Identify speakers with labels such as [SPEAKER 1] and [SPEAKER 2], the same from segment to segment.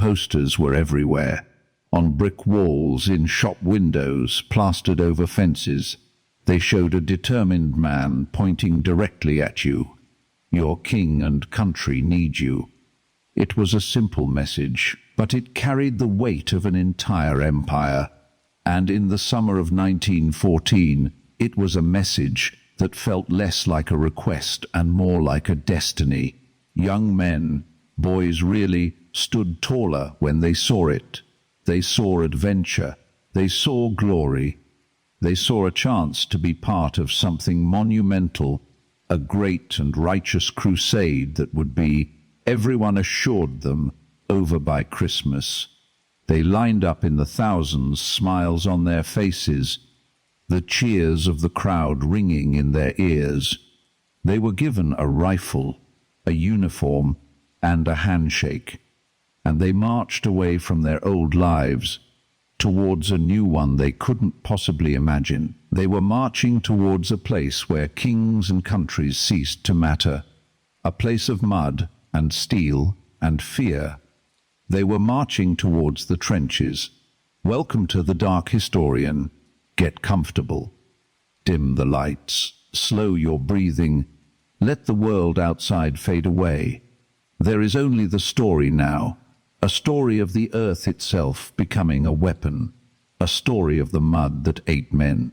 [SPEAKER 1] posters were everywhere. On brick walls, in shop windows, plastered over fences. They showed a determined man pointing directly at you. Your king and country need you. It was a simple message, but it carried the weight of an entire empire. And in the summer of 1914, it was a message that felt less like a request and more like a destiny. Young men, boys really, stood taller when they saw it. They saw adventure. They saw glory. They saw a chance to be part of something monumental, a great and righteous crusade that would be, everyone assured them, over by Christmas. They lined up in the thousands, smiles on their faces, the cheers of the crowd ringing in their ears. They were given a rifle, a uniform, and a handshake, and they marched away from their old lives towards a new one they couldn't possibly imagine. They were marching towards a place where kings and countries ceased to matter, a place of mud and steel and fear. They were marching towards the trenches. Welcome to the dark, historian. Get comfortable. Dim the lights. Slow your breathing. Let the world outside fade away. There is only the story now, a story of the earth itself becoming a weapon, a story of the mud that ate men.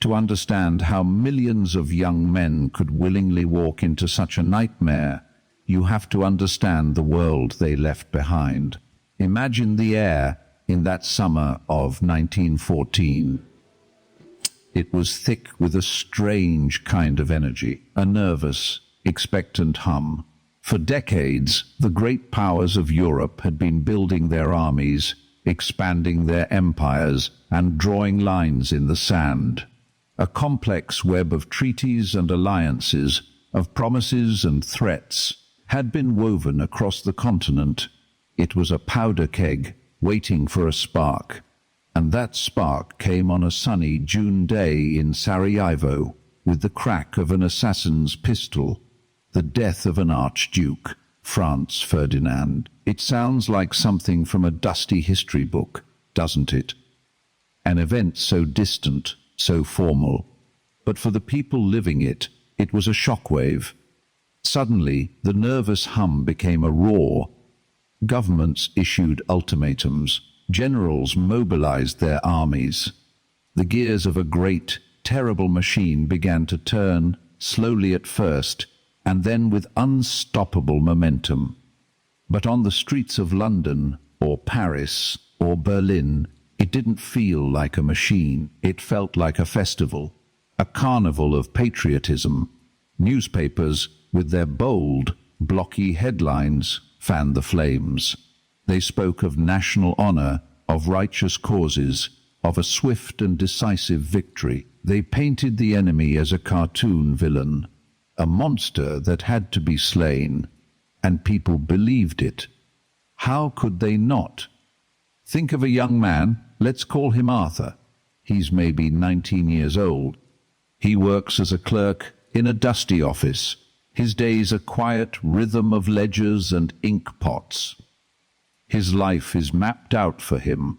[SPEAKER 1] To understand how millions of young men could willingly walk into such a nightmare, you have to understand the world they left behind. Imagine the air in that summer of 1914. It was thick with a strange kind of energy, a nervous, expectant hum. For decades, the great powers of Europe had been building their armies, expanding their empires, and drawing lines in the sand. A complex web of treaties and alliances, of promises and threats, had been woven across the continent. It was a powder keg waiting for a spark, and that spark came on a sunny June day in Sarajevo with the crack of an assassin's pistol, the death of an archduke, Franz Ferdinand. It sounds like something from a dusty history book, doesn't it? An event so distant, so formal. But for the people living it, it was a shockwave. Suddenly, the nervous hum became a roar. Governments issued ultimatums. Generals mobilized their armies. The gears of a great, terrible machine began to turn, slowly at first, and then with unstoppable momentum. But on the streets of London, or Paris, or Berlin, it didn't feel like a machine. It felt like a festival, a carnival of patriotism. Newspapers, with their bold, blocky headlines, fanned the flames. They spoke of national honor, of righteous causes, of a swift and decisive victory. They painted the enemy as a cartoon villain, a monster that had to be slain, and people believed it. How could they not? Think of a young man, let's call him Arthur. He's maybe 19 years old. He works as a clerk in a dusty office. His days a quiet rhythm of ledgers and ink pots. His life is mapped out for him.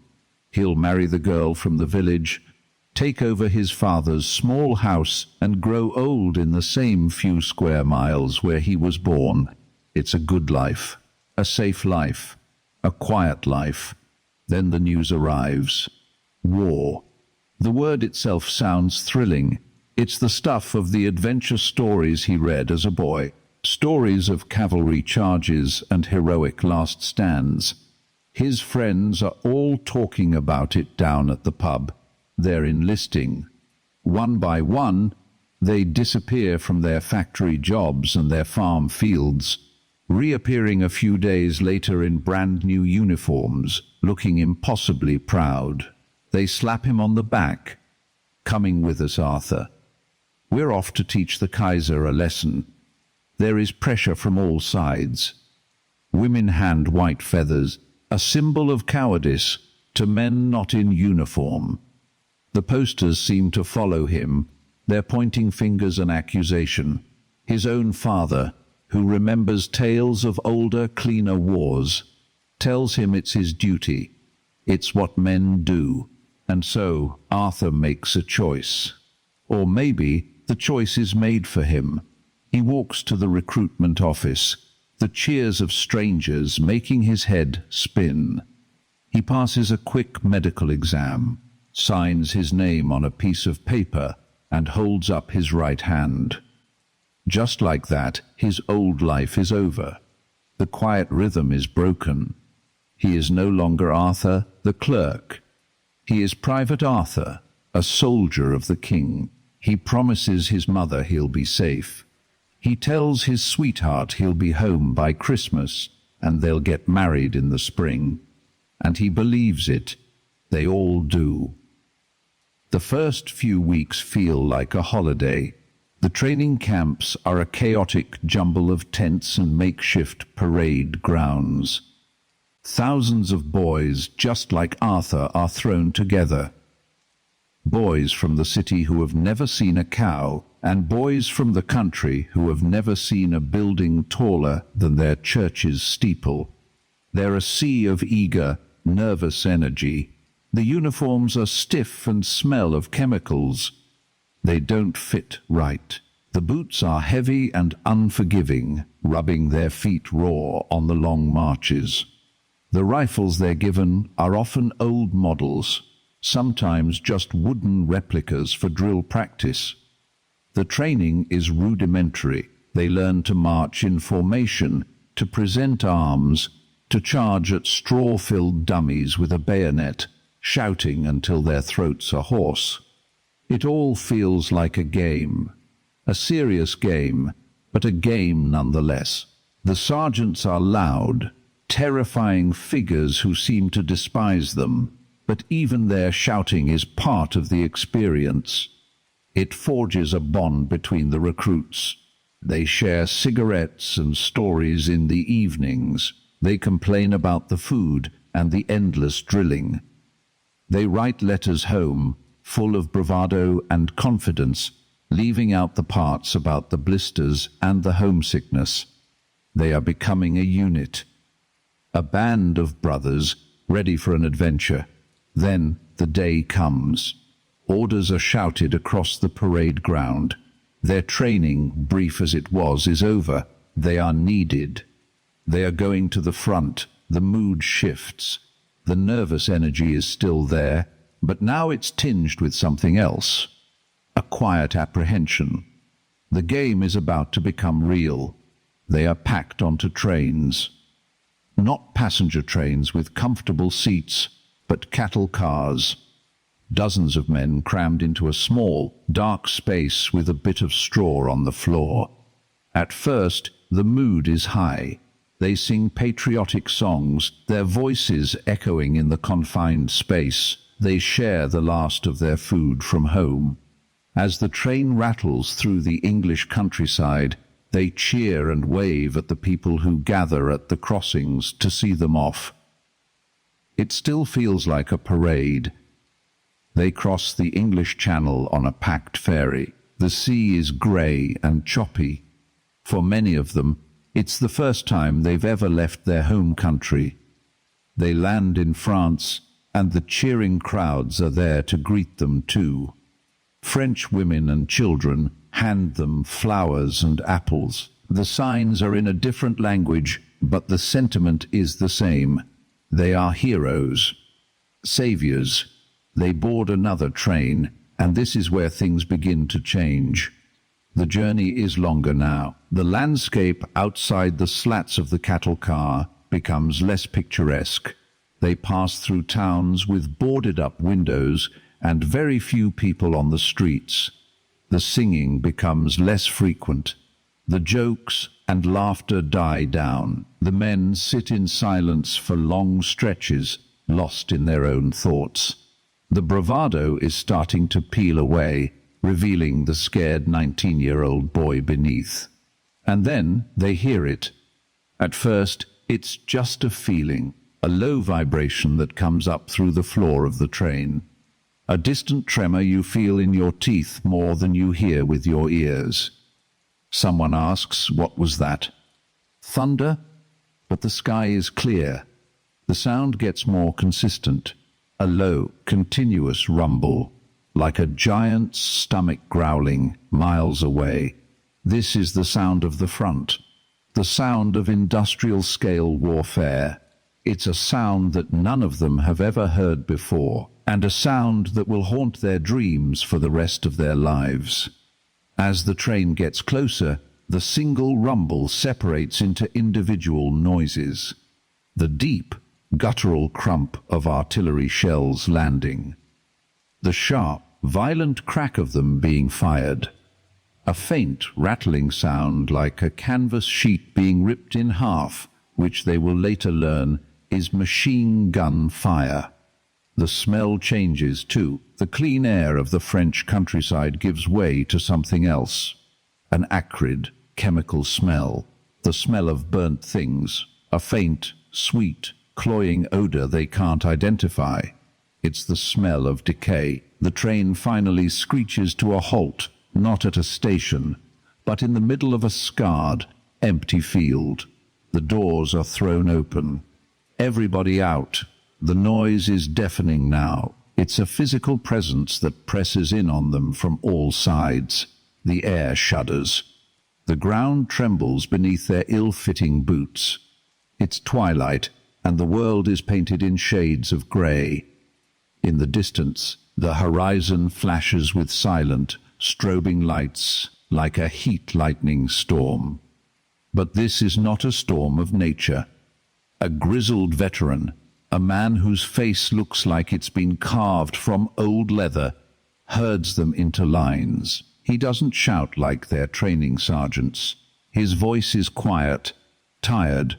[SPEAKER 1] He'll marry the girl from the village, take over his father's small house, and grow old in the same few square miles where he was born. It's a good life, a safe life, a quiet life. Then the news arrives. War. The word itself sounds thrilling. It's the stuff of the adventure stories he read as a boy. Stories of cavalry charges and heroic last stands. His friends are all talking about it down at the pub. They're enlisting. One by one, they disappear from their factory jobs and their farm fields, reappearing a few days later in brand new uniforms, looking impossibly proud. They slap him on the back. Coming with us, Arthur. We're off to teach the Kaiser a lesson. There is pressure from all sides. Women hand white feathers, a symbol of cowardice to men not in uniform. The posters seem to follow him, their pointing fingers an accusation. His own father, who remembers tales of older, cleaner wars. tells him it's his duty. It's what men do. And so Arthur makes a choice. Or maybe the choice is made for him. He walks to the recruitment office, the cheers of strangers making his head spin. He passes a quick medical exam, signs his name on a piece of paper, and holds up his right hand. Just like that, his old life is over. The quiet rhythm is broken. He is no longer Arthur, the clerk. He is Private Arthur, a soldier of the king. He promises his mother he'll be safe. He tells his sweetheart he'll be home by Christmas, and they'll get married in the spring. And he believes it. They all do. The first few weeks feel like a holiday. The training camps are a chaotic jumble of tents and makeshift parade grounds. Thousands of boys, just like Arthur, are thrown together. Boys from the city who have never seen a cow, and boys from the country who have never seen a building taller than their church's steeple. They're a sea of eager, nervous energy. The uniforms are stiff and smell of chemicals. They don't fit right. The boots are heavy and unforgiving, rubbing their feet raw on the long marches. The rifles they're given are often old models, sometimes just wooden replicas for drill practice. The training is rudimentary. They learn to march in formation, to present arms, to charge at straw-filled dummies with a bayonet, shouting until their throats are hoarse. It all feels like a game, a serious game, but a game nonetheless. The sergeants are loud, terrifying figures who seem to despise them, but even their shouting is part of the experience. It forges a bond between the recruits. They share cigarettes and stories in the evenings. They complain about the food and the endless drilling. They write letters home, full of bravado and confidence, leaving out the parts about the blisters and the homesickness. They are becoming a unit, a band of brothers ready for an adventure. Then the day comes. Orders are shouted across the parade ground. Their training, brief as it was, is over. They are needed. They are going to the front. The mood shifts. The nervous energy is still there, but now it's tinged with something else. A quiet apprehension. The game is about to become real. They are packed onto trains. Not passenger trains with comfortable seats, but cattle cars. Dozens of men crammed into a small, dark space with a bit of straw on the floor. At first, the mood is high. They sing patriotic songs, their voices echoing in the confined space. They share the last of their food from home. As the train rattles through the English countryside, they cheer and wave at the people who gather at the crossings to see them off. It still feels like a parade. They cross the English Channel on a packed ferry. The sea is grey and choppy. For many of them, it's the first time they've ever left their home country. They land in France, and the cheering crowds are there to greet them too. French women and children hand them flowers and apples. The signs are in a different language, but the sentiment is the same. They are heroes, saviors. They board another train, and this is where things begin to change. The journey is longer now. The landscape outside the slats of the cattle car becomes less picturesque. They pass through towns with boarded-up windows and very few people on the streets. The singing becomes less frequent. The jokes and laughter die down. The men sit in silence for long stretches, lost in their own thoughts. The bravado is starting to peel away, revealing the scared 19-year-old boy beneath. And then they hear it. At first, it's just a feeling, a low vibration that comes up through the floor of the train. A distant tremor you feel in your teeth more than you hear with your ears. Someone asks, what was that? Thunder? But the sky is clear. The sound gets more consistent, a low, continuous rumble, like a giant's stomach growling miles away. This is the sound of the front, the sound of industrial-scale warfare. It's a sound that none of them have ever heard before, and a sound that will haunt their dreams for the rest of their lives. As the train gets closer, the single rumble separates into individual noises. The deep, guttural crump of artillery shells landing. The sharp, violent crack of them being fired. A faint, rattling sound like a canvas sheet being ripped in half, which they will later learn is machine gun fire. The smell changes too. The clean air of the French countryside gives way to something else. An acrid, chemical smell. The smell of burnt things. A faint, sweet, cloying odor they can't identify. It's the smell of decay. The train finally screeches to a halt, not at a station, but in the middle of a scarred, empty field. The doors are thrown open. Everybody out. The noise is deafening now. It's a physical presence that presses in on them from all sides. The air shudders. The ground trembles beneath their ill-fitting boots. It's twilight, and the world is painted in shades of grey. In the distance, the horizon flashes with silent, strobing lights, like a heat lightning storm. But this is not a storm of nature. A grizzled veteran, a man whose face looks like it's been carved from old leather, herds them into lines. He doesn't shout like their training sergeants. His voice is quiet, tired.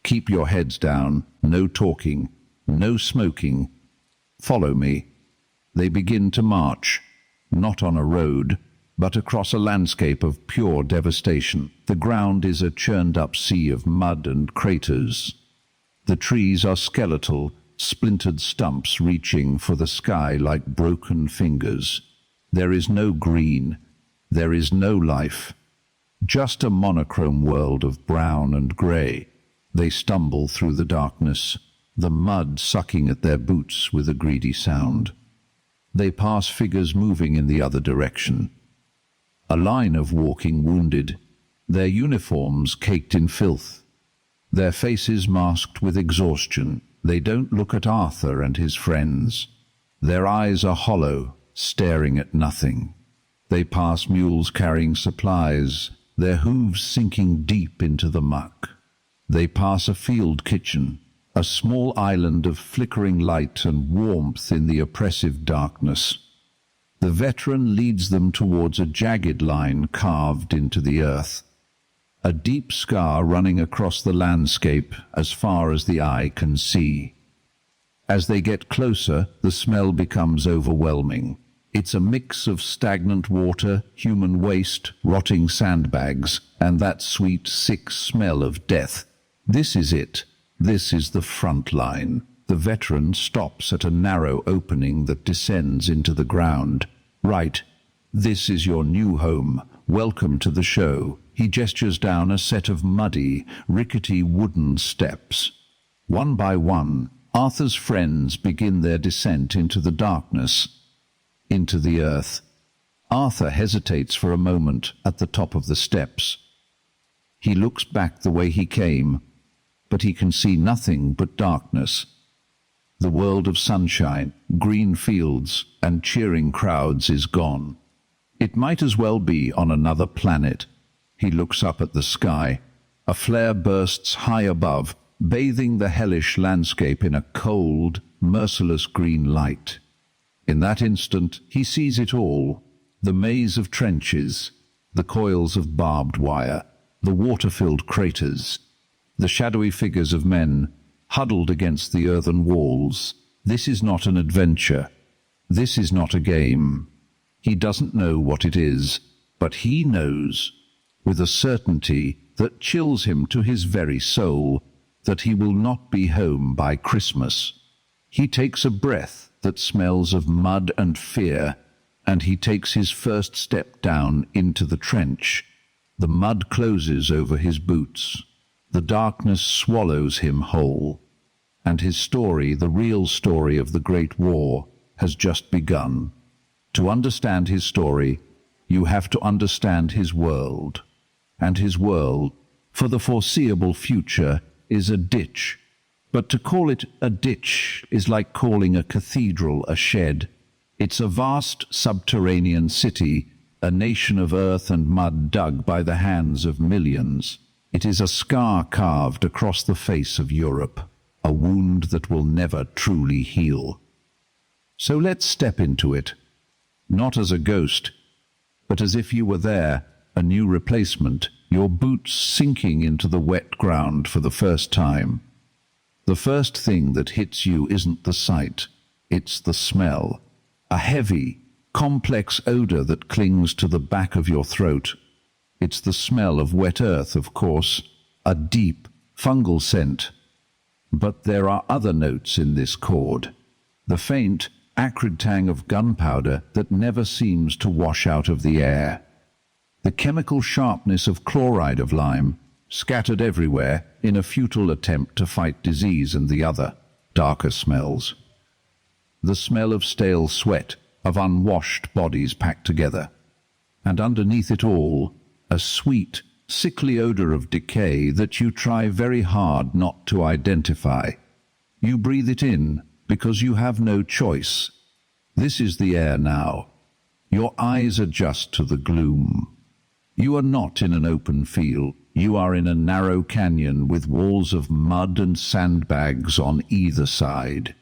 [SPEAKER 1] Keep your heads down, no talking, no smoking. Follow me. They begin to march, not on a road, but across a landscape of pure devastation. The ground is a churned-up sea of mud and craters. The trees are skeletal, splintered stumps reaching for the sky like broken fingers. There is no green. There is no life. Just a monochrome world of brown and grey. They stumble through the darkness, the mud sucking at their boots with a greedy sound. They pass figures moving in the other direction. A line of walking wounded, their uniforms caked in filth, their faces masked with exhaustion. They don't look at Arthur and his friends. Their eyes are hollow, staring at nothing. They pass mules carrying supplies, their hooves sinking deep into the muck. They pass a field kitchen, a small island of flickering light and warmth in the oppressive darkness. The veteran leads them towards a jagged line carved into the earth, a deep scar running across the landscape as far as the eye can see. As they get closer, the smell becomes overwhelming. It's a mix of stagnant water, human waste, rotting sandbags, and that sweet, sick smell of death. This is it. This is the front line. The veteran stops at a narrow opening that descends into the ground. Right. This is your new home. Welcome to the show. He gestures down a set of muddy, rickety wooden steps. One by one, Arthur's friends begin their descent into the darkness, into the earth. Arthur hesitates for a moment at the top of the steps. He looks back the way he came, but he can see nothing but darkness. The world of sunshine, green fields, and cheering crowds is gone. It might as well be on another planet. He looks up at the sky. A flare bursts high above, bathing the hellish landscape in a cold, merciless green light. In that instant, he sees it all: the maze of trenches, the coils of barbed wire, the water-filled craters, the shadowy figures of men huddled against the earthen walls. This is not an adventure. This is not a game. He doesn't know what it is, but he knows, with a certainty that chills him to his very soul, that he will not be home by Christmas. He takes a breath that smells of mud and fear, and he takes his first step down into the trench. The mud closes over his boots. The darkness swallows him whole. and his story, the real story of the Great War, has just begun. To understand his story, you have to understand his world. And his world, for the foreseeable future, is a ditch. But to call it a ditch is like calling a cathedral a shed. It's a vast subterranean city, a nation of earth and mud dug by the hands of millions. It is a scar carved across the face of Europe, a wound that will never truly heal. So let's step into it, not as a ghost, but as if you were there, a new replacement, your boots sinking into the wet ground for the first time. The first thing that hits you isn't the sight, it's the smell. A heavy, complex odor that clings to the back of your throat. It's the smell of wet earth, of course, a deep, fungal scent. But there are other notes in this chord. The faint, acrid tang of gunpowder that never seems to wash out of the air. The chemical sharpness of chloride of lime, scattered everywhere in a futile attempt to fight disease, and the other, darker smells. The smell of stale sweat, of unwashed bodies packed together. And underneath it all, a sweet, sickly odor of decay that you try very hard not to identify. You breathe it in because you have no choice. This is the air now. Your eyes adjust to the gloom. You are not in an open field. You are in a narrow canyon with walls of mud and sandbags on either side.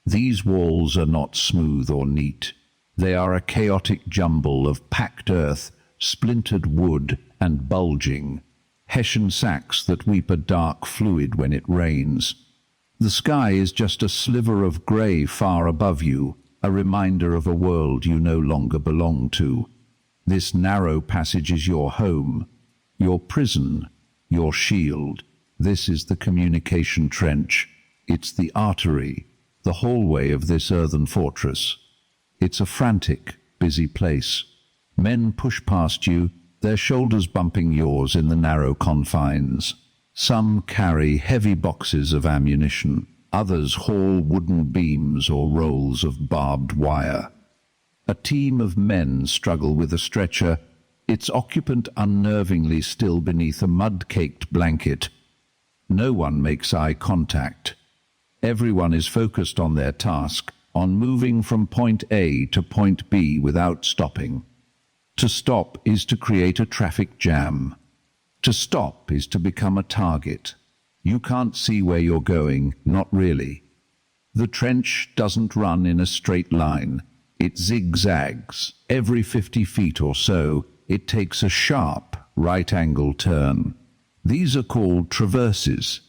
[SPEAKER 1] These walls are not smooth or neat. They are a chaotic jumble of packed earth, splintered wood, and bulging Hessian sacks that weep a dark fluid when it rains. The sky is just a sliver of grey far above you, a reminder of a world you no longer belong to. This narrow passage is your home, your prison, your shield. This is the communication trench. It's the artery, the hallway of this earthen fortress. It's a frantic, busy place. Men push past you, their shoulders bumping yours in the narrow confines. Some carry heavy boxes of ammunition. Others haul wooden beams or rolls of barbed wire. A team of men struggle with a stretcher, its occupant unnervingly still beneath a mud-caked blanket. No one makes eye contact. Everyone is focused on their task, on moving from point A to point B without stopping. To stop is to create a traffic jam. To stop is to become a target. You can't see where you're going, not really. The trench doesn't run in a straight line. It zigzags. Every 50 feet or so, it takes a sharp, right-angle turn. These are called traverses,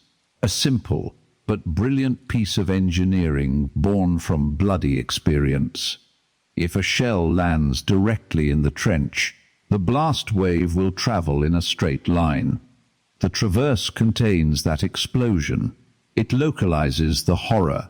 [SPEAKER 1] a simple but brilliant piece of engineering born from bloody experience. If a shell lands directly in the trench, the blast wave will travel in a straight line. The traverse contains that explosion. It localizes the horror.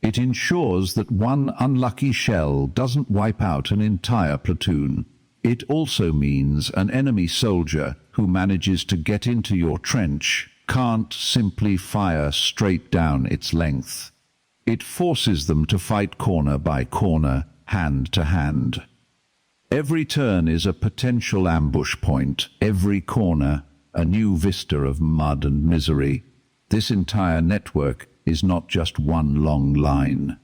[SPEAKER 1] It ensures that one unlucky shell doesn't wipe out an entire platoon. It also means an enemy soldier who manages to get into your trench can't simply fire straight down its length. It forces them to fight corner by corner, hand to hand. Every turn is a potential ambush point, every corner a new vista of mud and misery. This entire network is not just one long line.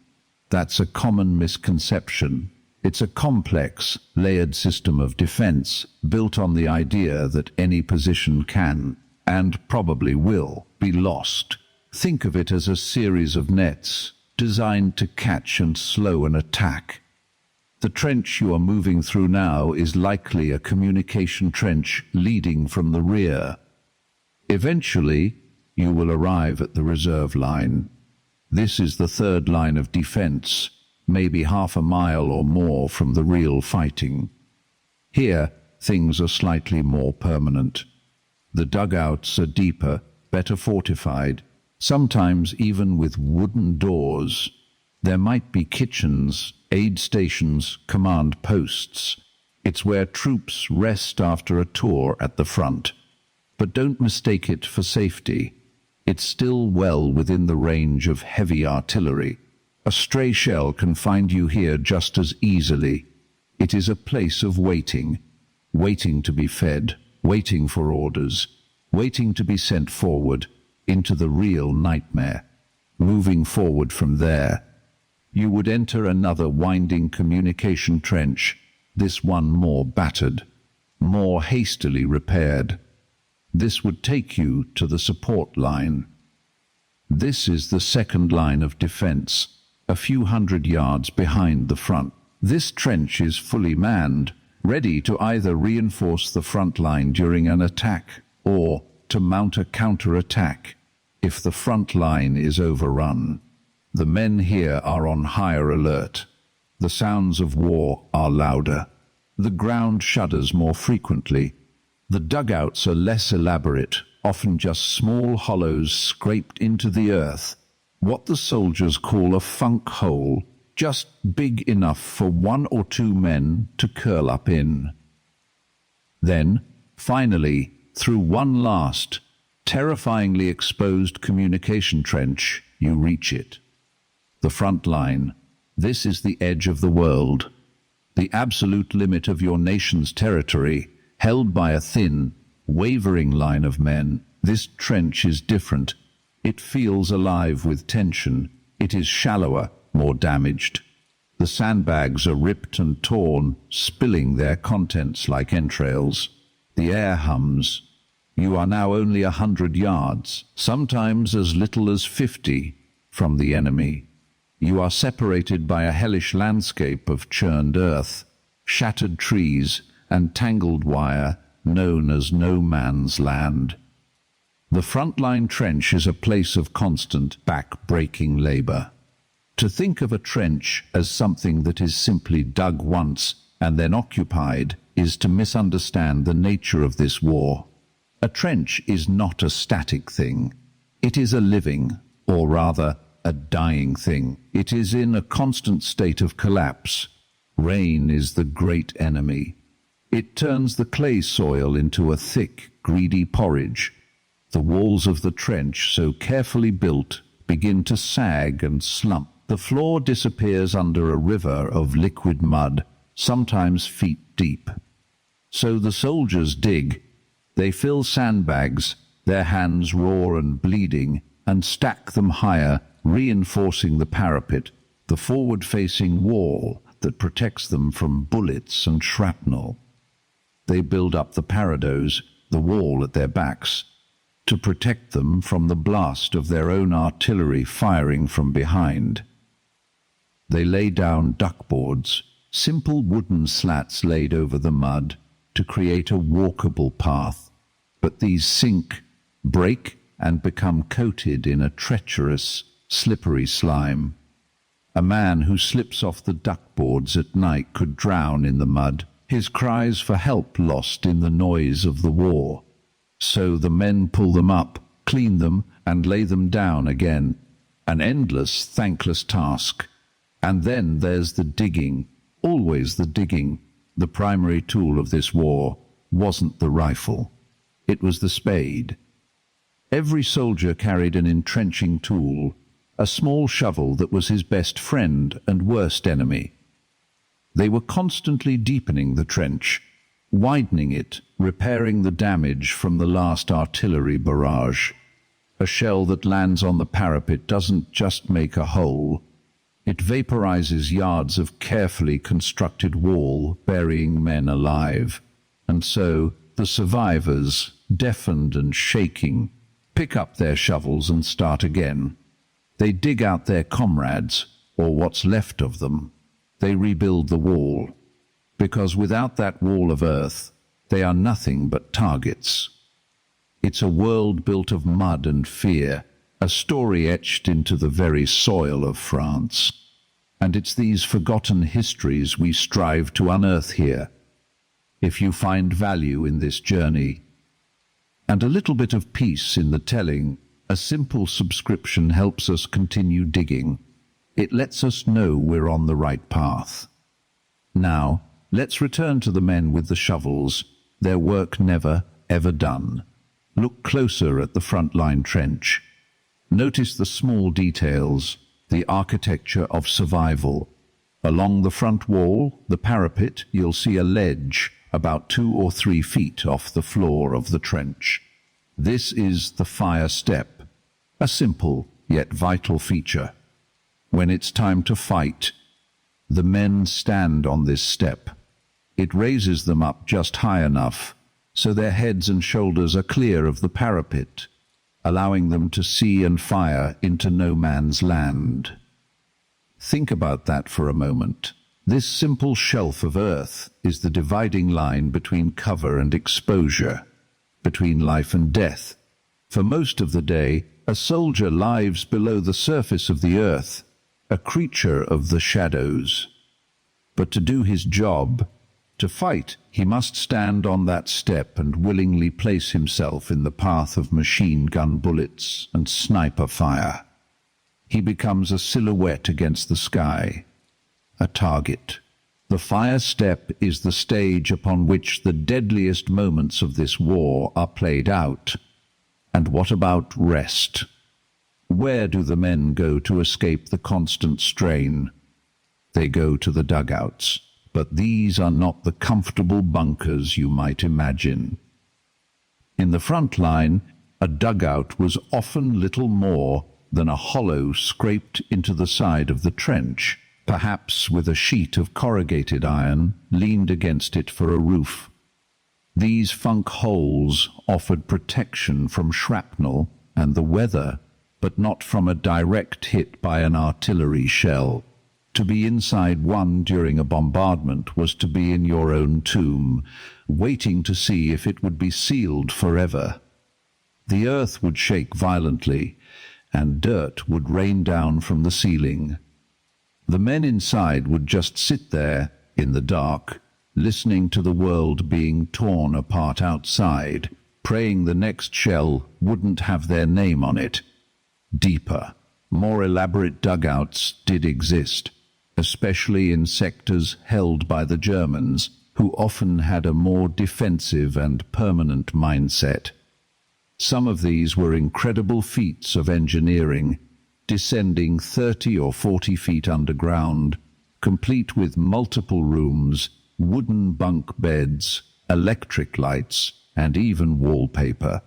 [SPEAKER 1] That's a common misconception. It's a complex, layered system of defense built on the idea that any position can, and probably will, be lost. Think of it as a series of nets designed to catch and slow an attack. The trench you are moving through now is likely a communication trench leading from the rear. Eventually, you will arrive at the reserve line. This is the third line of defense, maybe half a mile or more from the real fighting. Here, things are slightly more permanent. The dugouts are deeper, better fortified, sometimes even with wooden doors. There might be kitchens, aid stations, command posts. It's where troops rest after a tour at the front. But don't mistake it for safety. It's still well within the range of heavy artillery. A stray shell can find you here just as easily. It is a place of waiting, waiting to be fed, waiting for orders, waiting to be sent forward into the real nightmare. Moving forward from there, you would enter another winding communication trench, this one more battered, more hastily repaired. This would take you to the support line. This is the second line of defense, a few hundred yards behind the front. This trench is fully manned, ready to either reinforce the front line during an attack or to mount a counter-attack if the front line is overrun. The men here are on higher alert. The sounds of war are louder. The ground shudders more frequently. The dugouts are less elaborate, often just small hollows scraped into the earth, what the soldiers call a funk hole, just big enough for 1 or 2 men to curl up in. Then, finally, through one last, terrifyingly exposed communication trench, you reach it. The front line. This is the edge of the world, the absolute limit of your nation's territory, held by a thin, wavering line of men. This trench is different. It feels alive with tension. It is shallower, more damaged. The sandbags are ripped and torn, spilling their contents like entrails. The air hums. You are now only 100 yards, sometimes as little as 50, from the enemy. You are separated by a hellish landscape of churned earth, shattered trees, and tangled wire known as no man's land. The frontline trench is a place of constant back-breaking labor. To think of a trench as something that is simply dug once and then occupied is to misunderstand the nature of this war. A trench is not a static thing. It is a living, or rather, a dying thing. It is in a constant state of collapse. Rain is the great enemy. It turns the clay soil into a thick, greedy porridge. The walls of the trench, so carefully built, begin to sag and slump. The floor disappears under a river of liquid mud, sometimes feet deep. So the soldiers dig. They fill sandbags, their hands raw and bleeding, and stack them higher, reinforcing the parapet, the forward-facing wall that protects them from bullets and shrapnel. They build up the parados, the wall at their backs, to protect them from the blast of their own artillery firing from behind. They lay down duckboards, simple wooden slats laid over the mud, to create a walkable path. But these sink, break, and become coated in a treacherous, slippery slime. A man who slips off the duckboards at night could drown in the mud, his cries for help lost in the noise of the war. So the men pull them up, clean them, and lay them down again. An endless, thankless task. And then there's the digging, always the digging. The primary tool of this war wasn't the rifle. It was the spade. Every soldier carried an entrenching tool, a small shovel that was his best friend and worst enemy. They were constantly deepening the trench, widening it, repairing the damage from the last artillery barrage. A shell that lands on the parapet doesn't just make a hole. It vaporizes yards of carefully constructed wall, burying men alive. And so the survivors, deafened and shaking, pick up their shovels and start again. They dig out their comrades, or what's left of them. They rebuild the wall, because without that wall of earth, they are nothing but targets. It's a world built of mud and fear, a story etched into the very soil of France. And it's these forgotten histories we strive to unearth here. If you find value in this journey, and a little bit of peace in the telling, a simple subscription helps us continue digging. It lets us know we're on the right path. Now, let's return to the men with the shovels, their work never, ever done. Look closer at the front line trench. Notice the small details, the architecture of survival. Along the front wall, the parapet, you'll see a ledge about 2 or 3 feet off the floor of the trench. This is the fire step, a simple yet vital feature. When it's time to fight, the men stand on this step. It raises them up just high enough so their heads and shoulders are clear of the parapet, allowing them to see and fire into no man's land. Think about that for a moment. This simple shelf of earth is the dividing line between cover and exposure, between life and death. For most of the day, a soldier lives below the surface of the earth, a creature of the shadows. But to do his job, to fight, he must stand on that step and willingly place himself in the path of machine gun bullets and sniper fire. He becomes a silhouette against the sky, a target. The fire step is the stage upon which the deadliest moments of this war are played out. And what about rest? Where do the men go to escape the constant strain? They go to the dugouts. But these are not the comfortable bunkers you might imagine. In the front line, a dugout was often little more than a hollow scraped into the side of the trench, perhaps with a sheet of corrugated iron leaned against it for a roof. These funk holes offered protection from shrapnel and the weather, but not from a direct hit by an artillery shell. To be inside one during a bombardment was to be in your own tomb, waiting to see if it would be sealed forever. The earth would shake violently, and dirt would rain down from the ceiling. The men inside would just sit there, in the dark, listening to the world being torn apart outside, praying the next shell wouldn't have their name on it. Deeper, more elaborate dugouts did exist, especially in sectors held by the Germans, who often had a more defensive and permanent mindset. Some of these were incredible feats of engineering, descending 30 or 40 feet underground, complete with multiple rooms, wooden bunk beds, electric lights, and even wallpaper.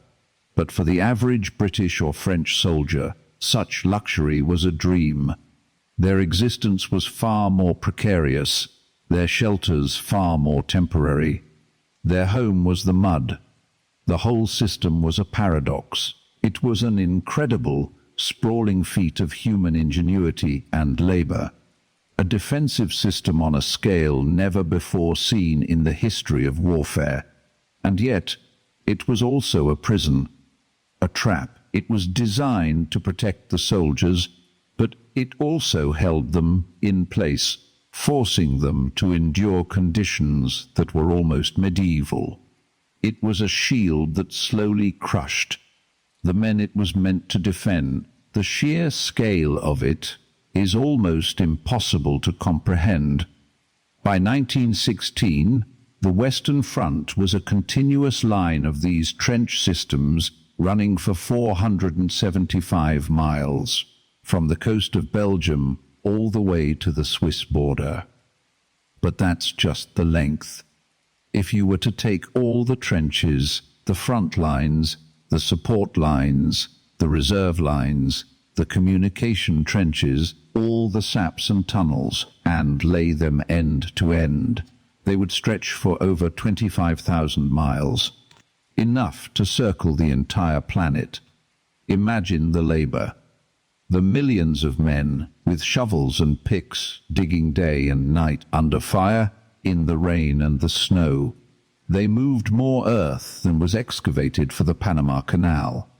[SPEAKER 1] But for the average British or French soldier, such luxury was a dream. Their existence was far more precarious, their shelters far more temporary. Their home was the mud. The whole system was a paradox. It was an incredible, sprawling feat of human ingenuity and labor. A defensive system on a scale never before seen in the history of warfare. And yet, it was also a prison, a trap. It was designed to protect the soldiers, but it also held them in place, forcing them to endure conditions that were almost medieval. It was a shield that slowly crushed the men it was meant to defend. The sheer scale of it is almost impossible to comprehend. By 1916, the Western Front was a continuous line of these trench systems running for 475 miles, from the coast of Belgium all the way to the Swiss border. But that's just the length. If you were to take all the trenches, the front lines, the support lines, the reserve lines, the communication trenches, all the saps and tunnels, and lay them end to end, they would stretch for over 25,000 miles. Enough to circle the entire planet. Imagine the labor. The millions of men with shovels and picks digging day and night under fire, in the rain and the snow. They moved more earth than was excavated for the Panama Canal.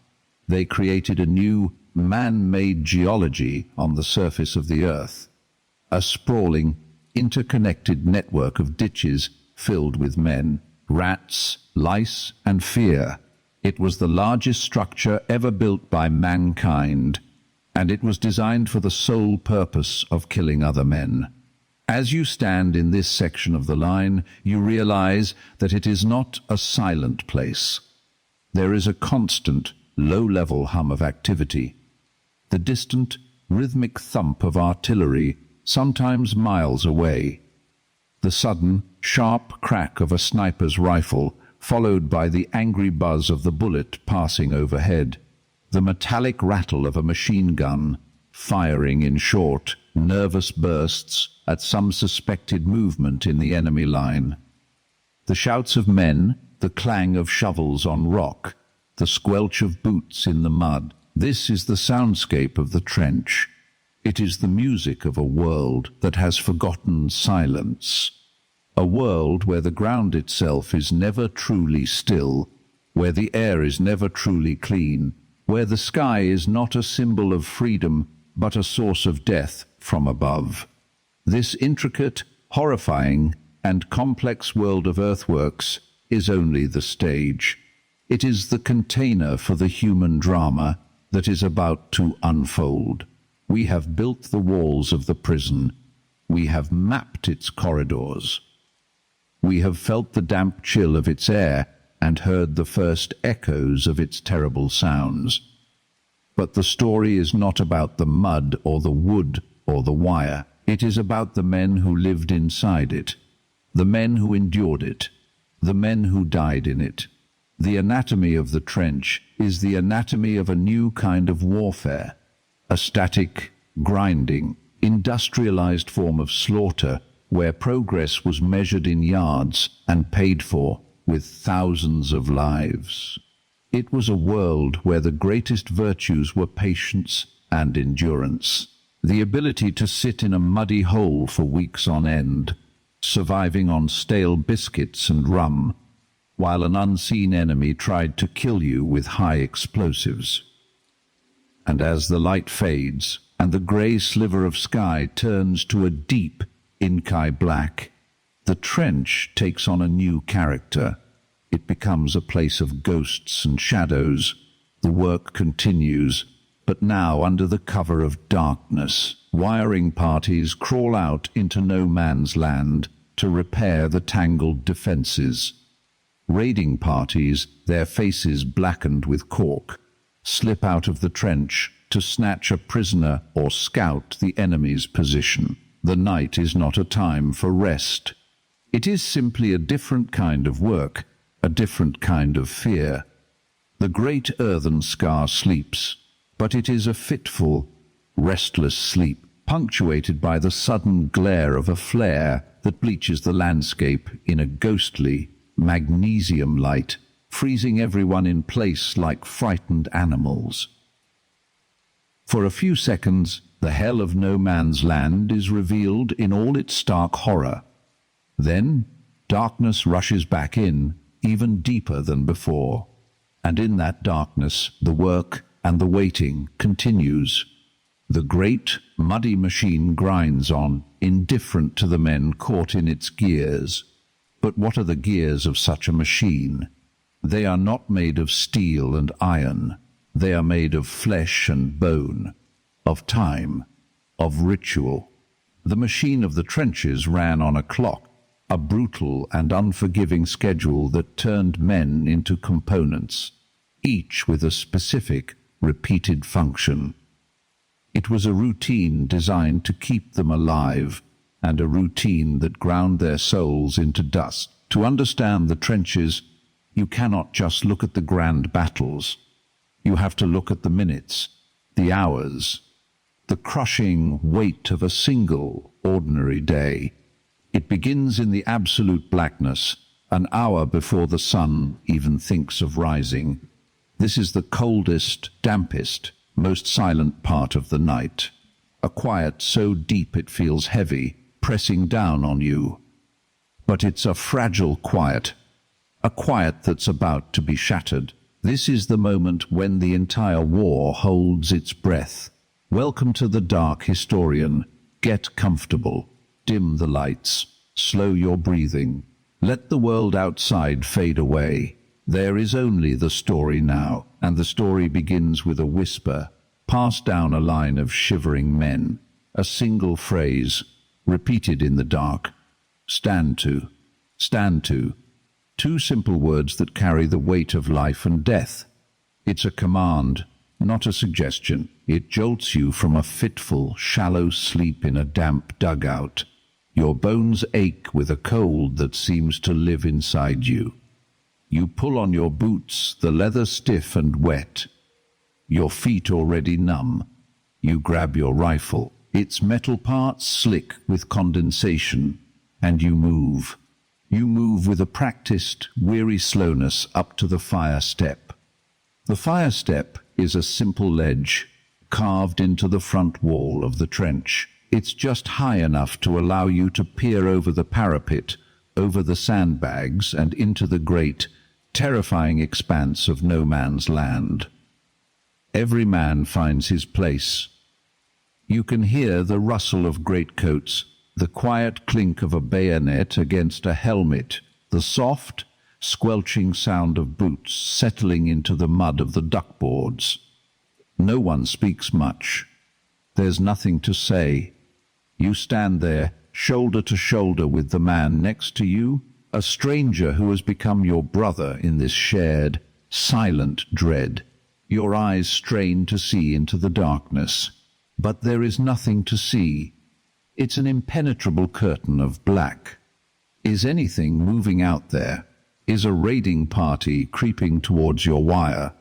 [SPEAKER 1] They created a new man-made geology on the surface of the earth, a sprawling, interconnected network of ditches filled with men, rats, lice, and fear. It was the largest structure ever built by mankind, and it was designed for the sole purpose of killing other men. As you stand in this section of the line, you realize that it is not a silent place. There is a constant, low-level hum of activity. the distant, rhythmic thump of artillery, sometimes miles away, the sudden, sharp crack of a sniper's rifle, followed by the angry buzz of the bullet passing overhead, the metallic rattle of a machine gun, firing in short, nervous bursts at some suspected movement in the enemy line. The shouts of men, the clang of shovels on rock, the squelch of boots in the mud. This is the soundscape of the trench. It is the music of a world that has forgotten silence. A world where the ground itself is never truly still, where the air is never truly clean, where the sky is not a symbol of freedom, but a source of death from above. This intricate, horrifying, and complex world of earthworks is only the stage. It is the container for the human drama that is about to unfold. We have built the walls of the prison. We have mapped its corridors. We have felt the damp chill of its air and heard the first echoes of its terrible sounds. But the story is not about the mud or the wood or the wire. It is about the men who lived inside it, the men who endured it, the men who died in it. The anatomy of the trench is the anatomy of a new kind of warfare, a static, grinding, industrialized form of slaughter where progress was measured in yards and paid for with thousands of lives. It was a world where the greatest virtues were patience and endurance, the ability to sit in a muddy hole for weeks on end, surviving on stale biscuits and rum, while an unseen enemy tried to kill you with high explosives. And as the light fades and the grey sliver of sky turns to a deep, inky black, the trench takes on a new character. It becomes a place of ghosts and shadows. The work continues, but now under the cover of darkness. Wiring parties crawl out into no man's land to repair the tangled defenses. Raiding parties, their faces blackened with cork, slip out of the trench to snatch a prisoner or scout the enemy's position. The night is not a time for rest. It is simply a different kind of work, a different kind of fear. The great earthen scar sleeps, but it is a fitful, restless sleep, punctuated by the sudden glare of a flare that bleaches the landscape in a ghostly, magnesium light, freezing everyone in place like frightened animals. For a few seconds, the hell of no man's land is revealed in all its stark horror. Then, darkness rushes back in, even deeper than before. And in that darkness, the work and the waiting continues. The great, muddy machine grinds on, indifferent to the men caught in its gears. But what are the gears of such a machine? They are not made of steel and iron. They are made of flesh and bone, of time, of ritual. The machine of the trenches ran on a clock, a brutal and unforgiving schedule that turned men into components, each with a specific, repeated function. It was a routine designed to keep them alive, and a routine that ground their souls into dust. To understand the trenches, you cannot just look at the grand battles. You have to look at the minutes, the hours, the crushing weight of a single, ordinary day. It begins in the absolute blackness, an hour before the sun even thinks of rising. This is the coldest, dampest, most silent part of the night. A quiet so deep it feels heavy, pressing down on you. But it's a fragile quiet, a quiet that's about to be shattered. This is the moment when the entire war holds its breath. Welcome to the dark, historian. Get comfortable. Dim the lights. Slow your breathing. Let the world outside fade away. There is only the story now, and the story begins with a whisper, passed down a line of shivering men. A single phrase, repeated in the dark. Stand to. Stand to. Two simple words that carry the weight of life and death. It's a command, not a suggestion. It jolts you from a fitful, shallow sleep in a damp dugout. Your bones ache with a cold that seems to live inside you. You pull on your boots, the leather stiff and wet. Your feet already numb. You grab your rifle, its metal parts slick with condensation, and you move. You move with a practiced, weary slowness up to the fire step. The fire step is a simple ledge, carved into the front wall of the trench. It's just high enough to allow you to peer over the parapet, over the sandbags, and into the great, terrifying expanse of no man's land. Every man finds his place. You can hear the rustle of greatcoats, the quiet clink of a bayonet against a helmet, the soft, squelching sound of boots settling into the mud of the duckboards. No one speaks much. There's nothing to say. You stand there, shoulder to shoulder with the man next to you, a stranger who has become your brother in this shared, silent dread. Your eyes strain to see into the darkness, but there is nothing to see. It's an impenetrable curtain of black. Is anything moving out there? Is a raiding party creeping towards your wire?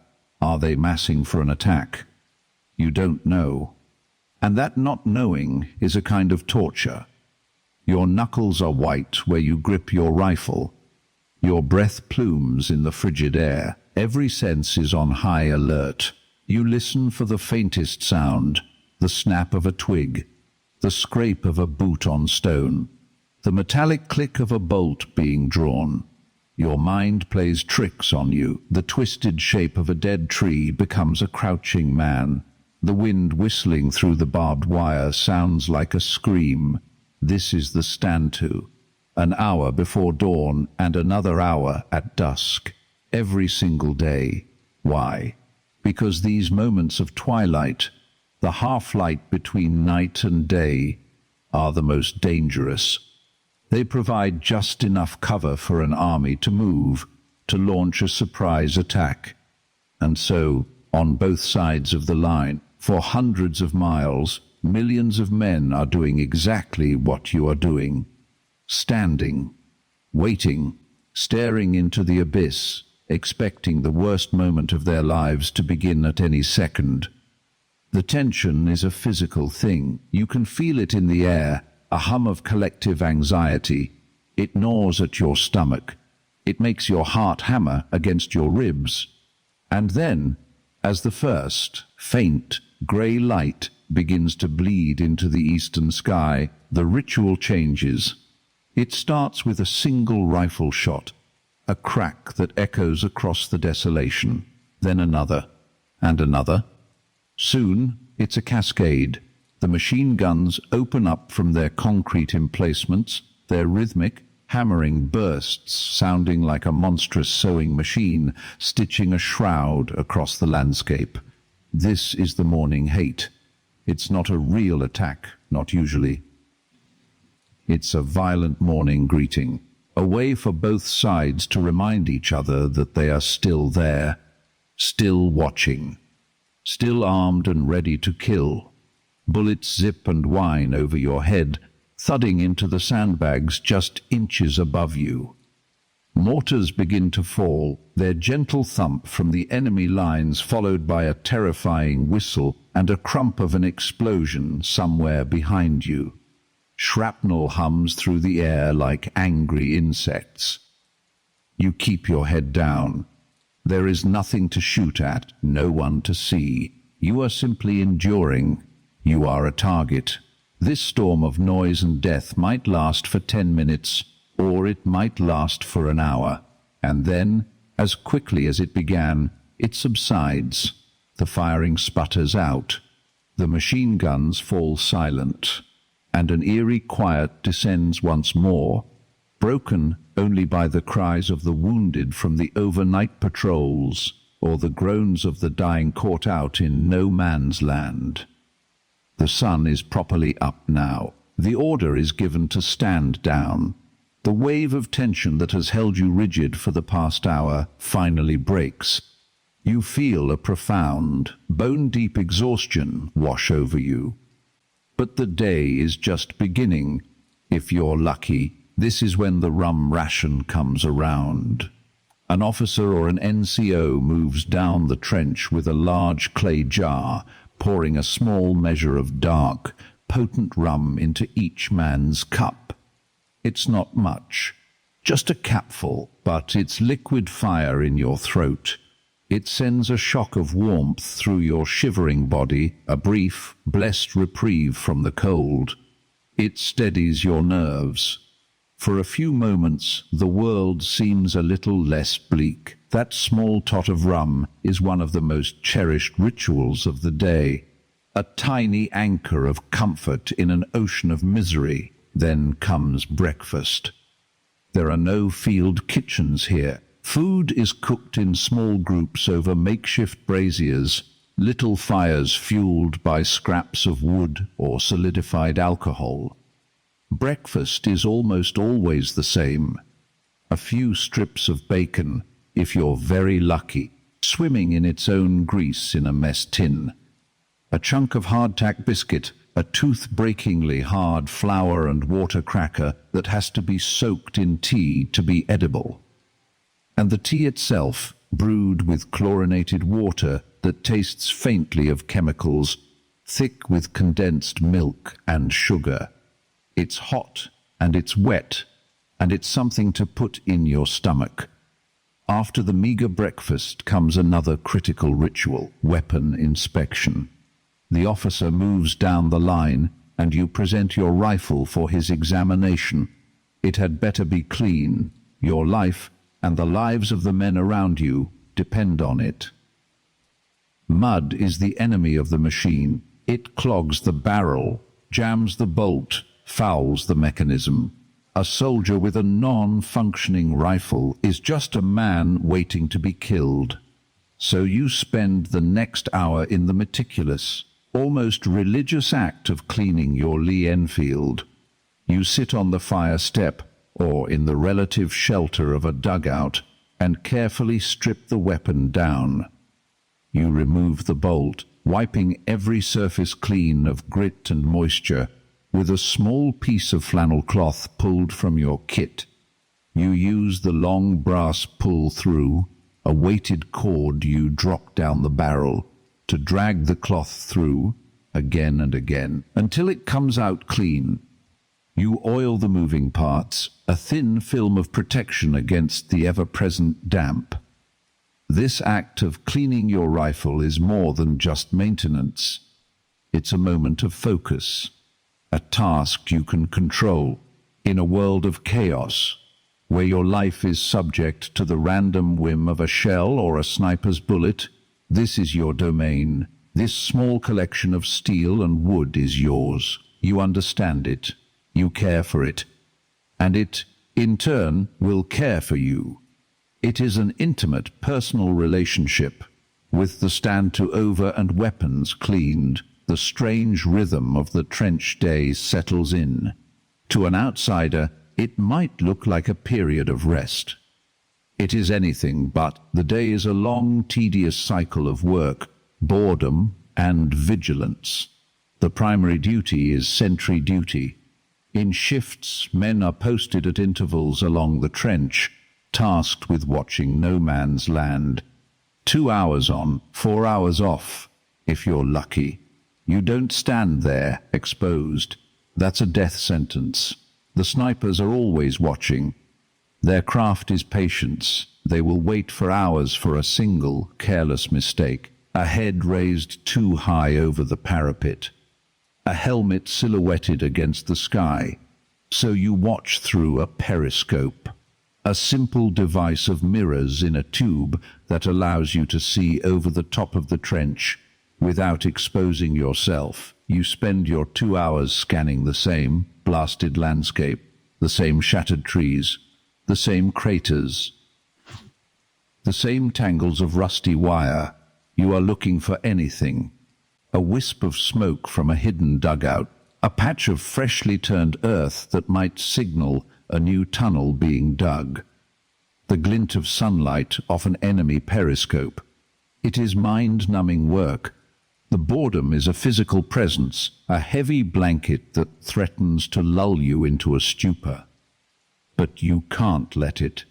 [SPEAKER 1] Are they massing for an attack? You don't know. And that not knowing is a kind of torture. Your knuckles are white where you grip your rifle. Your breath plumes in the frigid air. Every sense is on high alert. You listen for the faintest sound, the snap of a twig, the scrape of a boot on stone, the metallic click of a bolt being drawn. Your mind plays tricks on you. The twisted shape of a dead tree becomes a crouching man. The wind whistling through the barbed wire sounds like a scream. This is the stand-to. An hour before dawn and another hour at dusk. Every single day. Why? Because these moments of twilight, the half-light between night and day, are the most dangerous. They provide just enough cover for an army to move, to launch a surprise attack. And so, on both sides of the line, for hundreds of miles, millions of men are doing exactly what you are doing. Standing, waiting, staring into the abyss, expecting the worst moment of their lives to begin at any second. The tension is a physical thing. You can feel it in the air, a hum of collective anxiety. It gnaws at your stomach. It makes your heart hammer against your ribs. And then, as the first, faint, grey light begins to bleed into the eastern sky, the ritual changes. It starts with a single rifle shot, a crack that echoes across the desolation, then another, and another. Soon, it's a cascade. The machine guns open up from their concrete emplacements, their rhythmic, hammering bursts sounding like a monstrous sewing machine stitching a shroud across the landscape. This is the morning hate. It's not a real attack, not usually. It's a violent morning greeting, a way for both sides to remind each other that they are still there, still watching, still armed and ready to kill. Bullets zip and whine over your head, thudding into the sandbags just inches above you. Mortars begin to fall, their gentle thump from the enemy lines followed by a terrifying whistle and a crump of an explosion somewhere behind you. Shrapnel hums through the air like angry insects. You keep your head down. There is nothing to shoot at, no one to see. You are simply enduring. You are a target. This storm of noise and death might last for 10 minutes, or it might last for an hour. And then, as quickly as it began, it subsides. The firing sputters out. The machine guns fall silent, and an eerie quiet descends once more, broken only by the cries of the wounded from the overnight patrols or the groans of the dying caught out in no man's land. The sun is properly up now. The order is given to stand down. The wave of tension that has held you rigid for the past hour finally breaks. You feel a profound, bone-deep exhaustion wash over you. But the day is just beginning. If you're lucky, this is when the rum ration comes around. An officer or an NCO moves down the trench with a large clay jar, pouring a small measure of dark, potent rum into each man's cup. It's not much, just a capful, but it's liquid fire in your throat. It sends a shock of warmth through your shivering body, a brief, blessed reprieve from the cold. It steadies your nerves. For a few moments, the world seems a little less bleak. That small tot of rum is one of the most cherished rituals of the day. A tiny anchor of comfort in an ocean of misery. Then comes breakfast. There are no field kitchens here. Food is cooked in small groups over makeshift braziers, little fires fueled by scraps of wood or solidified alcohol. Breakfast is almost always the same. A few strips of bacon, if you're very lucky, swimming in its own grease in a mess tin. A chunk of hardtack biscuit, a tooth-breakingly hard flour and water cracker that has to be soaked in tea to be edible. And the tea itself, brewed with chlorinated water that tastes faintly of chemicals, thick with condensed milk and sugar. It's hot, and it's wet, and it's something to put in your stomach. After the meager breakfast comes another critical ritual, weapon inspection. The officer moves down the line, and you present your rifle for his examination. It had better be clean. Your life, and the lives of the men around you, depend on it. Mud is the enemy of the machine. It clogs the barrel, jams the bolt, fouls the mechanism. A soldier with a non-functioning rifle is just a man waiting to be killed. So you spend the next hour in the meticulous, almost religious act of cleaning your Lee Enfield. You sit on the fire step, or in the relative shelter of a dugout, and carefully strip the weapon down. You remove the bolt, wiping every surface clean of grit and moisture, with a small piece of flannel cloth pulled from your kit. You use the long brass pull-through, a weighted cord you drop down the barrel, to drag the cloth through, again and again, until it comes out clean. You oil the moving parts, a thin film of protection against the ever-present damp. This act of cleaning your rifle is more than just maintenance. It's a moment of focus, a task you can control. In a world of chaos, where your life is subject to the random whim of a shell or a sniper's bullet, this is your domain. This small collection of steel and wood is yours. You understand it. You care for it. And it, in turn, will care for you. It is an intimate, personal relationship. With the stand-to-over and weapons cleaned, the strange rhythm of the trench day settles in. To an outsider, it might look like a period of rest. It is anything but. The day is a long, tedious cycle of work, boredom, and vigilance. The primary duty is sentry duty. In shifts, men are posted at intervals along the trench, tasked with watching no man's land. 2 hours on, 4 hours off, if you're lucky. You don't stand there, exposed. That's a death sentence. The snipers are always watching. Their craft is patience. They will wait for hours for a single, careless mistake. A head raised too high over the parapet. A helmet silhouetted against the sky. So you watch through a periscope. A simple device of mirrors in a tube that allows you to see over the top of the trench without exposing yourself. You spend your 2 hours scanning the same blasted landscape, the same shattered trees, the same craters, the same tangles of rusty wire. You are looking for anything. A wisp of smoke from a hidden dugout, a patch of freshly turned earth that might signal a new tunnel being dug, the glint of sunlight off an enemy periscope. It is mind-numbing work. The boredom is a physical presence, a heavy blanket that threatens to lull you into a stupor. But you can't let it.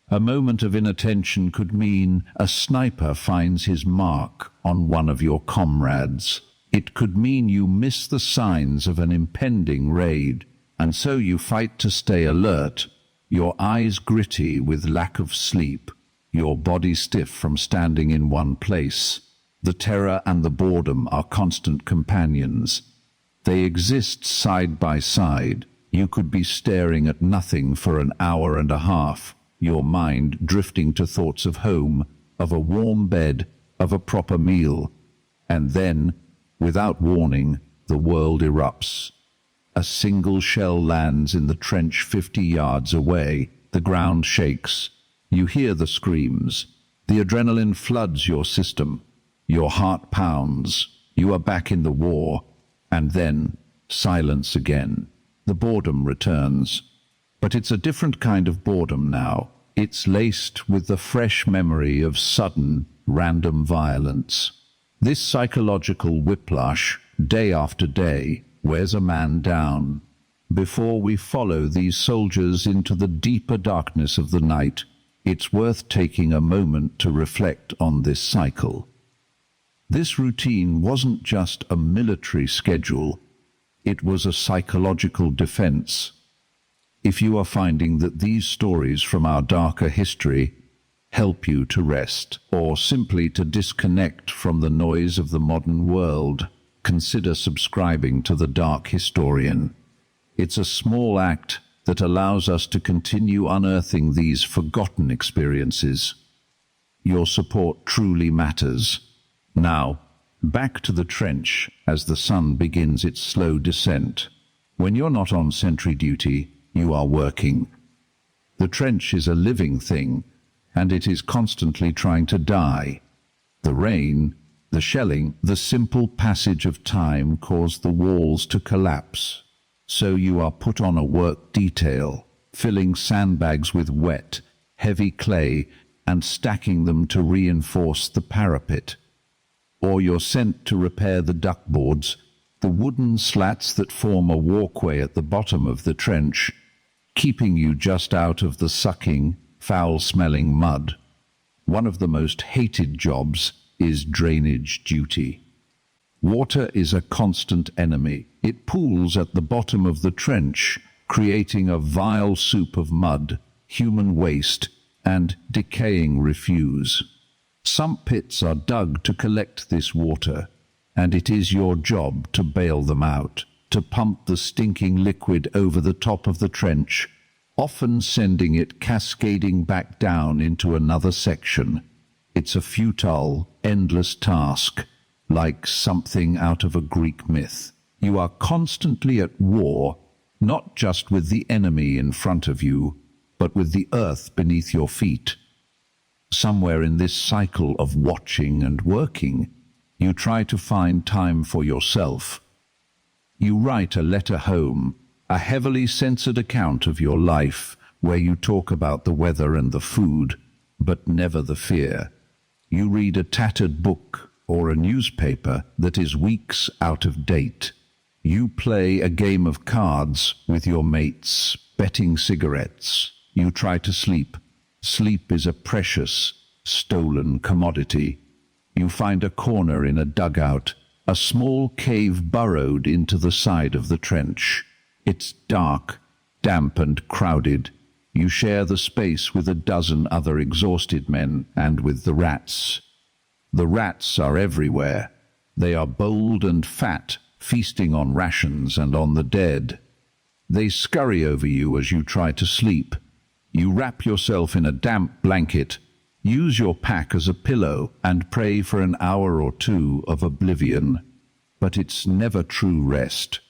[SPEAKER 1] A moment of inattention could mean a sniper finds his mark on one of your comrades. It could mean you miss the signs of an impending raid, and so you fight to stay alert, your eyes gritty with lack of sleep, your body stiff from standing in one place. The terror and the boredom are constant companions. They exist side by side. You could be staring at nothing for an hour and a half, your mind drifting to thoughts of home, of a warm bed, of a proper meal. And then, without warning, the world erupts. A single shell lands in the trench 50 yards away. The ground shakes. You hear the screams. The adrenaline floods your system. Your heart pounds. You are back in the war. And then, silence again. The boredom returns. But it's a different kind of boredom now. It's laced with the fresh memory of sudden, random violence. This psychological whiplash, day after day, wears a man down. Before we follow these soldiers into the deeper darkness of the night, it's worth taking a moment to reflect on this cycle. This routine wasn't just a military schedule, it was a psychological defense. If you are finding that these stories from our darker history help you to rest, or simply to disconnect from the noise of the modern world, consider subscribing to The Dark Historian. It's a small act that allows us to continue unearthing these forgotten experiences. Your support truly matters. Now, back to the trench as the sun begins its slow descent. When you're not on sentry duty, you are working. The trench is a living thing, and it is constantly trying to die. The rain, the shelling, the simple passage of time cause the walls to collapse. So you are put on a work detail, filling sandbags with wet, heavy clay and stacking them to reinforce the parapet. Or you're sent to repair the duckboards, the wooden slats that form a walkway at the bottom of the trench, keeping you just out of the sucking, foul-smelling mud. One of the most hated jobs is drainage duty. Water is a constant enemy. It pools at the bottom of the trench, creating a vile soup of mud, human waste, and decaying refuse. Sump pits are dug to collect this water, and it is your job to bail them out, to pump the stinking liquid over the top of the trench, often sending it cascading back down into another section. It's a futile, endless task, like something out of a Greek myth. You are constantly at war, not just with the enemy in front of you, but with the earth beneath your feet. Somewhere in this cycle of watching and working, you try to find time for yourself. You write a letter home, a heavily censored account of your life, where you talk about the weather and the food, but never the fear. You read a tattered book or a newspaper that is weeks out of date. You play a game of cards with your mates, betting cigarettes. You try to sleep. Sleep is a precious, stolen commodity. You find a corner in a dugout, a small cave burrowed into the side of the trench. It's dark, damp and crowded. You share the space with a dozen other exhausted men and with the rats. The rats are everywhere. They are bold and fat, feasting on rations and on the dead. They scurry over you as you try to sleep. You wrap yourself in a damp blanket, use your pack as a pillow, and pray for an hour or two of oblivion. But it's never true rest.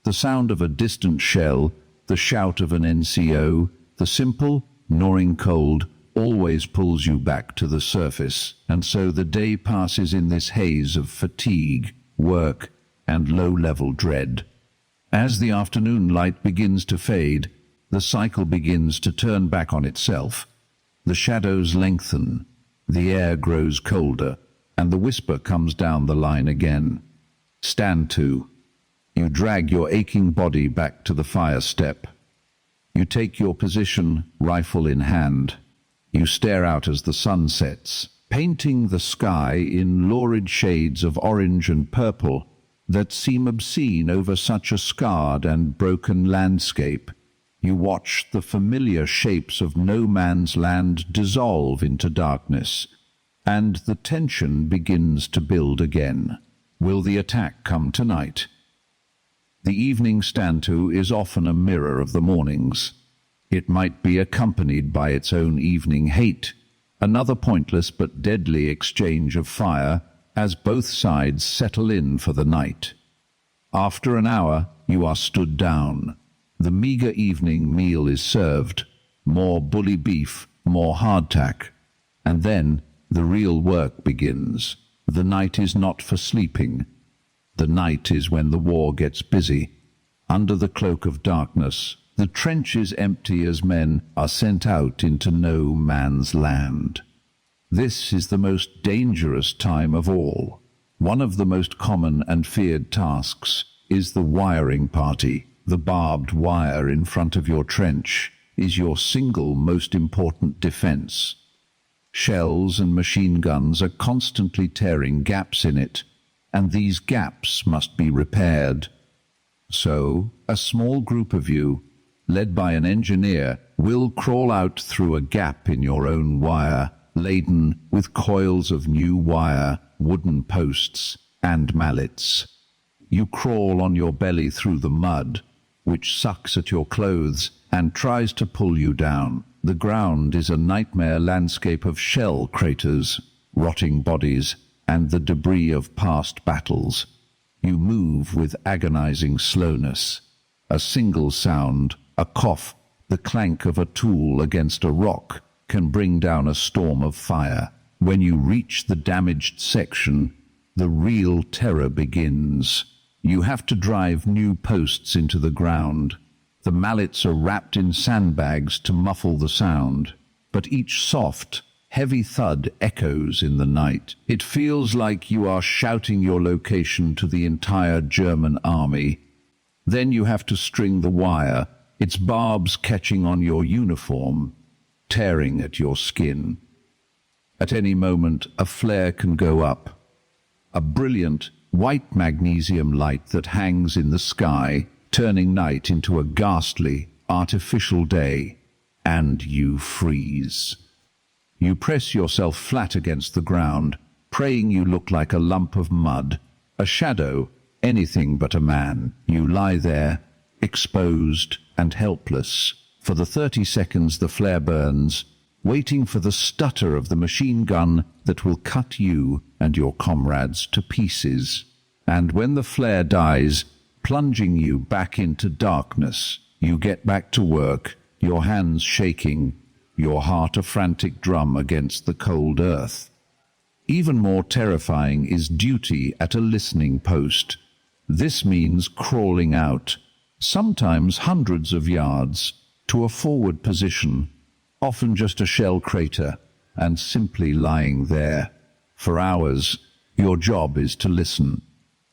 [SPEAKER 1] The sound of a distant shell, the shout of an NCO, the simple, gnawing cold, always pulls you back to the surface, and so the day passes in this haze of fatigue, work, and low-level dread. As the afternoon light begins to fade, the cycle begins to turn back on itself. The shadows lengthen, the air grows colder, and the whisper comes down the line again. Stand to. You drag your aching body back to the fire step. You take your position, rifle in hand. You stare out as the sun sets, painting the sky in lurid shades of orange and purple that seem obscene over such a scarred and broken landscape. You watch the familiar shapes of no man's land dissolve into darkness, and the tension begins to build again. Will the attack come tonight? The evening stand-to is often a mirror of the morning's. It might be accompanied by its own evening hate, another pointless but deadly exchange of fire as both sides settle in for the night. After an hour, you are stood down. The meager evening meal is served, more bully beef, more hardtack, and then the real work begins. The night is not for sleeping. The night is when the war gets busy. Under the cloak of darkness, the trench is empty as men are sent out into no man's land. This is the most dangerous time of all. One of the most common and feared tasks is the wiring party. The barbed wire in front of your trench is your single most important defense. Shells and machine guns are constantly tearing gaps in it, and these gaps must be repaired. So, a small group of you, led by an engineer, will crawl out through a gap in your own wire, laden with coils of new wire, wooden posts, and mallets. You crawl on your belly through the mud, which sucks at your clothes and tries to pull you down. The ground is a nightmare landscape of shell craters, rotting bodies, and the debris of past battles. You move with agonizing slowness. A single sound, a cough, the clank of a tool against a rock, can bring down a storm of fire. When you reach the damaged section, the real terror begins. You have to drive new posts into the ground. The mallets are wrapped in sandbags to muffle the sound, but each soft, heavy thud echoes in the night. It feels like you are shouting your location to the entire German army. Then you have to string the wire, its barbs catching on your uniform, tearing at your skin. At any moment, a flare can go up. A brilliant, white magnesium light that hangs in the sky, turning night into a ghastly, artificial day, and you freeze. You press yourself flat against the ground, praying you look like a lump of mud, a shadow, anything but a man. You lie there, exposed and helpless. For the 30 seconds the flare burns, waiting for the stutter of the machine gun that will cut you and your comrades to pieces. And when the flare dies, plunging you back into darkness, you get back to work, your hands shaking, your heart a frantic drum against the cold earth. Even more terrifying is duty at a listening post. This means crawling out, sometimes hundreds of yards, to a forward position, often just a shell crater, and simply lying there. For hours, your job is to listen,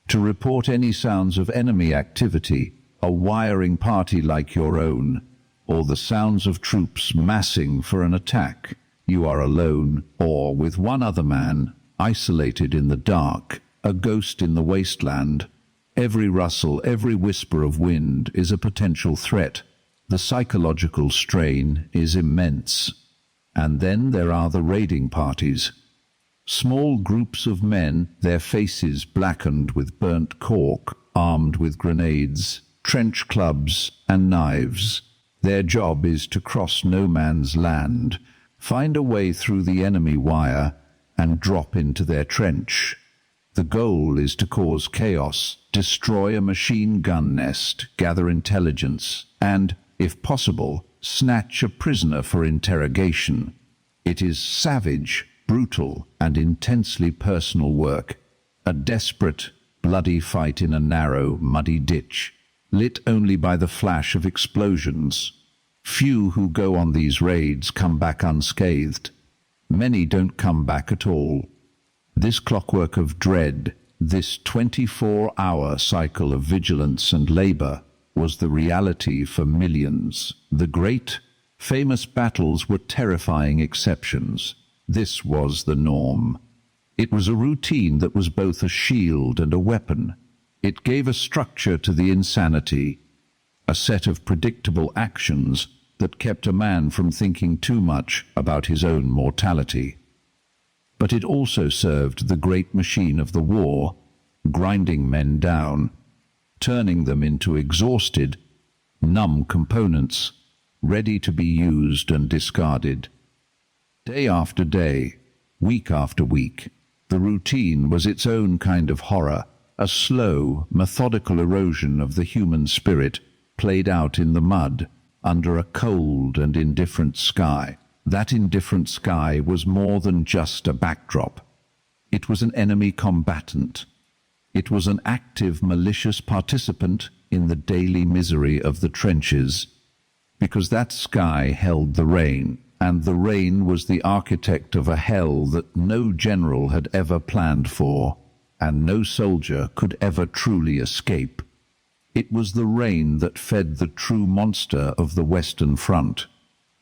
[SPEAKER 1] to report any sounds of enemy activity, a wiring party like your own, or the sounds of troops massing for an attack. You are alone, or with one other man, isolated in the dark, a ghost in the wasteland. Every rustle, every whisper of wind is a potential threat. The psychological strain is immense. And then there are the raiding parties. Small groups of men, their faces blackened with burnt cork, armed with grenades, trench clubs, and knives. Their job is to cross no man's land, find a way through the enemy wire, and drop into their trench. The goal is to cause chaos, destroy a machine gun nest, gather intelligence, and, if possible, snatch a prisoner for interrogation. It is savage, brutal, and intensely personal work. A desperate, bloody fight in a narrow, muddy ditch, lit only by the flash of explosions. Few who go on these raids come back unscathed. Many don't come back at all. This clockwork of dread, this 24-hour cycle of vigilance and labor, was the reality for millions. The great, famous battles were terrifying exceptions. This was the norm. It was a routine that was both a shield and a weapon. It gave a structure to the insanity, a set of predictable actions that kept a man from thinking too much about his own mortality. But it also served the great machine of the war, grinding men down, turning them into exhausted, numb components, ready to be used and discarded. Day after day, week after week, the routine was its own kind of horror, a slow, methodical erosion of the human spirit played out in the mud, under a cold and indifferent sky. That indifferent sky was more than just a backdrop. It was an enemy combatant. It was an active, malicious participant in the daily misery of the trenches, because that sky held the rain, and the rain was the architect of a hell that no general had ever planned for, and no soldier could ever truly escape. It was the rain that fed the true monster of the Western Front,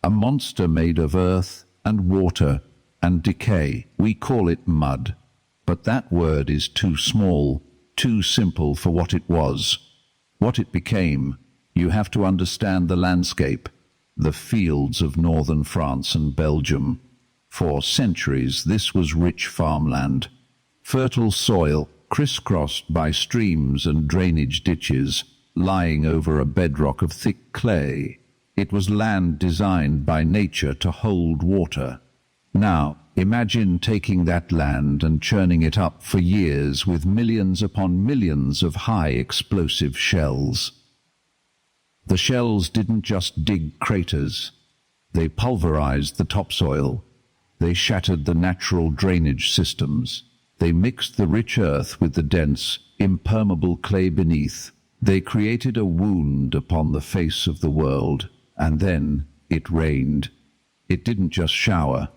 [SPEAKER 1] a monster made of earth and water and decay. We call it mud, but that word is too small, too simple for what it was, what it became. You have to understand the landscape, the fields of northern France and Belgium. For centuries this was rich farmland, fertile soil crisscrossed by streams and drainage ditches, lying over a bedrock of thick clay. It was land designed by nature to hold water. Now, imagine taking that land and churning it up for years with millions upon millions of high explosive shells. The shells didn't just dig craters. They pulverized the topsoil. They shattered the natural drainage systems. They mixed the rich earth with the dense, impermeable clay beneath. They created a wound upon the face of the world. And then it rained. It didn't just shower.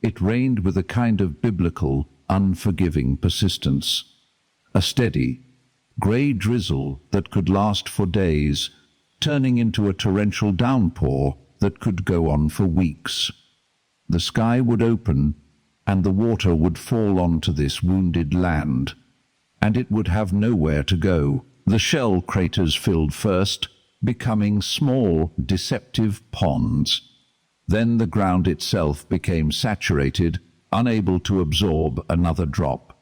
[SPEAKER 1] It rained with a kind of biblical, unforgiving persistence. A steady, grey drizzle that could last for days, turning into a torrential downpour that could go on for weeks. The sky would open, and the water would fall onto this wounded land, and it would have nowhere to go. The shell craters filled first, becoming small, deceptive ponds. Then the ground itself became saturated, unable to absorb another drop.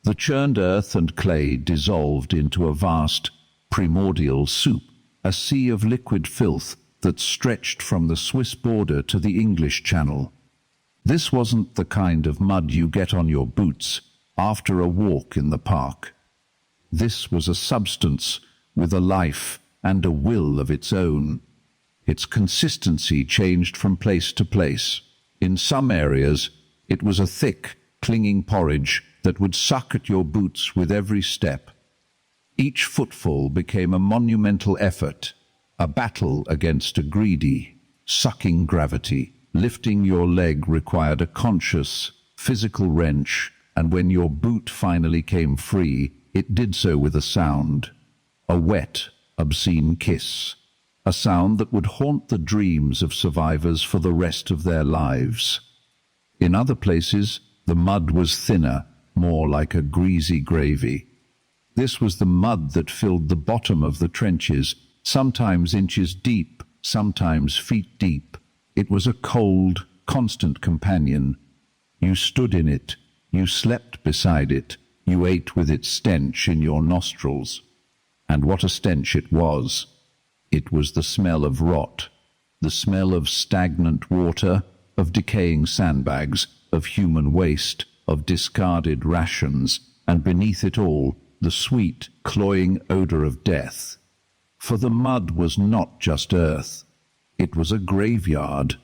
[SPEAKER 1] The churned earth and clay dissolved into a vast, primordial soup, a sea of liquid filth that stretched from the Swiss border to the English Channel. This wasn't the kind of mud you get on your boots after a walk in the park. This was a substance with a life and a will of its own. Its consistency changed from place to place. In some areas, it was a thick, clinging porridge that would suck at your boots with every step. Each footfall became a monumental effort, a battle against a greedy, sucking gravity. Lifting your leg required a conscious, physical wrench, and when your boot finally came free, it did so with a sound, a wet, obscene kiss, a sound that would haunt the dreams of survivors for the rest of their lives. In other places, the mud was thinner, more like a greasy gravy. This was the mud that filled the bottom of the trenches, sometimes inches deep, sometimes feet deep. It was a cold, constant companion. You stood in it, you slept beside it, you ate with its stench in your nostrils. And what a stench it was! It was the smell of rot, the smell of stagnant water, of decaying sandbags, of human waste, of discarded rations, and beneath it all, the sweet, cloying odor of death. For the mud was not just earth. It was a graveyard.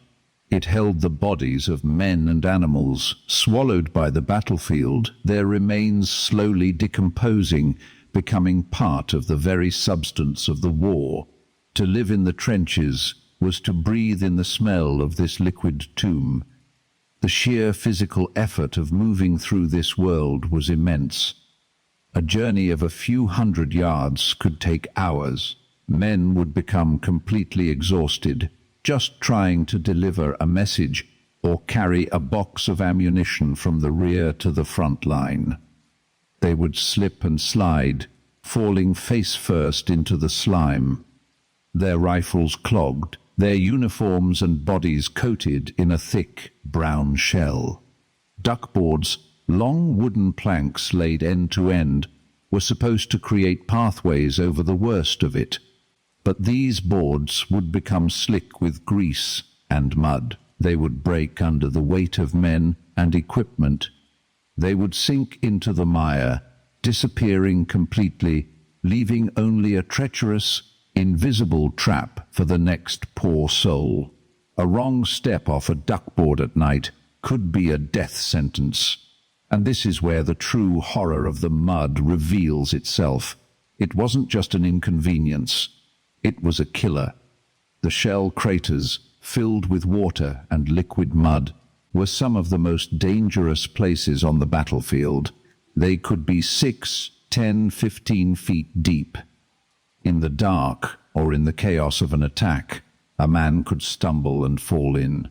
[SPEAKER 1] It held the bodies of men and animals, swallowed by the battlefield, their remains slowly decomposing, becoming part of the very substance of the war. To live in the trenches was to breathe in the smell of this liquid tomb. The sheer physical effort of moving through this world was immense. A journey of a few hundred yards could take hours. Men would become completely exhausted, just trying to deliver a message or carry a box of ammunition from the rear to the front line. They would slip and slide, falling face first into the slime, their rifles clogged, their uniforms and bodies coated in a thick brown shell. Duckboards, long wooden planks laid end to end, were supposed to create pathways over the worst of it. But these boards would become slick with grease and mud. They would break under the weight of men and equipment. They would sink into the mire, disappearing completely, leaving only a treacherous, invisible trap for the next poor soul. A wrong step off a duckboard at night could be a death sentence. And this is where the true horror of the mud reveals itself. It wasn't just an inconvenience. It was a killer. The shell craters, filled with water and liquid mud, were some of the most dangerous places on the battlefield. They could be 6, 10, 15 feet deep. In the dark, or in the chaos of an attack, a man could stumble and fall in.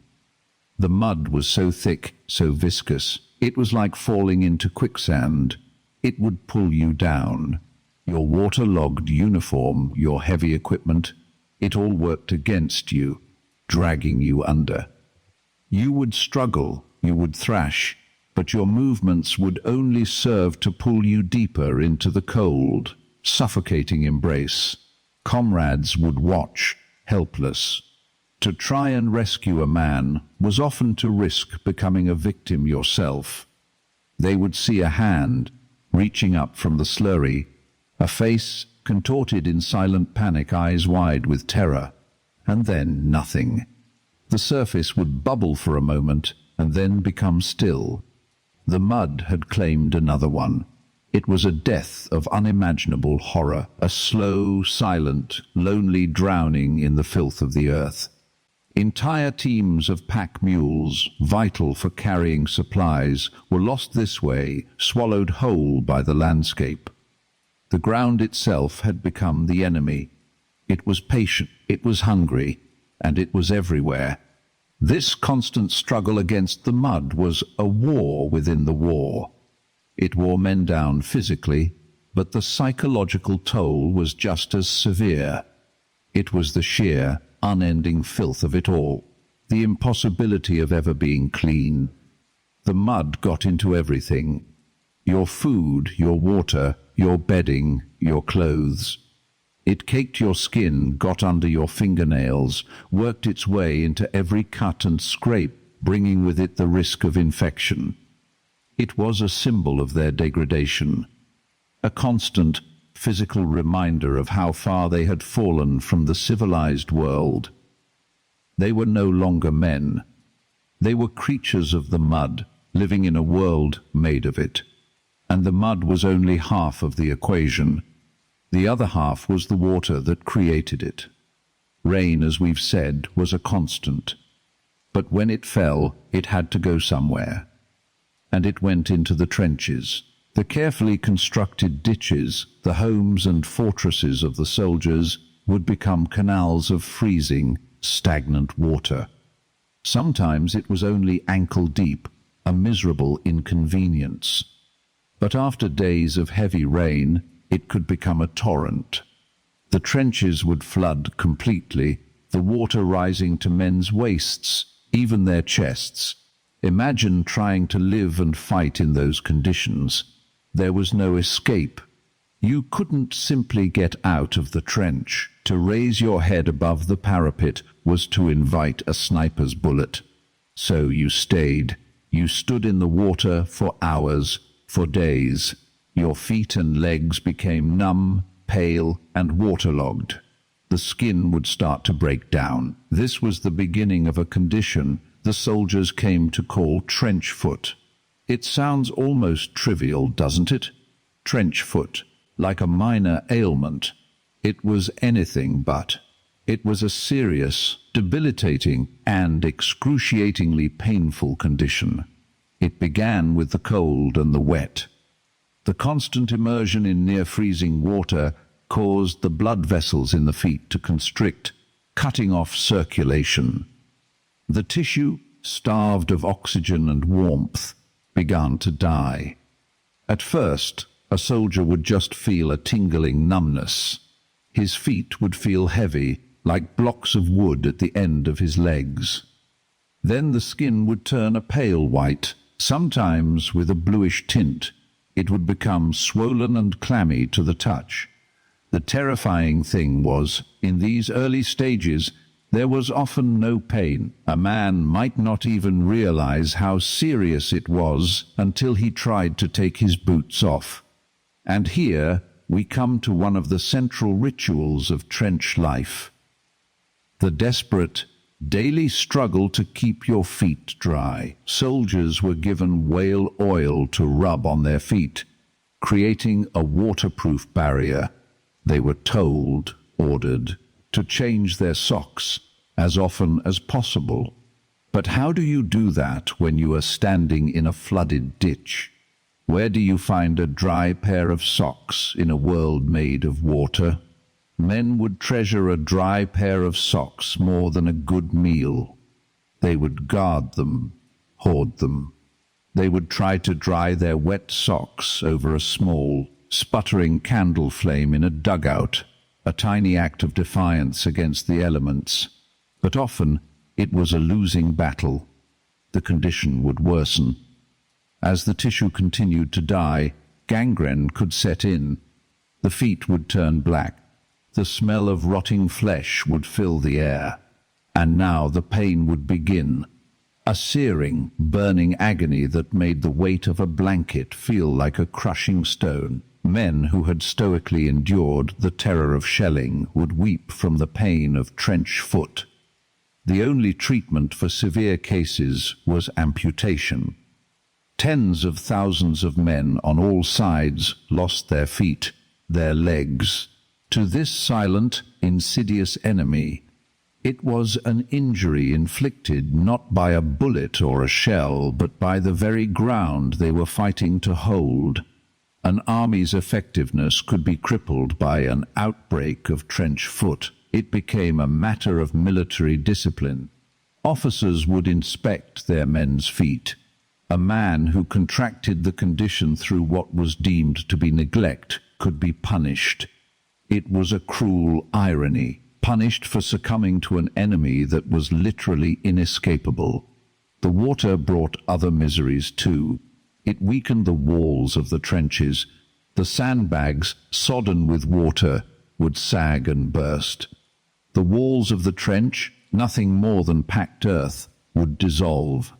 [SPEAKER 1] The mud was so thick, so viscous, it was like falling into quicksand. It would pull you down. Your waterlogged uniform, your heavy equipment, it all worked against you, dragging you under. You would struggle, you would thrash, but your movements would only serve to pull you deeper into the cold, suffocating embrace. Comrades would watch, helpless. To try and rescue a man was often to risk becoming a victim yourself. They would see a hand reaching up from the slurry, a face contorted in silent panic, eyes wide with terror, and then nothing. The surface would bubble for a moment and then become still. The mud had claimed another one. It was a death of unimaginable horror, a slow, silent, lonely drowning in the filth of the earth. Entire teams of pack mules, vital for carrying supplies, were lost this way, swallowed whole by the landscape. The ground itself had become the enemy. It was patient, it was hungry, and it was everywhere. This constant struggle against the mud was a war within the war. It wore men down physically, but the psychological toll was just as severe. It was the sheer, unending filth of it all, the impossibility of ever being clean. The mud got into everything. Your food, your water, your bedding, your clothes. It caked your skin, got under your fingernails, worked its way into every cut and scrape, bringing with it the risk of infection. It was a symbol of their degradation, a constant physical reminder of how far they had fallen from the civilized world. They were no longer men. They were creatures of the mud, living in a world made of it. And the mud was only half of the equation. The other half was the water that created it. Rain, as we've said, was a constant. But when it fell, it had to go somewhere. And it went into the trenches. The carefully constructed ditches, the homes and fortresses of the soldiers, would become canals of freezing, stagnant water. Sometimes it was only ankle deep, a miserable inconvenience. But after days of heavy rain, it could become a torrent. The trenches would flood completely, the water rising to men's waists, even their chests. Imagine trying to live and fight in those conditions. There was no escape. You couldn't simply get out of the trench. To raise your head above the parapet was to invite a sniper's bullet. So you stayed. You stood in the water for hours, for days. Your feet and legs became numb, pale, and waterlogged. The skin would start to break down. This was the beginning of a condition the soldiers came to call trench foot. It sounds almost trivial, doesn't it? Trench foot, like a minor ailment. It was anything but. It was a serious, debilitating, and excruciatingly painful condition. It began with the cold and the wet. The constant immersion in near-freezing water caused the blood vessels in the feet to constrict, cutting off circulation. The tissue, starved of oxygen and warmth, began to die. At first, a soldier would just feel a tingling numbness. His feet would feel heavy, like blocks of wood at the end of his legs. Then the skin would turn a pale white, sometimes with a bluish tint. It would become swollen and clammy to the touch. The terrifying thing was, in these early stages, there was often no pain. A man might not even realize how serious it was until he tried to take his boots off. And here we come to one of the central rituals of trench life: the desperate, daily struggle to keep your feet dry. Soldiers were given whale oil to rub on their feet, creating a waterproof barrier. They were ordered, to change their socks as often as possible. But how do you do that when you are standing in a flooded ditch? Where do you find a dry pair of socks in a world made of water? Men would treasure a dry pair of socks more than a good meal. They would guard them, hoard them. They would try to dry their wet socks over a small, sputtering candle flame in a dugout, a tiny act of defiance against the elements. But often it was a losing battle. The condition would worsen. As the tissue continued to die, gangrene could set in. The feet would turn black. The smell of rotting flesh would fill the air. And now the pain would begin. A searing, burning agony that made the weight of a blanket feel like a crushing stone. Men who had stoically endured the terror of shelling would weep from the pain of trench foot. The only treatment for severe cases was amputation. Tens of thousands of men on all sides lost their feet, their legs, to this silent, insidious enemy. It was an injury inflicted not by a bullet or a shell, but by the very ground they were fighting to hold. An army's effectiveness could be crippled by an outbreak of trench foot. It became a matter of military discipline. Officers would inspect their men's feet. A man who contracted the condition through what was deemed to be neglect could be punished. It was a cruel irony, punished for succumbing to an enemy that was literally inescapable. The water brought other miseries too. It weakened the walls of the trenches. The sandbags, sodden with water, would sag and burst. The walls of the trench, nothing more than packed earth, would dissolve.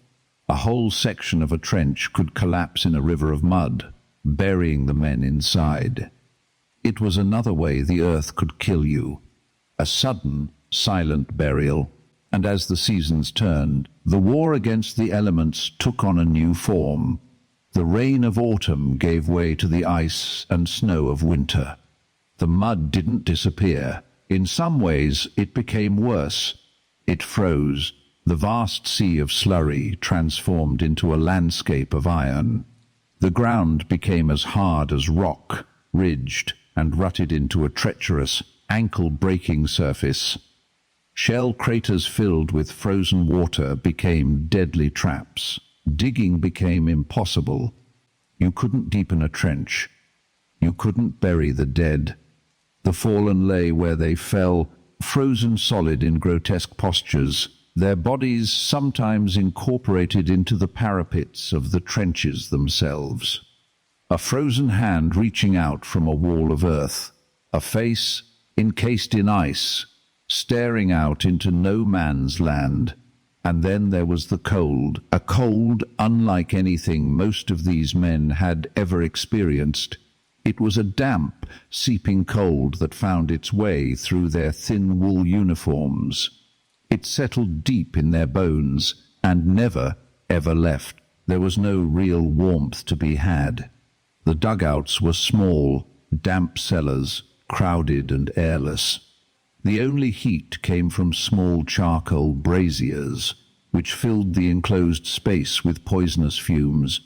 [SPEAKER 1] A whole section of a trench could collapse in a river of mud, burying the men inside. It was another way the earth could kill you. A sudden, silent burial. And as the seasons turned, the war against the elements took on a new form. The rain of autumn gave way to the ice and snow of winter. The mud didn't disappear. In some ways, it became worse. It froze. The vast sea of slurry transformed into a landscape of iron. The ground became as hard as rock, ridged and rutted into a treacherous, ankle-breaking surface. Shell craters filled with frozen water became deadly traps. Digging became impossible. You couldn't deepen a trench. You couldn't bury the dead. The fallen lay where they fell, frozen solid in grotesque postures, their bodies sometimes incorporated into the parapets of the trenches themselves. A frozen hand reaching out from a wall of earth, a face encased in ice, staring out into no man's land. And then there was the cold, a cold unlike anything most of these men had ever experienced. It was a damp, seeping cold that found its way through their thin wool uniforms. It settled deep in their bones and never, ever left. There was no real warmth to be had. The dugouts were small, damp cellars, crowded and airless. The only heat came from small charcoal braziers, which filled the enclosed space with poisonous fumes,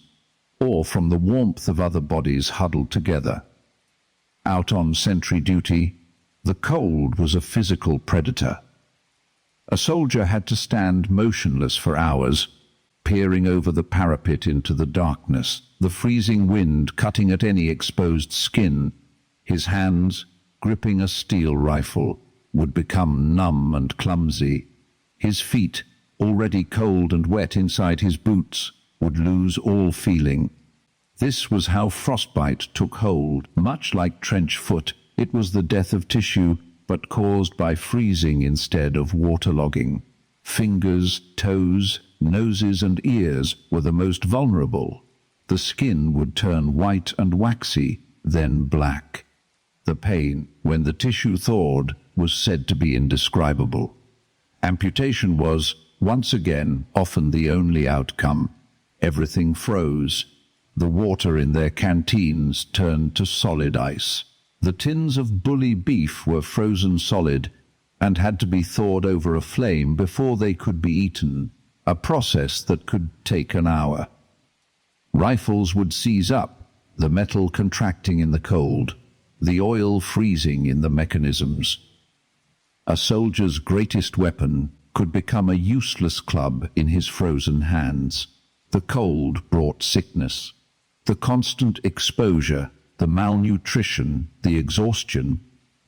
[SPEAKER 1] or from the warmth of other bodies huddled together. Out on sentry duty, the cold was a physical predator. A soldier had to stand motionless for hours, peering over the parapet into the darkness, the freezing wind cutting at any exposed skin. His hands, gripping a steel rifle, would become numb and clumsy. His feet, already cold and wet inside his boots, would lose all feeling. This was how frostbite took hold. Much like trench foot, it was the death of tissue, but caused by freezing instead of waterlogging. Fingers, toes, noses and ears were the most vulnerable. The skin would turn white and waxy, then black. The pain, when the tissue thawed, was said to be indescribable. Amputation was, once again, often the only outcome. Everything froze. The water in their canteens turned to solid ice. The tins of bully beef were frozen solid and had to be thawed over a flame before they could be eaten, a process that could take an hour. Rifles would seize up, the metal contracting in the cold, the oil freezing in the mechanisms. A soldier's greatest weapon could become a useless club in his frozen hands. The cold brought sickness. The constant exposure, the malnutrition, the exhaustion,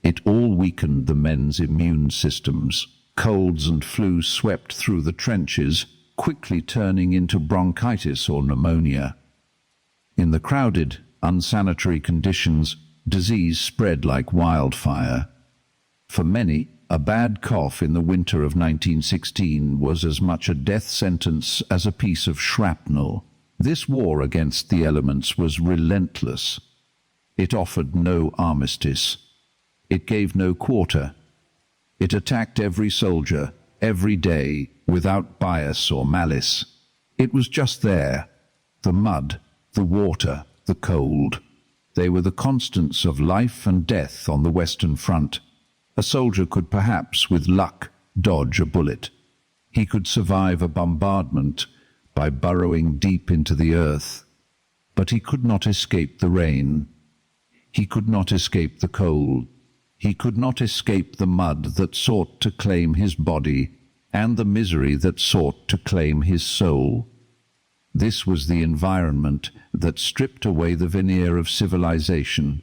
[SPEAKER 1] it all weakened the men's immune systems. Colds and flu swept through the trenches, quickly turning into bronchitis or pneumonia. In the crowded, unsanitary conditions, disease spread like wildfire. For many, a bad cough in the winter of 1916 was as much a death sentence as a piece of shrapnel. This war against the elements was relentless. It offered no armistice. It gave no quarter. It attacked every soldier, every day, without bias or malice. It was just there. The mud, the water, the cold. They were the constants of life and death on the Western Front. A soldier could perhaps, with luck, dodge a bullet. He could survive a bombardment by burrowing deep into the earth. But he could not escape the rain. He could not escape the cold. He could not escape the mud that sought to claim his body and the misery that sought to claim his soul. This was the environment that stripped away the veneer of civilization.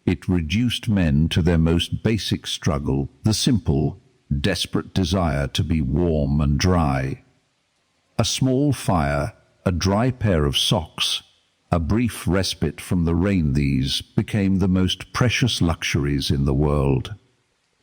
[SPEAKER 1] It reduced men to their most basic struggle, the simple, desperate desire to be warm and dry. A small fire, a dry pair of socks, a brief respite from the rain, these became the most precious luxuries in the world.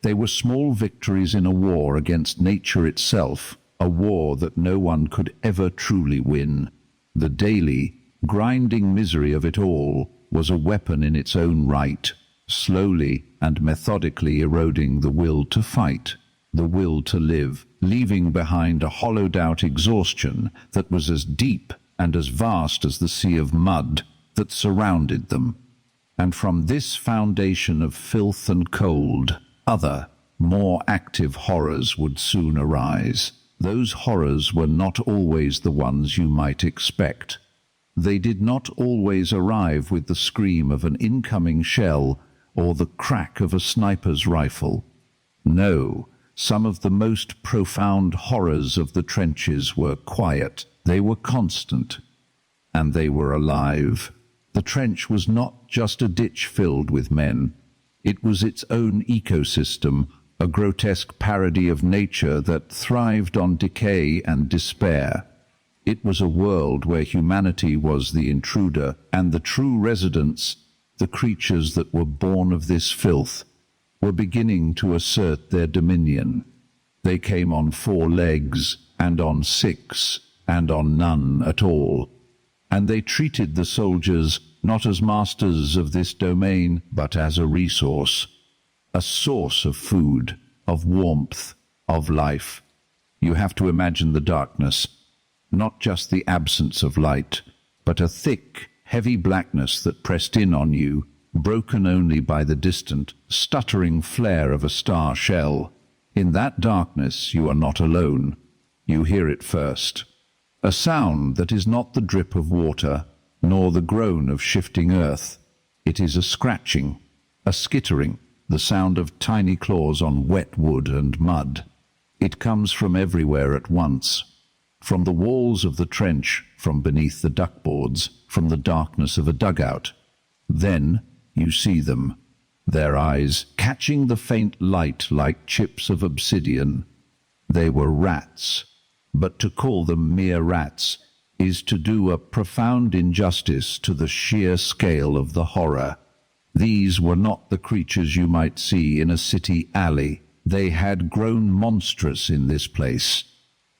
[SPEAKER 1] They were small victories in a war against nature itself, a war that no one could ever truly win. The daily, grinding misery of it all was a weapon in its own right, slowly and methodically eroding the will to fight, the will to live, leaving behind a hollowed-out exhaustion that was as deep and as vast as the sea of mud that surrounded them. And from this foundation of filth and cold, other, more active horrors would soon arise. Those horrors were not always the ones you might expect. They did not always arrive with the scream of an incoming shell or the crack of a sniper's rifle. No, some of the most profound horrors of the trenches were quiet. They were constant, and they were alive. The trench was not just a ditch filled with men. It was its own ecosystem, a grotesque parody of nature that thrived on decay and despair. It was a world where humanity was the intruder, and the true residents, the creatures that were born of this filth, were beginning to assert their dominion. They came on 4 legs, and on 6, and on none at all. And they treated the soldiers not as masters of this domain, but as a resource, a source of food, of warmth, of life. You have to imagine the darkness, not just the absence of light, but a thick, heavy blackness that pressed in on you, broken only by the distant, stuttering flare of a star shell. In that darkness you are not alone. You hear it first. A sound that is not the drip of water, nor the groan of shifting earth. It is a scratching, a skittering, the sound of tiny claws on wet wood and mud. It comes from everywhere at once. From the walls of the trench, from beneath the duckboards, from the darkness of a dugout. Then you see them, their eyes catching the faint light like chips of obsidian. They were rats, but to call them mere rats is to do a profound injustice to the sheer scale of the horror. These were not the creatures you might see in a city alley. They had grown monstrous in this place.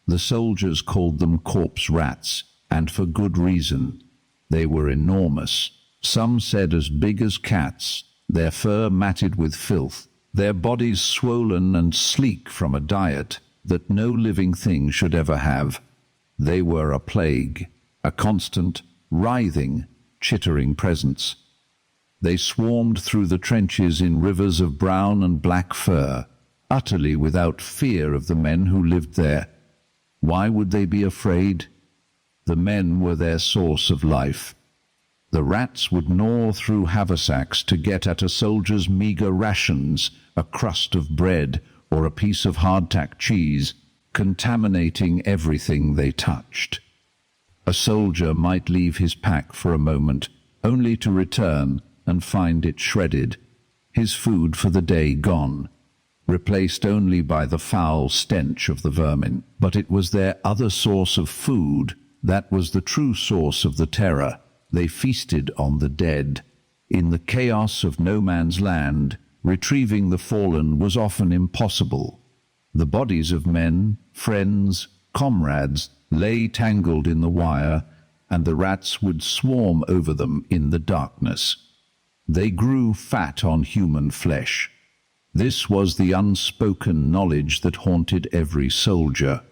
[SPEAKER 1] The soldiers called them corpse rats, and for good reason. They were enormous. Some said as big as cats, their fur matted with filth, their bodies swollen and sleek from a diet that no living thing should ever have. They were a plague, a constant, writhing, chittering presence. They swarmed through the trenches in rivers of brown and black fur, utterly without fear of the men who lived there. Why would they be afraid? The men were their source of life. The rats would gnaw through haversacks to get at a soldier's meager rations, a crust of bread or a piece of hardtack cheese, contaminating everything they touched. A soldier might leave his pack for a moment, only to return and find it shredded, his food for the day gone, replaced only by the foul stench of the vermin. But it was their other source of food that was the true source of the terror. They feasted on the dead. In the chaos of no man's land, retrieving the fallen was often impossible. The bodies of men, friends, comrades, lay tangled in the wire, and the rats would swarm over them in the darkness. They grew fat on human flesh. This was the unspoken knowledge that haunted every soldier.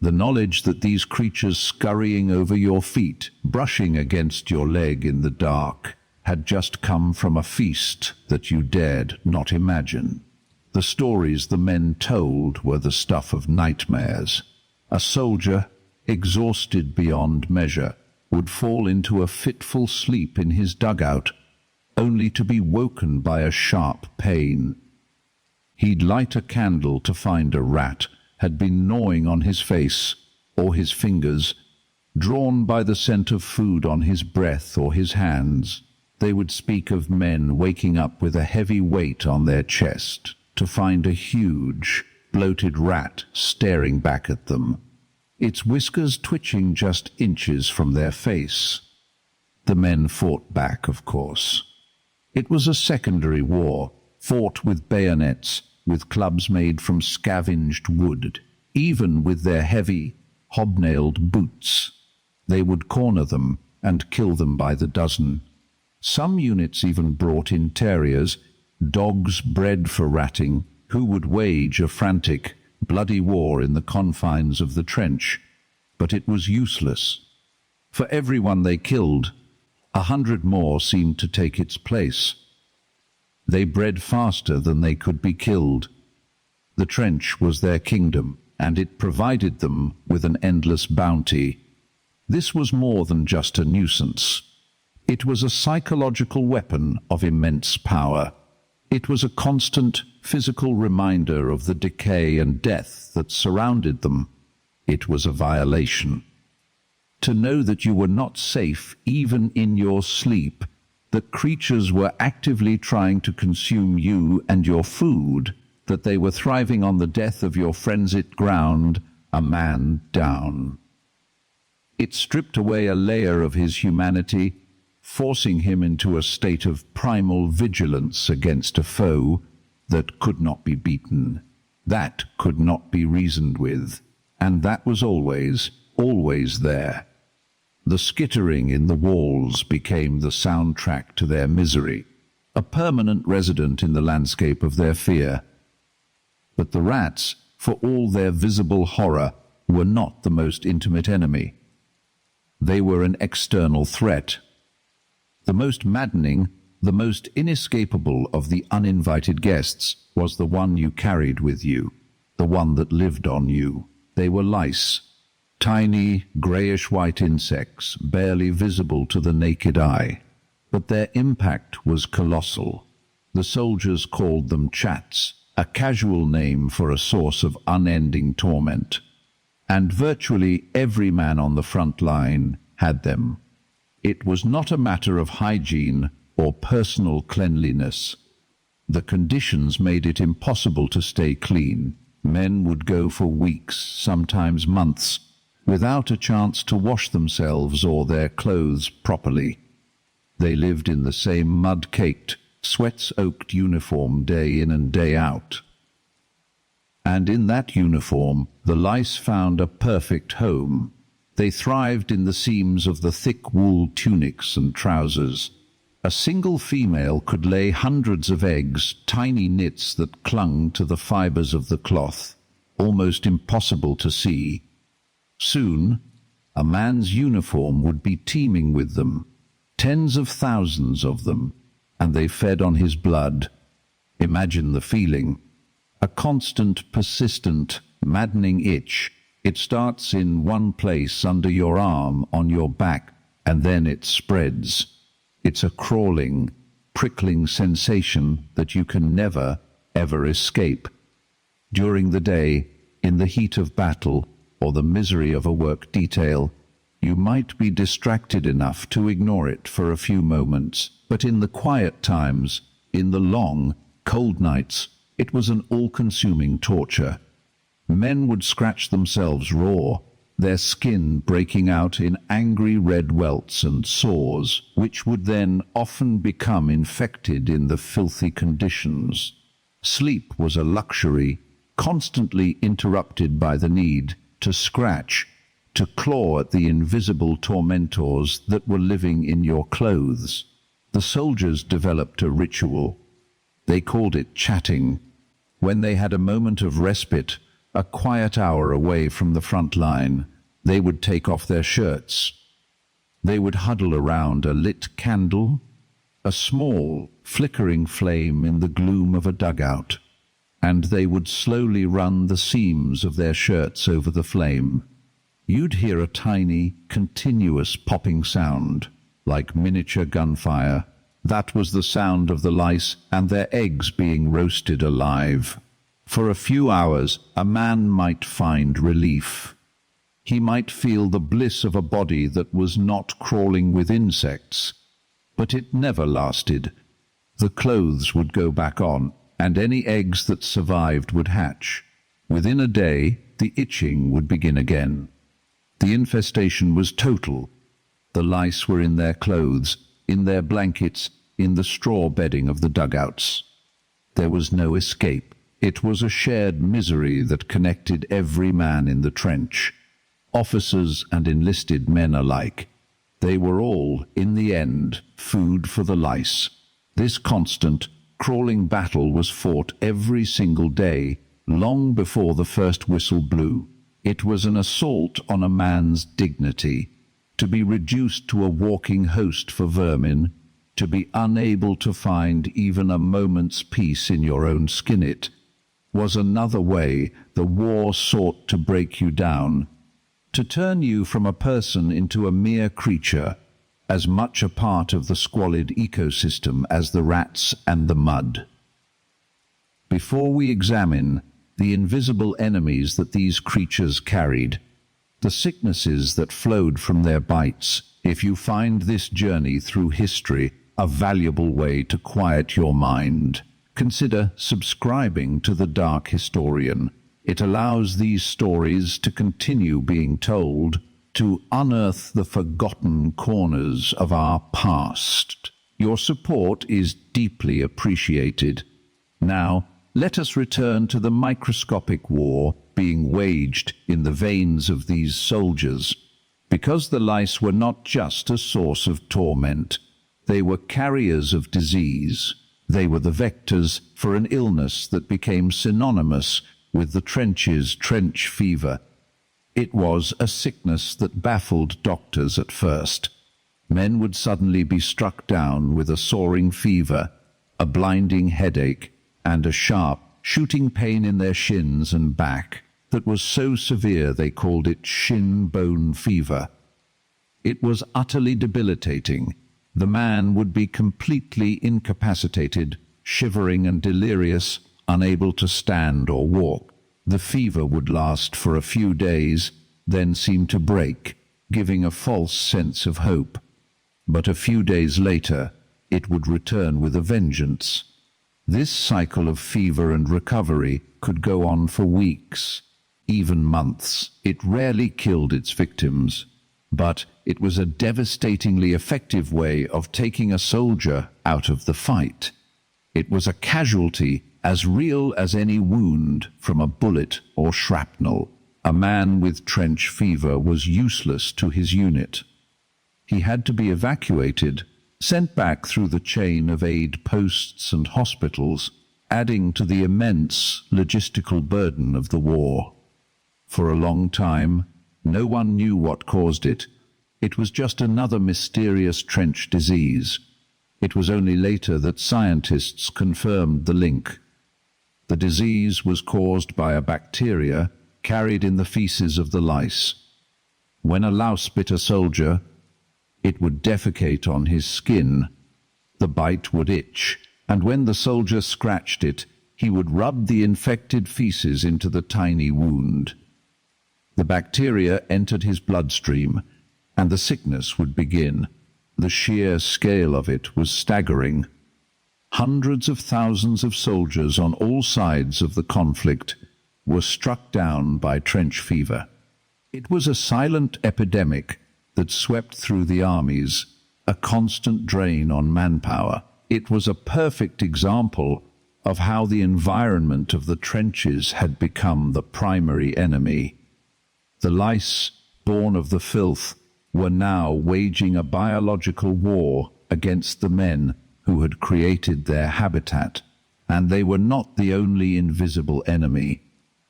[SPEAKER 1] The knowledge that these creatures scurrying over your feet, brushing against your leg in the dark, had just come from a feast that you dared not imagine. The stories the men told were the stuff of nightmares. A soldier, exhausted beyond measure, would fall into a fitful sleep in his dugout, only to be woken by a sharp pain. He'd light a candle to find a rat had been gnawing on his face or his fingers, drawn by the scent of food on his breath or his hands. They would speak of men waking up with a heavy weight on their chest to find a huge, bloated rat staring back at them, its whiskers twitching just inches from their face. The men fought back, of course. It was a secondary war, fought with bayonets, with clubs made from scavenged wood, even with their heavy, hobnailed boots. They would corner them and kill them by the dozen. Some units even brought in terriers, dogs bred for ratting, who would wage a frantic, bloody war in the confines of the trench. But it was useless. For every one they killed, 100 more seemed to take its place. They bred faster than they could be killed. The trench was their kingdom, and it provided them with an endless bounty. This was more than just a nuisance. It was a psychological weapon of immense power. It was a constant physical reminder of the decay and death that surrounded them. It was a violation. To know that you were not safe even in your sleep, that creatures were actively trying to consume you and your food, that they were thriving on the death of your frenzied ground, a man down. It stripped away a layer of his humanity, forcing him into a state of primal vigilance against a foe that could not be beaten, that could not be reasoned with, and that was always, always there. The skittering in the walls became the soundtrack to their misery, a permanent resident in the landscape of their fear. But the rats, for all their visible horror, were not the most intimate enemy. They were an external threat. The most maddening The most inescapable of the uninvited guests was the one you carried with you, the one that lived on you. They were lice, tiny, greyish-white insects, barely visible to the naked eye. But their impact was colossal. The soldiers called them chats, a casual name for a source of unending torment. And virtually every man on the front line had them. It was not a matter of hygiene or personal cleanliness. The conditions made it impossible to stay clean. Men would go for weeks, sometimes months, without a chance to wash themselves or their clothes properly. They lived in the same mud-caked, sweat-soaked uniform day in and day out. And in that uniform, the lice found a perfect home. They thrived in the seams of the thick wool tunics and trousers. A single female could lay hundreds of eggs, tiny nits that clung to the fibers of the cloth, almost impossible to see. Soon, a man's uniform would be teeming with them, tens of thousands of them, and they fed on his blood. Imagine the feeling. A constant, persistent, maddening itch. It starts in one place under your arm, on your back, and then it spreads. It's a crawling, prickling sensation that you can never, ever escape. During the day, in the heat of battle, or the misery of a work detail, you might be distracted enough to ignore it for a few moments, but in the quiet times, in the long, cold nights, it was an all-consuming torture. Men would scratch themselves raw, their skin breaking out in angry red welts and sores, which would then often become infected in the filthy conditions. Sleep was a luxury, constantly interrupted by the need to scratch, to claw at the invisible tormentors that were living in your clothes. The soldiers developed a ritual. They called it chatting. When they had a moment of respite, a quiet hour away from the front line, they would take off their shirts. They would huddle around a lit candle, a small, flickering flame in the gloom of a dugout, and they would slowly run the seams of their shirts over the flame. You'd hear a tiny, continuous popping sound, like miniature gunfire. That was the sound of the lice and their eggs being roasted alive. For a few hours, a man might find relief. He might feel the bliss of a body that was not crawling with insects. But it never lasted. The clothes would go back on, and any eggs that survived would hatch. Within a day, the itching would begin again. The infestation was total. The lice were in their clothes, in their blankets, in the straw bedding of the dugouts. There was no escape. It was a shared misery that connected every man in the trench, officers and enlisted men alike. They were all, in the end, food for the lice. This constant, crawling battle was fought every single day, long before the first whistle blew. It was an assault on a man's dignity. To be reduced to a walking host for vermin, to be unable to find even a moment's peace in your own skinnet, was another way the war sought to break you down, to turn you from a person into a mere creature, as much a part of the squalid ecosystem as the rats and the mud. Before we examine the invisible enemies that these creatures carried, the sicknesses that flowed from their bites, if you find this journey through history a valuable way to quiet your mind, consider subscribing to The Dark Historian. It allows these stories to continue being told, to unearth the forgotten corners of our past. Your support is deeply appreciated. Now, let us return to the microscopic war being waged in the veins of these soldiers. Because the lice were not just a source of torment, they were carriers of disease. They were the vectors for an illness that became synonymous with the trench's trench fever. It was a sickness that baffled doctors at first. Men would suddenly be struck down with a soaring fever, a blinding headache, and a sharp, shooting pain in their shins and back that was so severe they called it shin bone fever. It was utterly debilitating. The man would be completely incapacitated, shivering and delirious, unable to stand or walk. The fever would last for a few days, then seem to break, giving a false sense of hope. But a few days later, it would return with a vengeance. This cycle of fever and recovery could go on for weeks, even months. It rarely killed its victims, but it was a devastatingly effective way of taking a soldier out of the fight. It was a casualty as real as any wound from a bullet or shrapnel. A man with trench fever was useless to his unit. He had to be evacuated, sent back through the chain of aid posts and hospitals, adding to the immense logistical burden of the war. For a long time, no one knew what caused it. It was just another mysterious trench disease. It was only later that scientists confirmed the link. The disease was caused by a bacteria carried in the feces of the lice. When a louse bit a soldier, it would defecate on his skin. The bite would itch, and when the soldier scratched it, he would rub the infected feces into the tiny wound. The bacteria entered his bloodstream, and the sickness would begin. The sheer scale of it was staggering. Hundreds of thousands of soldiers on all sides of the conflict were struck down by trench fever. It was a silent epidemic that swept through the armies, a constant drain on manpower. It was a perfect example of how the environment of the trenches had become the primary enemy. The lice, born of the filth, were now waging a biological war against the men who had created their habitat, and they were not the only invisible enemy.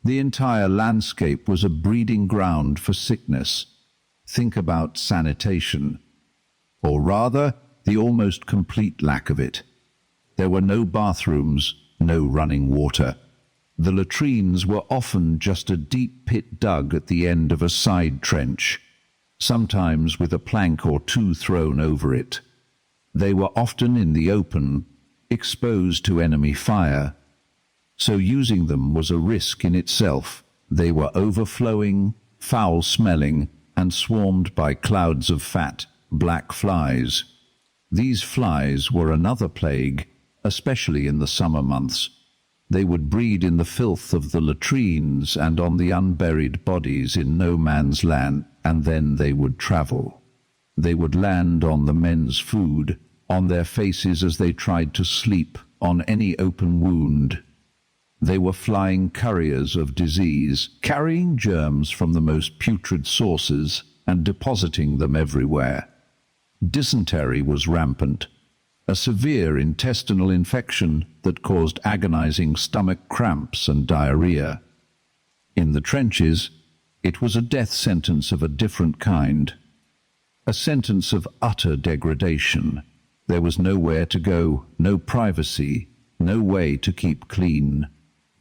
[SPEAKER 1] The entire landscape was a breeding ground for sickness. Think about sanitation, or rather, the almost complete lack of it. There were no bathrooms, no running water. The latrines were often just a deep pit dug at the end of a side trench, sometimes with a plank or two thrown over it. They were often in the open, exposed to enemy fire, so using them was a risk in itself. They were overflowing, foul-smelling, and swarmed by clouds of fat, black flies. These flies were another plague, especially in the summer months. They would breed in the filth of the latrines and on the unburied bodies in no man's land, and then they would travel. They would land on the men's food, on their faces as they tried to sleep, on any open wound. They were flying couriers of disease, carrying germs from the most putrid sources and depositing them everywhere. Dysentery was rampant, a severe intestinal infection that caused agonizing stomach cramps and diarrhea. In the trenches, it was a death sentence of a different kind, a sentence of utter degradation. There was nowhere to go, no privacy, no way to keep clean.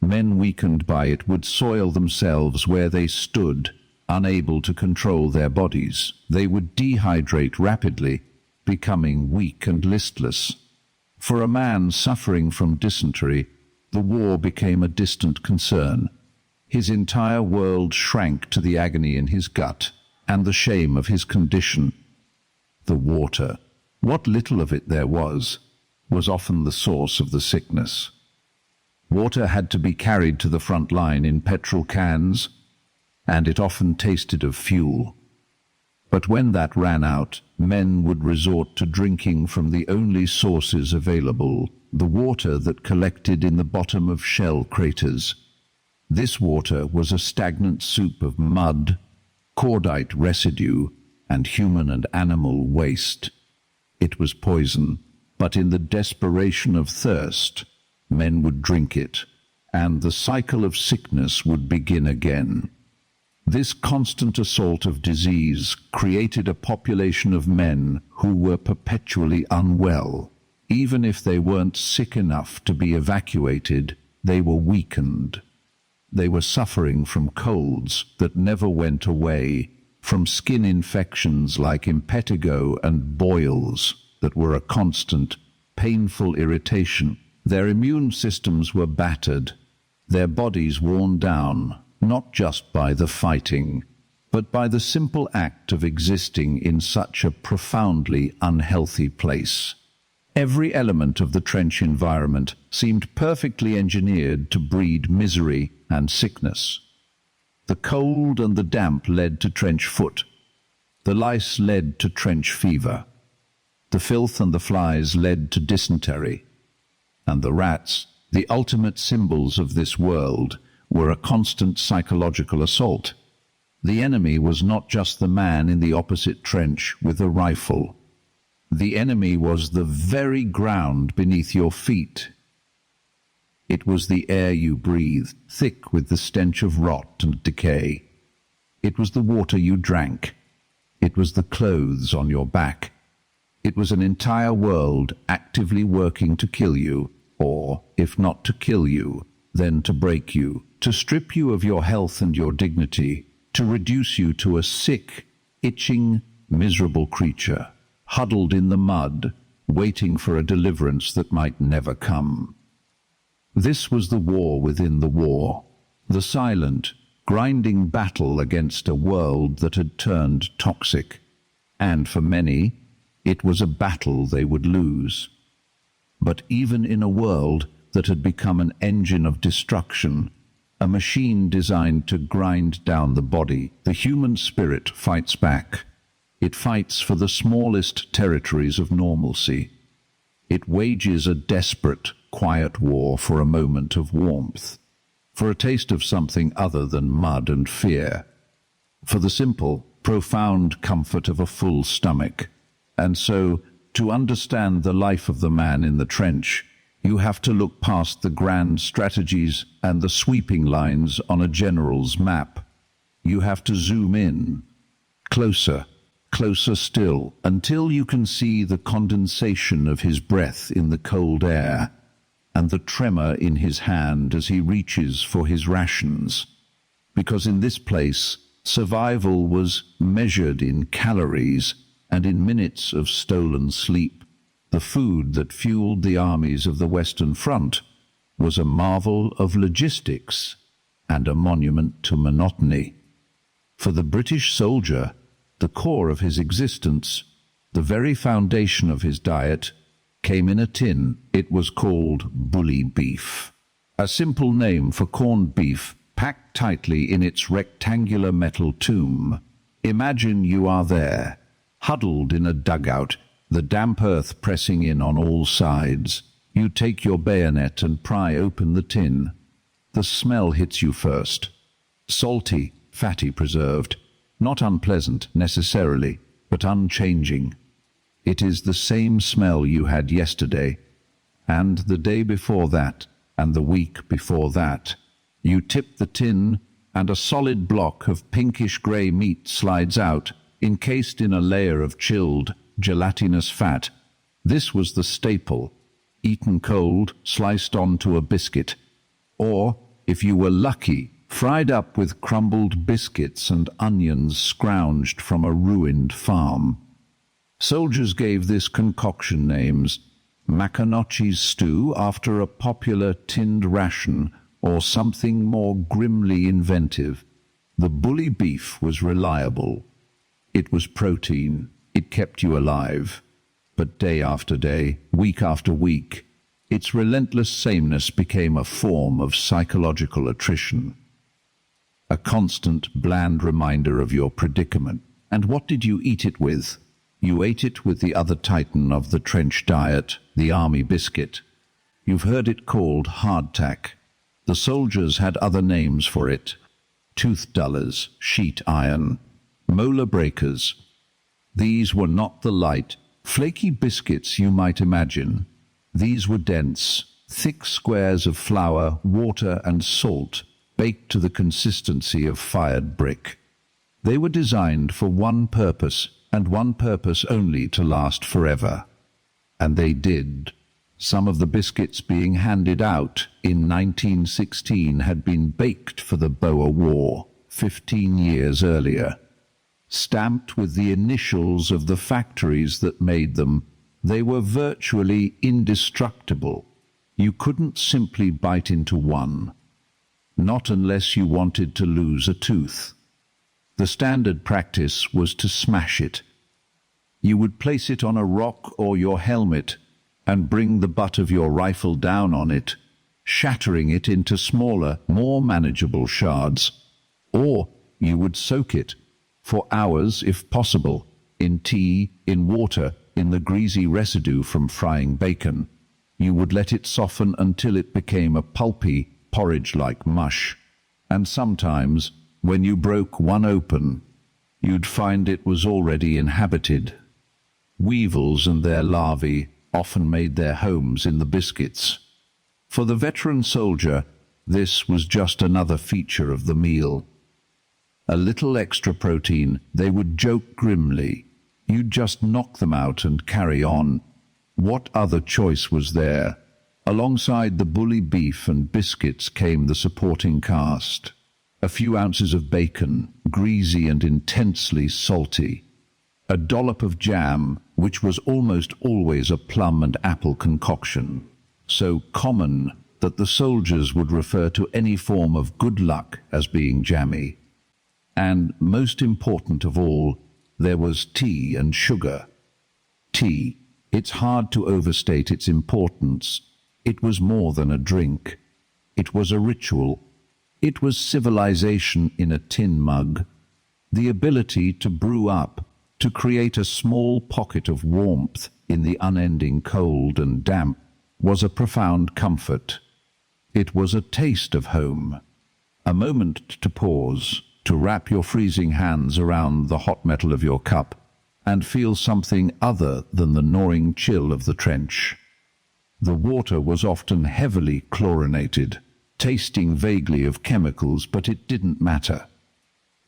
[SPEAKER 1] Men weakened by it would soil themselves where they stood, unable to control their bodies. They would dehydrate rapidly, becoming weak and listless. For a man suffering from dysentery, the war became a distant concern. His entire world shrank to the agony in his gut and the shame of his condition. The water, what little of it there was often the source of the sickness. Water had to be carried to the front line in petrol cans, and it often tasted of fuel. But when that ran out, men would resort to drinking from the only sources available, the water that collected in the bottom of shell craters. This water was a stagnant soup of mud, cordite residue, and human and animal waste. It was poison, but in the desperation of thirst, men would drink it, and the cycle of sickness would begin again. This constant assault of disease created a population of men who were perpetually unwell. Even if they weren't sick enough to be evacuated, they were weakened. They were suffering from colds that never went away, from skin infections like impetigo and boils that were a constant, painful irritation. Their immune systems were battered, their bodies worn down, not just by the fighting, but by the simple act of existing in such a profoundly unhealthy place. Every element of the trench environment seemed perfectly engineered to breed misery and sickness. The cold and the damp led to trench foot. The lice led to trench fever. The filth and the flies led to dysentery. And the rats, the ultimate symbols of this world, were a constant psychological assault. The enemy was not just the man in the opposite trench with a rifle. The enemy was the very ground beneath your feet. It was the air you breathed, thick with the stench of rot and decay. It was the water you drank. It was the clothes on your back. It was an entire world actively working to kill you, or, if not to kill you, then to break you, to strip you of your health and your dignity, to reduce you to a sick, itching, miserable creature, huddled in the mud, waiting for a deliverance that might never come. This was the war within the war, the silent, grinding battle against a world that had turned toxic. And for many, it was a battle they would lose. But even in a world that had become an engine of destruction, a machine designed to grind down the body, the human spirit fights back. It fights for the smallest territories of normalcy. It wages a desperate, quiet war for a moment of warmth, for a taste of something other than mud and fear, for the simple, profound comfort of a full stomach. And so, to understand the life of the man in the trench, you have to look past the grand strategies and the sweeping lines on a general's map. You have to zoom in, closer, closer still, until you can see the condensation of his breath in the cold air, and the tremor in his hand as he reaches for his rations. Because in this place, survival was measured in calories and in minutes of stolen sleep. The food that fueled the armies of the Western Front was a marvel of logistics and a monument to monotony. For the British soldier, the core of his existence, the very foundation of his diet, came in a tin. It was called bully beef, a simple name for corned beef packed tightly in its rectangular metal tomb. Imagine you are there, huddled in a dugout, the damp earth pressing in on all sides. You take your bayonet and pry open the tin. The smell hits you first. Salty, fatty preserved, not unpleasant necessarily, but unchanging. It is the same smell you had yesterday, and the day before that, and the week before that. You tip the tin, and a solid block of pinkish-grey meat slides out, encased in a layer of chilled, gelatinous fat. This was the staple, eaten cold, sliced onto a biscuit, or, if you were lucky, fried up with crumbled biscuits and onions scrounged from a ruined farm. Soldiers gave this concoction names: Maconochie's stew after a popular tinned ration, or something more grimly inventive. The bully beef was reliable. It was protein. It kept you alive. But day after day, week after week, its relentless sameness became a form of psychological attrition. A constant, bland reminder of your predicament. And what did you eat it with? You ate it with the other titan of the trench diet, the army biscuit. You've heard it called hardtack. The soldiers had other names for it: tooth dullers, sheet iron, molar breakers. These were not the light, flaky biscuits you might imagine. These were dense, thick squares of flour, water, and salt, baked to the consistency of fired brick. They were designed for one purpose, and one purpose only, to last forever. And they did. Some of the biscuits being handed out in 1916 had been baked for the Boer War 15 years earlier. Stamped with the initials of the factories that made them, they were virtually indestructible. You couldn't simply bite into one. Not unless you wanted to lose a tooth. The standard practice was to smash it. You would place it on a rock or your helmet and bring the butt of your rifle down on it, shattering it into smaller, more manageable shards. Or you would soak it, for hours if possible, in tea, in water, in the greasy residue from frying bacon. You would let it soften until it became a pulpy, porridge-like mush. And sometimes, when you broke one open, you'd find it was already inhabited. Weevils and their larvae often made their homes in the biscuits. For the veteran soldier, this was just another feature of the meal. A little extra protein, they would joke grimly. You'd just knock them out and carry on. What other choice was there? Alongside the bully beef and biscuits came the supporting cast. A few ounces of bacon, greasy and intensely salty. A dollop of jam, which was almost always a plum and apple concoction, so common that the soldiers would refer to any form of good luck as being jammy. And most important of all, there was tea and sugar. Tea. It's hard to overstate its importance. It was more than a drink. It was a ritual. It was civilization in a tin mug. The ability to brew up, to create a small pocket of warmth in the unending cold and damp, was a profound comfort. It was a taste of home. A moment to pause, to wrap your freezing hands around the hot metal of your cup, and feel something other than the gnawing chill of the trench. The water was often heavily chlorinated, tasting vaguely of chemicals, but it didn't matter.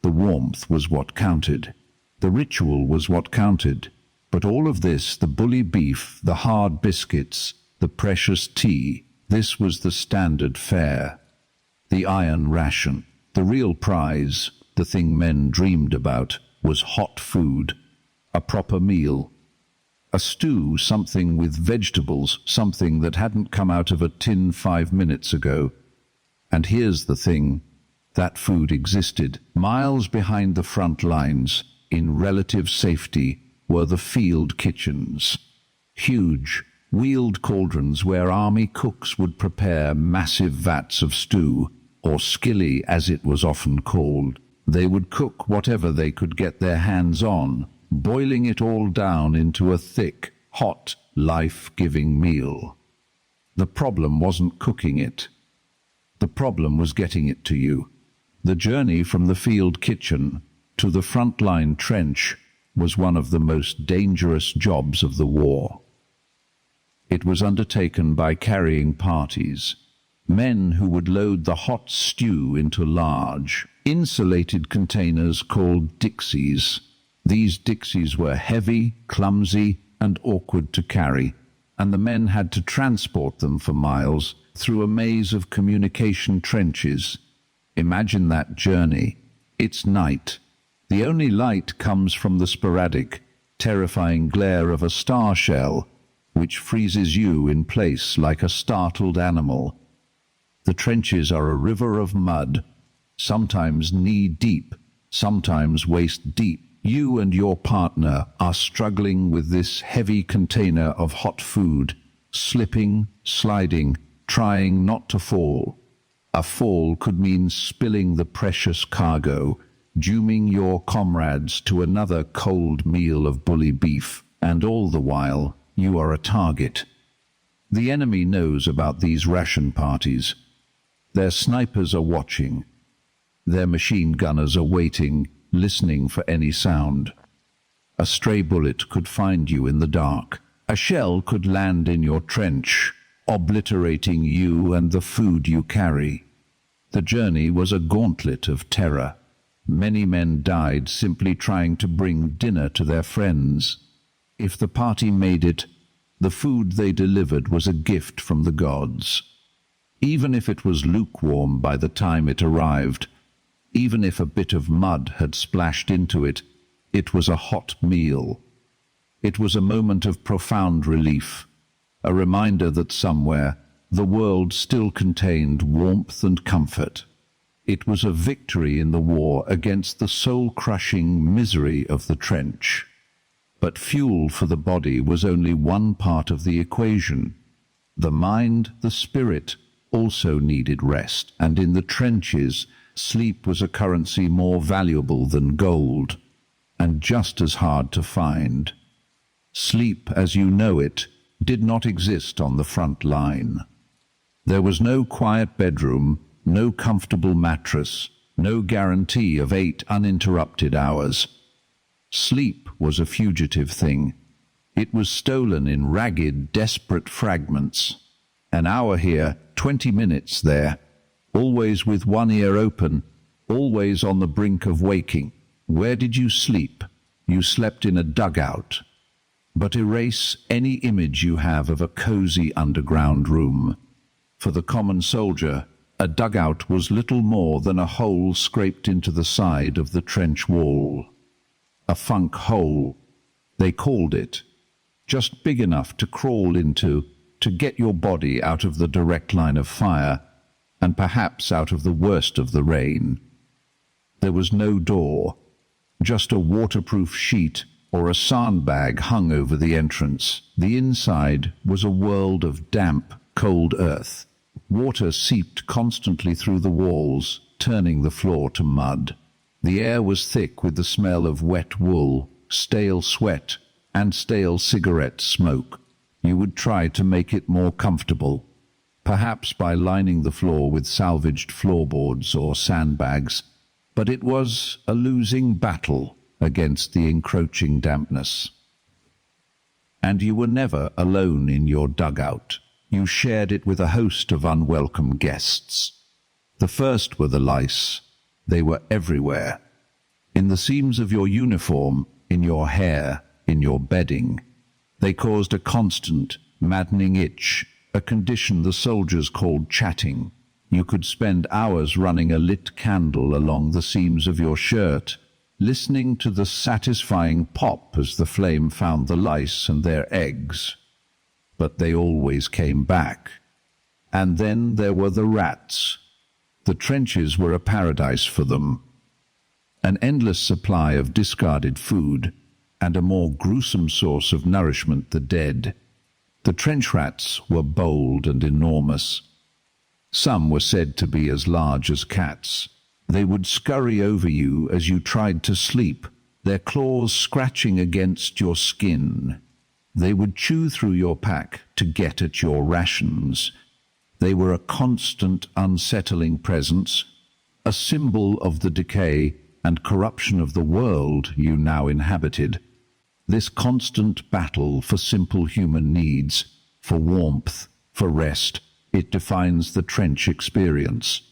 [SPEAKER 1] The warmth was what counted. The ritual was what counted. But all of this, the bully beef, the hard biscuits, the precious tea, this was the standard fare. The iron ration, the real prize, the thing men dreamed about, was hot food, a proper meal. A stew, something with vegetables, something that hadn't come out of a tin 5 minutes ago. And here's the thing, that food existed. Miles behind the front lines, in relative safety, were the field kitchens. Huge, wheeled cauldrons where army cooks would prepare massive vats of stew, or skilly as it was often called. They would cook whatever they could get their hands on, boiling it all down into a thick, hot, life-giving meal. The problem wasn't cooking it. The problem was getting it to you. The journey from the field kitchen to the front-line trench was one of the most dangerous jobs of the war. It was undertaken by carrying parties, men who would load the hot stew into large, insulated containers called dixies. These dixies were heavy, clumsy, and awkward to carry, and the men had to transport them for miles through a maze of communication trenches. Imagine that journey. It's night. The only light comes from the sporadic, terrifying glare of a star shell, which freezes you in place like a startled animal. The trenches are a river of mud, sometimes knee-deep, sometimes waist-deep. You and your partner are struggling with this heavy container of hot food, slipping, sliding, trying not to fall. A fall could mean spilling the precious cargo, dooming your comrades to another cold meal of bully beef, and all the while you are a target. The enemy knows about these ration parties. Their snipers are watching. Their machine gunners are waiting, listening for any sound. A stray bullet could find you in the dark. A shell could land in your trench, obliterating you and the food you carry. The journey was a gauntlet of terror. Many men died simply trying to bring dinner to their friends. If the party made it, the food they delivered was a gift from the gods. Even if it was lukewarm by the time it arrived, even if a bit of mud had splashed into it, it was a hot meal. It was a moment of profound relief, a reminder that somewhere the world still contained warmth and comfort. It was a victory in the war against the soul-crushing misery of the trench. But fuel for the body was only one part of the equation. The mind, the spirit, also needed rest, and in the trenches, sleep was a currency more valuable than gold, and just as hard to find. Sleep, as you know it, did not exist on the front line. There was no quiet bedroom, no comfortable mattress, no guarantee of 8 uninterrupted hours. Sleep was a fugitive thing. It was stolen in ragged, desperate fragments. An hour here, 20 minutes there, always with one ear open, always on the brink of waking. Where did you sleep? You slept in a dugout. But erase any image you have of a cozy underground room. For the common soldier, a dugout was little more than a hole scraped into the side of the trench wall. A funk hole, they called it, just big enough to crawl into, to get your body out of the direct line of fire, and perhaps out of the worst of the rain. There was no door, just a waterproof sheet or a sandbag hung over the entrance. The inside was a world of damp, cold earth. Water seeped constantly through the walls, turning the floor to mud. The air was thick with the smell of wet wool, stale sweat, and stale cigarette smoke. You would try to make it more comfortable, perhaps by lining the floor with salvaged floorboards or sandbags, but it was a losing battle against the encroaching dampness. And you were never alone in your dugout. You shared it with a host of unwelcome guests. The first were the lice. They were everywhere. In the seams of your uniform, in your hair, in your bedding. They caused a constant, maddening itch, a condition the soldiers called chatting. You could spend hours running a lit candle along the seams of your shirt, listening to the satisfying pop as the flame found the lice and their eggs. But they always came back. And then there were the rats. The trenches were a paradise for them. An endless supply of discarded food, and a more gruesome source of nourishment, the dead. The trench rats were bold and enormous. Some were said to be as large as cats. They would scurry over you as you tried to sleep, their claws scratching against your skin. They would chew through your pack to get at your rations. They were a constant, unsettling presence, a symbol of the decay and corruption of the world you now inhabited. This constant battle for simple human needs, for warmth, for rest, it defines the trench experience.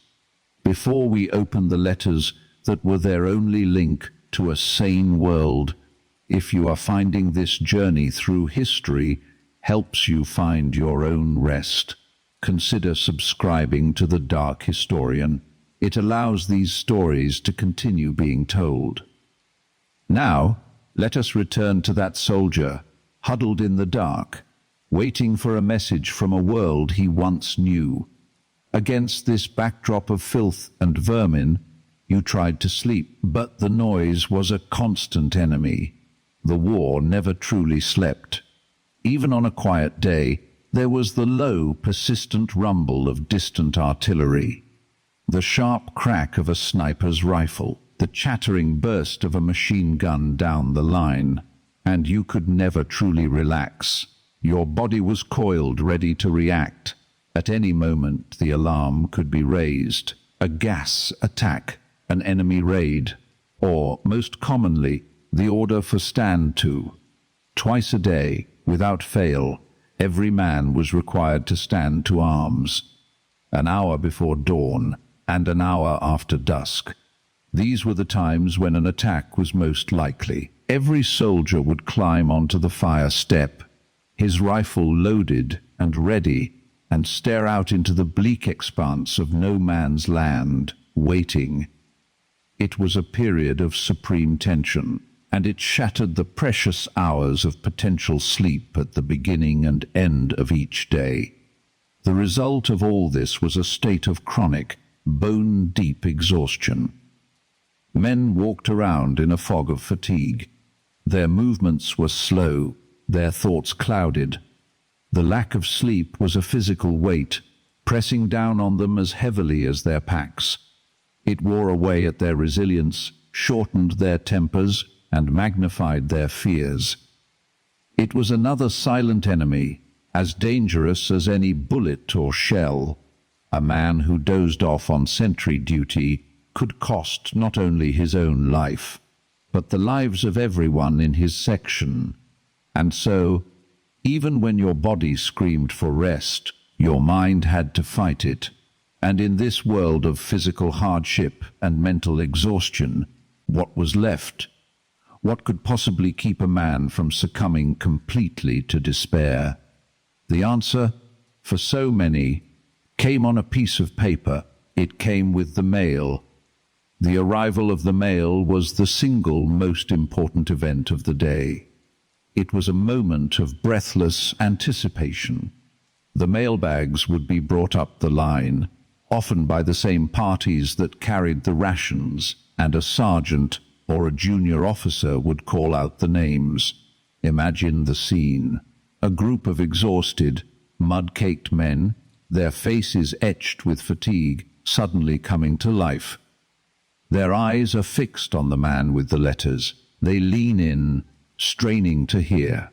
[SPEAKER 1] Before we open the letters that were their only link to a sane world, if you are finding this journey through history helps you find your own rest, consider subscribing to The Dark Historian. It allows these stories to continue being told. Now, let us return to that soldier, huddled in the dark, waiting for a message from a world he once knew. Against this backdrop of filth and vermin, you tried to sleep, but the noise was a constant enemy. The war never truly slept. Even on a quiet day, there was the low, persistent rumble of distant artillery, the sharp crack of a sniper's rifle, the chattering burst of a machine gun down the line, and you could never truly relax. Your body was coiled, ready to react. At any moment, the alarm could be raised. A gas attack, an enemy raid, or, most commonly, the order for stand to. Twice a day, without fail, every man was required to stand to arms. An hour before dawn, and an hour after dusk. These were the times when an attack was most likely. Every soldier would climb onto the fire step, his rifle loaded and ready, and stare out into the bleak expanse of no man's land, waiting. It was a period of supreme tension, and it shattered the precious hours of potential sleep at the beginning and end of each day. The result of all this was a state of chronic, bone-deep exhaustion. Men walked around in a fog of fatigue. Their movements were slow, their thoughts clouded. The lack of sleep was a physical weight, pressing down on them as heavily as their packs. It wore away at their resilience, shortened their tempers, and magnified their fears. It was another silent enemy, as dangerous as any bullet or shell. A man who dozed off on sentry duty could cost not only his own life, but the lives of everyone in his section. And so, even when your body screamed for rest, your mind had to fight it. And in this world of physical hardship and mental exhaustion, what was left? What could possibly keep a man from succumbing completely to despair? The answer, for so many, came on a piece of paper. It came with the mail. The arrival of the mail was the single most important event of the day. It was a moment of breathless anticipation. The mailbags would be brought up the line, often by the same parties that carried the rations, and a sergeant or a junior officer would call out the names. Imagine the scene. A group of exhausted, mud-caked men, their faces etched with fatigue, suddenly coming to life. Their eyes are fixed on the man with the letters. They lean in, straining to hear.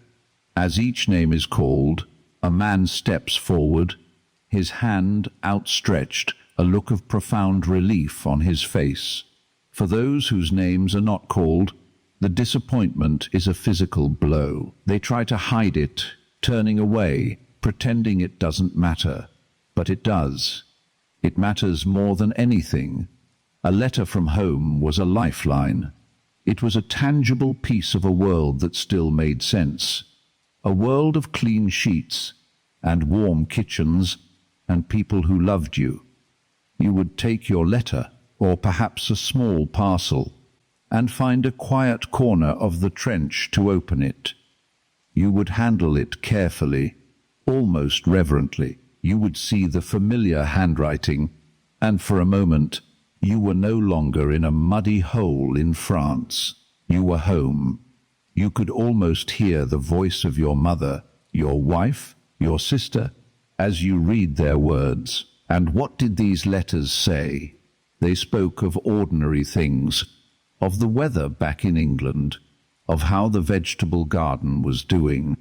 [SPEAKER 1] As each name is called, a man steps forward, his hand outstretched, a look of profound relief on his face. For those whose names are not called, the disappointment is a physical blow. They try to hide it, turning away, pretending it doesn't matter. But it does. It matters more than anything. A letter from home was a lifeline. It was a tangible piece of a world that still made sense. A world of clean sheets, and warm kitchens, and people who loved you. You would take your letter, or perhaps a small parcel, and find a quiet corner of the trench to open it. You would handle it carefully, almost reverently. You would see the familiar handwriting, and for a moment, you were no longer in a muddy hole in France. You were home. You could almost hear the voice of your mother, your wife, your sister, as you read their words. And what did these letters say? They spoke of ordinary things, of the weather back in England, of how the vegetable garden was doing,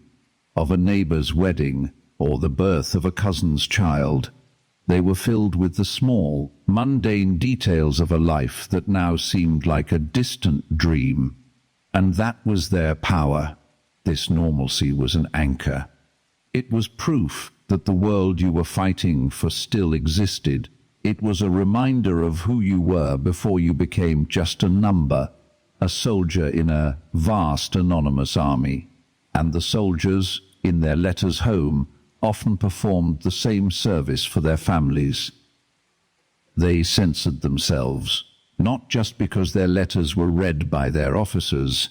[SPEAKER 1] of a neighbor's wedding, or the birth of a cousin's child. They were filled with the small, mundane details of a life that now seemed like a distant dream. And that was their power. This normalcy was an anchor. It was proof that the world you were fighting for still existed. It was a reminder of who you were before you became just a number, a soldier in a vast anonymous army. And the soldiers, in their letters home, often performed the same service for their families. They censored themselves, not just because their letters were read by their officers,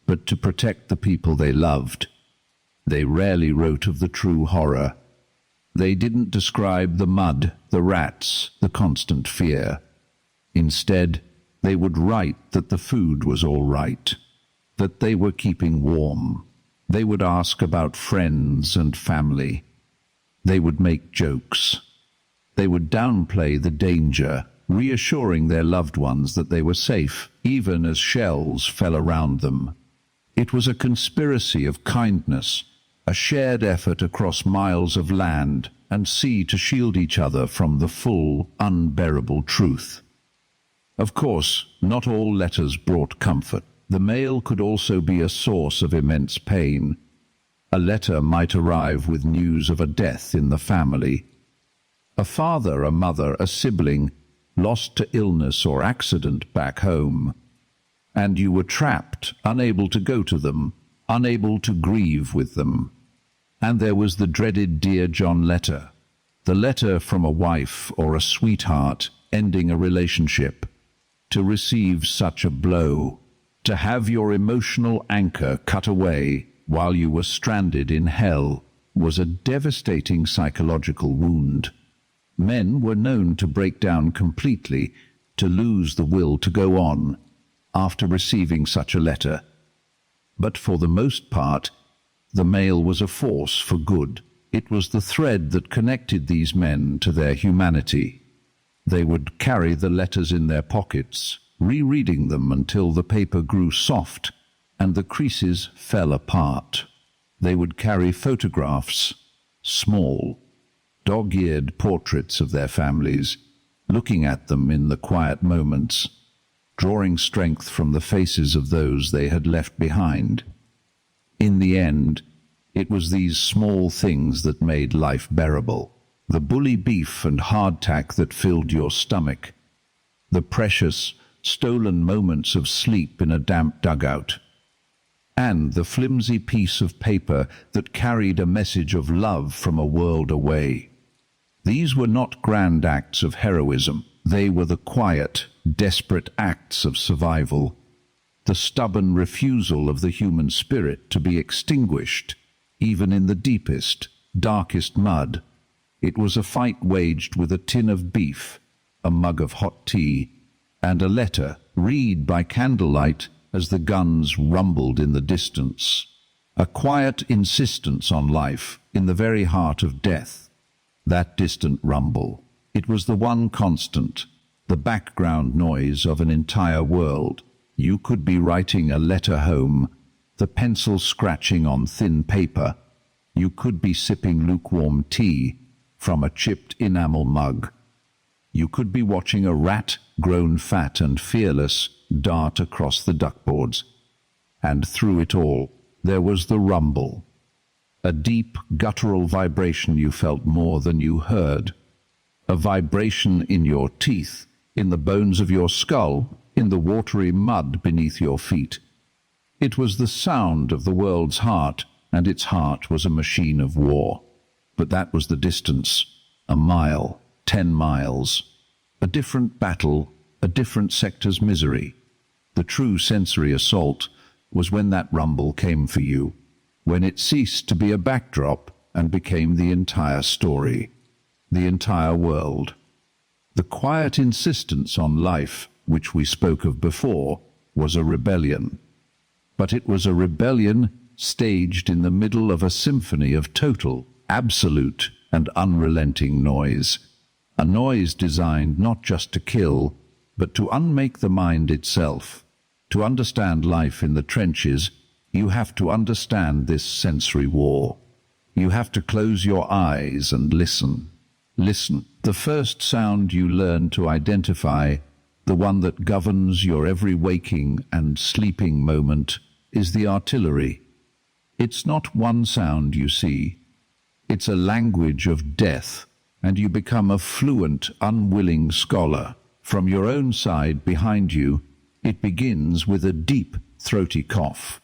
[SPEAKER 1] but to protect the people they loved. They rarely wrote of the true horror. They didn't describe the mud, the rats, the constant fear. Instead, they would write that the food was all right, that they were keeping warm. They would ask about friends and family. They would make jokes. They would downplay the danger, reassuring their loved ones that they were safe, even as shells fell around them. It was a conspiracy of kindness, a shared effort across miles of land and sea to shield each other from the full, unbearable truth. Of course, not all letters brought comfort. The mail could also be a source of immense pain. A letter might arrive with news of a death in the family. A father, a mother, a sibling lost to illness or accident back home. And you were trapped, unable to go to them, unable to grieve with them. And there was the dreaded Dear John letter, the letter from a wife or a sweetheart ending a relationship. To receive such a blow, to have your emotional anchor cut away while you were stranded in hell, was a devastating psychological wound. Men were known to break down completely, to lose the will to go on after receiving such a letter. But for the most part, the mail was a force for good. It was the thread that connected these men to their humanity. They would carry the letters in their pockets, rereading them until the paper grew soft and the creases fell apart. They would carry photographs, small, dog-eared portraits of their families, looking at them in the quiet moments, drawing strength from the faces of those they had left behind. In the end, it was these small things that made life bearable. The bully beef and hardtack that filled your stomach, the precious, stolen moments of sleep in a damp dugout, and the flimsy piece of paper that carried a message of love from a world away. These were not grand acts of heroism. They were the quiet, desperate acts of survival, the stubborn refusal of the human spirit to be extinguished, even in the deepest, darkest mud. It was a fight waged with a tin of beef, a mug of hot tea, and a letter, read by candlelight as the guns rumbled in the distance. A quiet insistence on life in the very heart of death. That distant rumble, it was the one constant, the background noise of an entire world. You could be writing a letter home, the pencil scratching on thin paper. You could be sipping lukewarm tea from a chipped enamel mug. You could be watching a rat, grown fat and fearless, dart across the duckboards. And through it all, there was the rumble. A deep, guttural vibration you felt more than you heard. A vibration in your teeth, in the bones of your skull, in the watery mud beneath your feet. It was the sound of the world's heart, and its heart was a machine of war. But that was the distance, a mile, 10 miles. A different battle, a different sector's misery. The true sensory assault was when that rumble came for you, when it ceased to be a backdrop and became the entire story, the entire world. The quiet insistence on life, which we spoke of before, was a rebellion. But it was a rebellion staged in the middle of a symphony of total, absolute, and unrelenting noise. A noise designed not just to kill, but to unmake the mind itself. To understand life in the trenches, you have to understand this sensory war. You have to close your eyes and listen. Listen. The first sound you learn to identify, the one that governs your every waking and sleeping moment, is the artillery. It's not one sound you see. It's a language of death, and you become a fluent, unwilling scholar. From your own side behind you, it begins with a deep, throaty cough.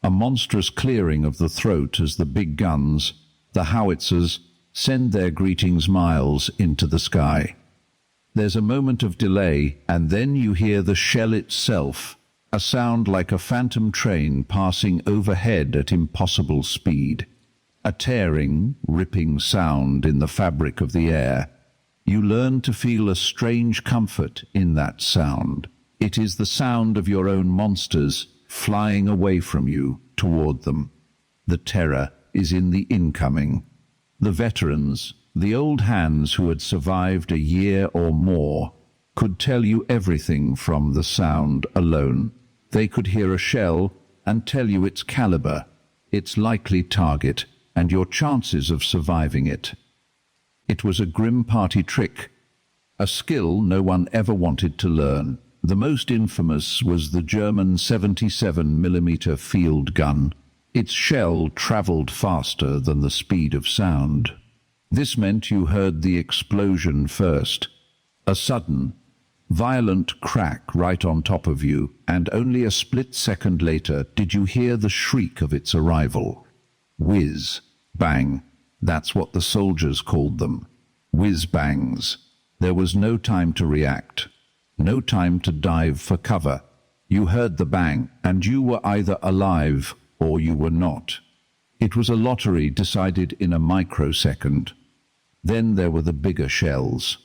[SPEAKER 1] A monstrous clearing of the throat as the big guns, the howitzers, send their greetings miles into the sky. There's a moment of delay, and then you hear the shell itself, a sound like a phantom train passing overhead at impossible speed. A tearing, ripping sound in the fabric of the air. You learn to feel a strange comfort in that sound. It is the sound of your own monsters flying away from you, toward them. The terror is in the incoming. The veterans, the old hands who had survived a year or more, could tell you everything from the sound alone. They could hear a shell and tell you its caliber, its likely target, and your chances of surviving it. It was a grim party trick, a skill no one ever wanted to learn. The most infamous was the German 77mm field gun. Its shell traveled faster than the speed of sound. This meant you heard the explosion first, A sudden, violent crack right on top of you, and only a split second later did you hear the shriek of its arrival. Whiz, bang, that's what the soldiers called them. Whiz-bangs. There was no time to react, no time to dive for cover. You heard the bang, and you were either alive or you were not. It was a lottery decided in a microsecond. Then there were the bigger shells,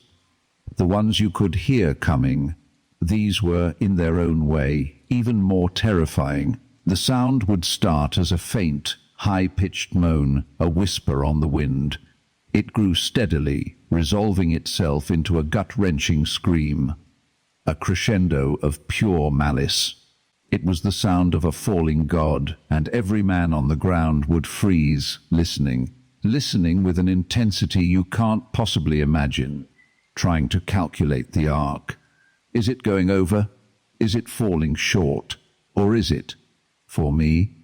[SPEAKER 1] the ones you could hear coming. These were, in their own way, even more terrifying. The sound would start as a faint, high-pitched moan, a whisper on the wind. It grew steadily, resolving itself into a gut-wrenching scream, a crescendo of pure malice. It was the sound of a falling god, and every man on the ground would freeze, listening with an intensity you can't possibly imagine, trying to calculate the arc. Is it going over? Is it falling short? Or is it, for me?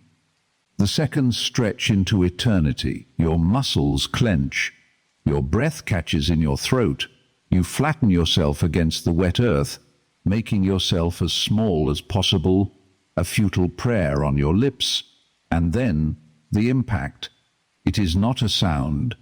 [SPEAKER 1] The seconds stretch into eternity. Your muscles clench. Your breath catches in your throat. You flatten yourself against the wet earth, making yourself as small as possible, a futile prayer on your lips. And then, the impact. It is not a sound.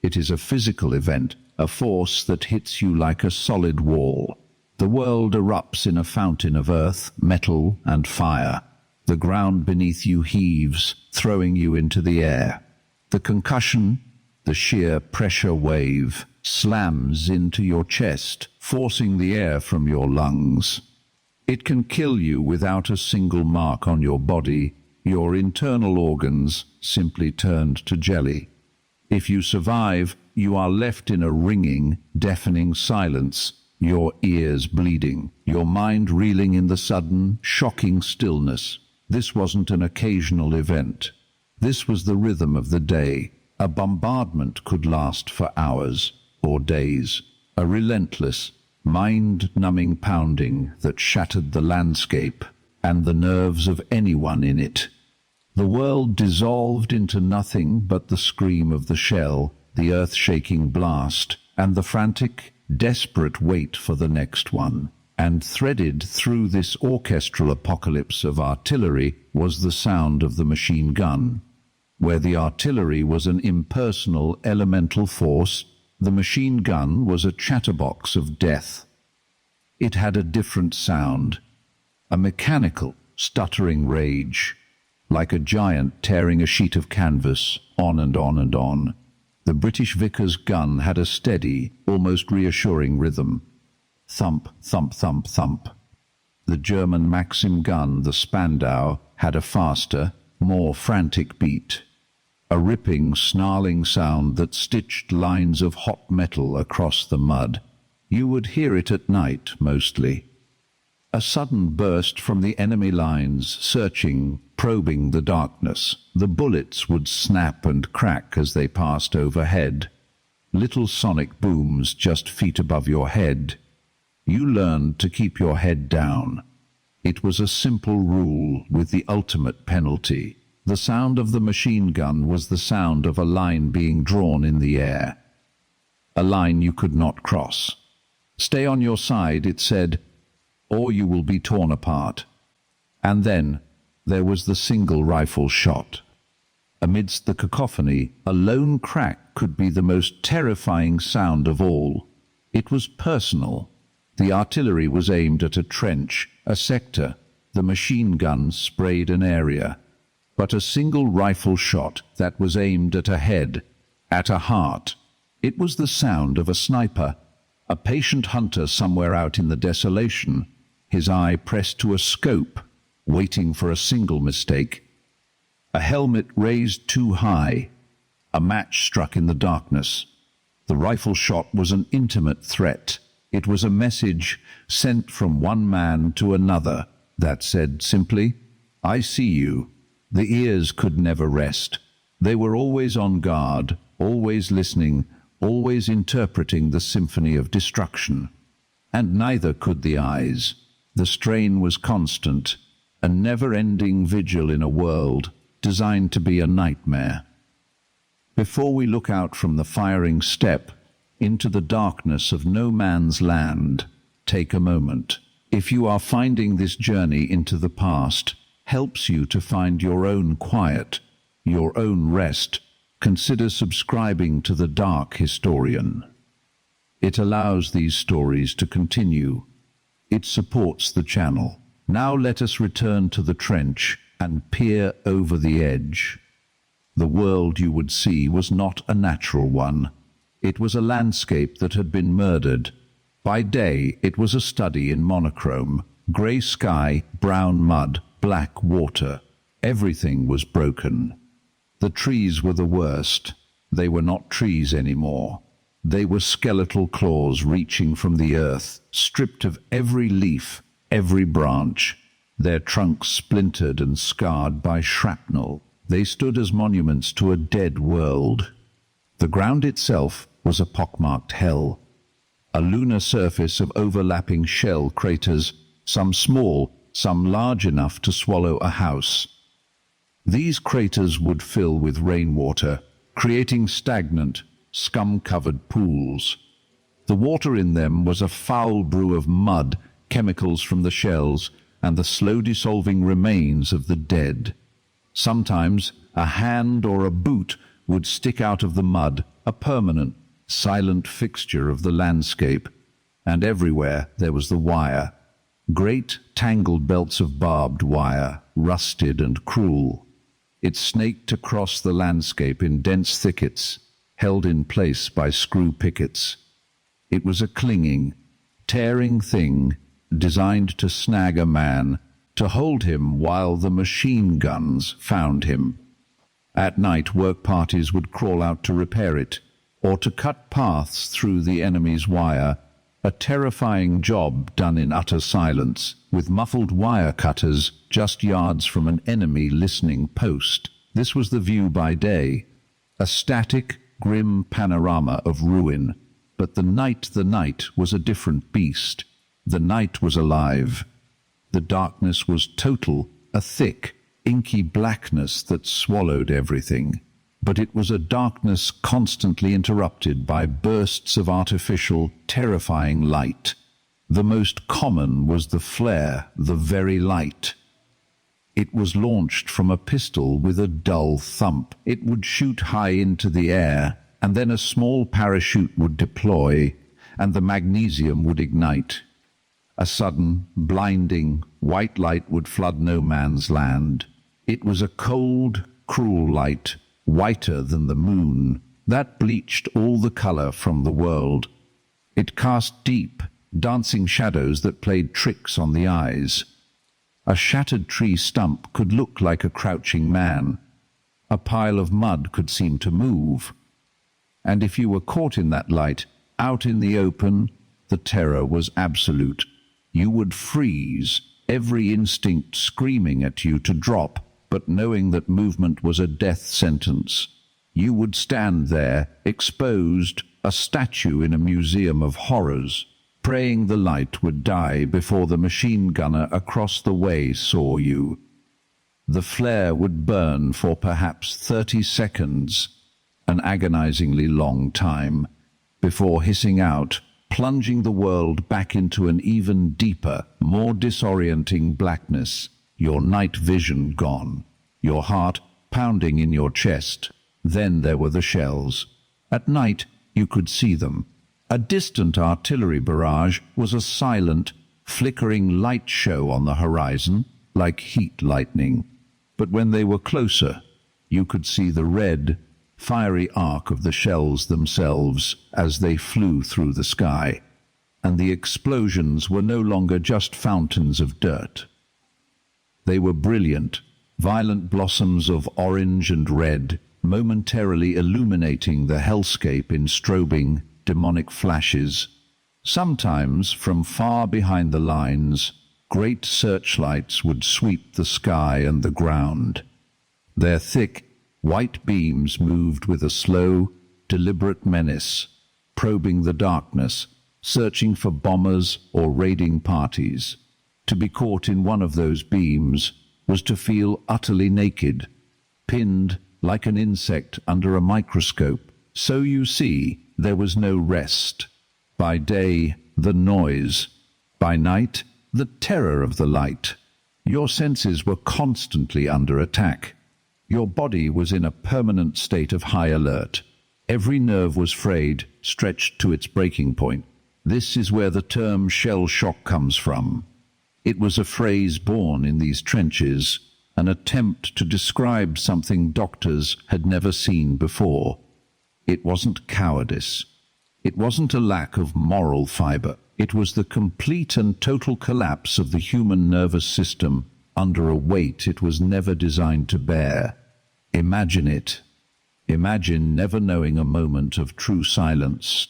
[SPEAKER 1] It is a physical event, a force that hits you like a solid wall. The world erupts in a fountain of earth, metal, and fire. The ground beneath you heaves, throwing you into the air. The concussion, the sheer pressure wave, slams into your chest, forcing the air from your lungs. It can kill you without a single mark on your body. Your internal organs simply turned to jelly. If you survive, you are left in a ringing, deafening silence, your ears bleeding, your mind reeling in the sudden, shocking stillness. This wasn't an occasional event. This was the rhythm of the day. A bombardment could last for hours or days. A relentless, mind-numbing pounding that shattered the landscape and the nerves of anyone in it. The world dissolved into nothing but the scream of the shell, the earth-shaking blast, and the frantic, desperate wait for the next one. And threaded through this orchestral apocalypse of artillery was the sound of the machine gun. Where the artillery was an impersonal, elemental force, the machine gun was a chatterbox of death. It had a different sound, a mechanical, stuttering rage, like a giant tearing a sheet of canvas, on and on and on. The British Vickers gun had a steady, almost reassuring rhythm. Thump, thump, thump, thump. The German Maxim gun, the Spandau, had a faster, more frantic beat. A ripping, snarling sound that stitched lines of hot metal across the mud. You would hear it at night, mostly. A sudden burst from the enemy lines, searching, probing the darkness. The bullets would snap and crack as they passed overhead. Little sonic booms just feet above your head. You learned to keep your head down. It was a simple rule with the ultimate penalty. The sound of the machine gun was the sound of a line being drawn in the air. A line you could not cross. Stay on your side, it said, or you will be torn apart. And then there was the single rifle shot. Amidst the cacophony, a lone crack could be the most terrifying sound of all. It was personal. The artillery was aimed at a trench, a sector. The machine gun sprayed an area. But a single rifle shot that was aimed at a head, at a heart. It was the sound of a sniper, a patient hunter somewhere out in the desolation, his eye pressed to a scope, waiting for a single mistake. A helmet raised too high, a match struck in the darkness. The rifle shot was an intimate threat. It was a message sent from one man to another that said simply, "I see you." The ears could never rest. They were always on guard, always listening, always interpreting the symphony of destruction. And neither could the eyes. The strain was constant, a never-ending vigil in a world designed to be a nightmare. Before we look out from the firing step, into the darkness of no man's land. Take a moment. If you are finding this journey into the past helps you to find your own quiet, your own rest, consider subscribing to the Dark Historian. It allows these stories to continue. It supports the channel. Now let us return to the trench and peer over the edge. The world you would see was not a natural one. It was a landscape that had been murdered. By day, it was a study in monochrome. Grey sky, brown mud, black water. Everything was broken. The trees were the worst. They were not trees anymore. They were skeletal claws reaching from the earth, stripped of every leaf, every branch. Their trunks splintered and scarred by shrapnel. They stood as monuments to a dead world. The ground itself was a pockmarked hell. A lunar surface of overlapping shell craters, some small, some large enough to swallow a house. These craters would fill with rainwater, creating stagnant, scum-covered pools. The water in them was a foul brew of mud, chemicals from the shells, and the slow-dissolving remains of the dead. Sometimes a hand or a boot would stick out of the mud, a permanent, silent fixture of the landscape. And everywhere there was the wire. Great tangled belts of barbed wire, rusted and cruel. It snaked across the landscape in dense thickets, held in place by screw pickets. It was a clinging, tearing thing, designed to snag a man, to hold him while the machine guns found him. At night, work parties would crawl out to repair it, or to cut paths through the enemy's wire, a terrifying job done in utter silence, with muffled wire cutters just yards from an enemy listening post. This was the view by day, a static, grim panorama of ruin. But the night was a different beast. The night was alive. The darkness was total, a thick, inky blackness that swallowed everything. But it was a darkness constantly interrupted by bursts of artificial, terrifying light. The most common was the flare, the very light. It was launched from a pistol with a dull thump. It would shoot high into the air, and then a small parachute would deploy, and the magnesium would ignite. A sudden, blinding, white light would flood no man's land. It was a cold, cruel light, whiter than the moon, that bleached all the color from the world. It cast deep, dancing shadows that played tricks on the eyes. A shattered tree stump could look like a crouching man. A pile of mud could seem to move. And if you were caught in that light, out in the open, the terror was absolute. You would freeze, every instinct screaming at you to drop, but knowing that movement was a death sentence. You would stand there, exposed, a statue in a museum of horrors, praying the light would die before the machine gunner across the way saw you. The flare would burn for perhaps 30 seconds, an agonizingly long time, before hissing out, plunging the world back into an even deeper, more disorienting blackness, your night vision gone, your heart pounding in your chest. Then there were the shells. At night, you could see them. A distant artillery barrage was a silent, flickering light show on the horizon, like heat lightning. But when they were closer, you could see the red, fiery arc of the shells themselves as they flew through the sky, and the explosions were no longer just fountains of dirt. They were brilliant, violent blossoms of orange and red, momentarily illuminating the hellscape in strobing, demonic flashes. Sometimes, from far behind the lines, great searchlights would sweep the sky and the ground. Their thick, white beams moved with a slow, deliberate menace, probing the darkness, searching for bombers or raiding parties. To be caught in one of those beams was to feel utterly naked, pinned like an insect under a microscope. So you see, there was no rest. By day, the noise. By night, the terror of the light. Your senses were constantly under attack. Your body was in a permanent state of high alert. Every nerve was frayed, stretched to its breaking point. This is where the term shell shock comes from. It was a phrase born in these trenches, an attempt to describe something doctors had never seen before. It wasn't cowardice. It wasn't a lack of moral fiber. It was the complete and total collapse of the human nervous system under a weight it was never designed to bear. Imagine it. Imagine never knowing a moment of true silence.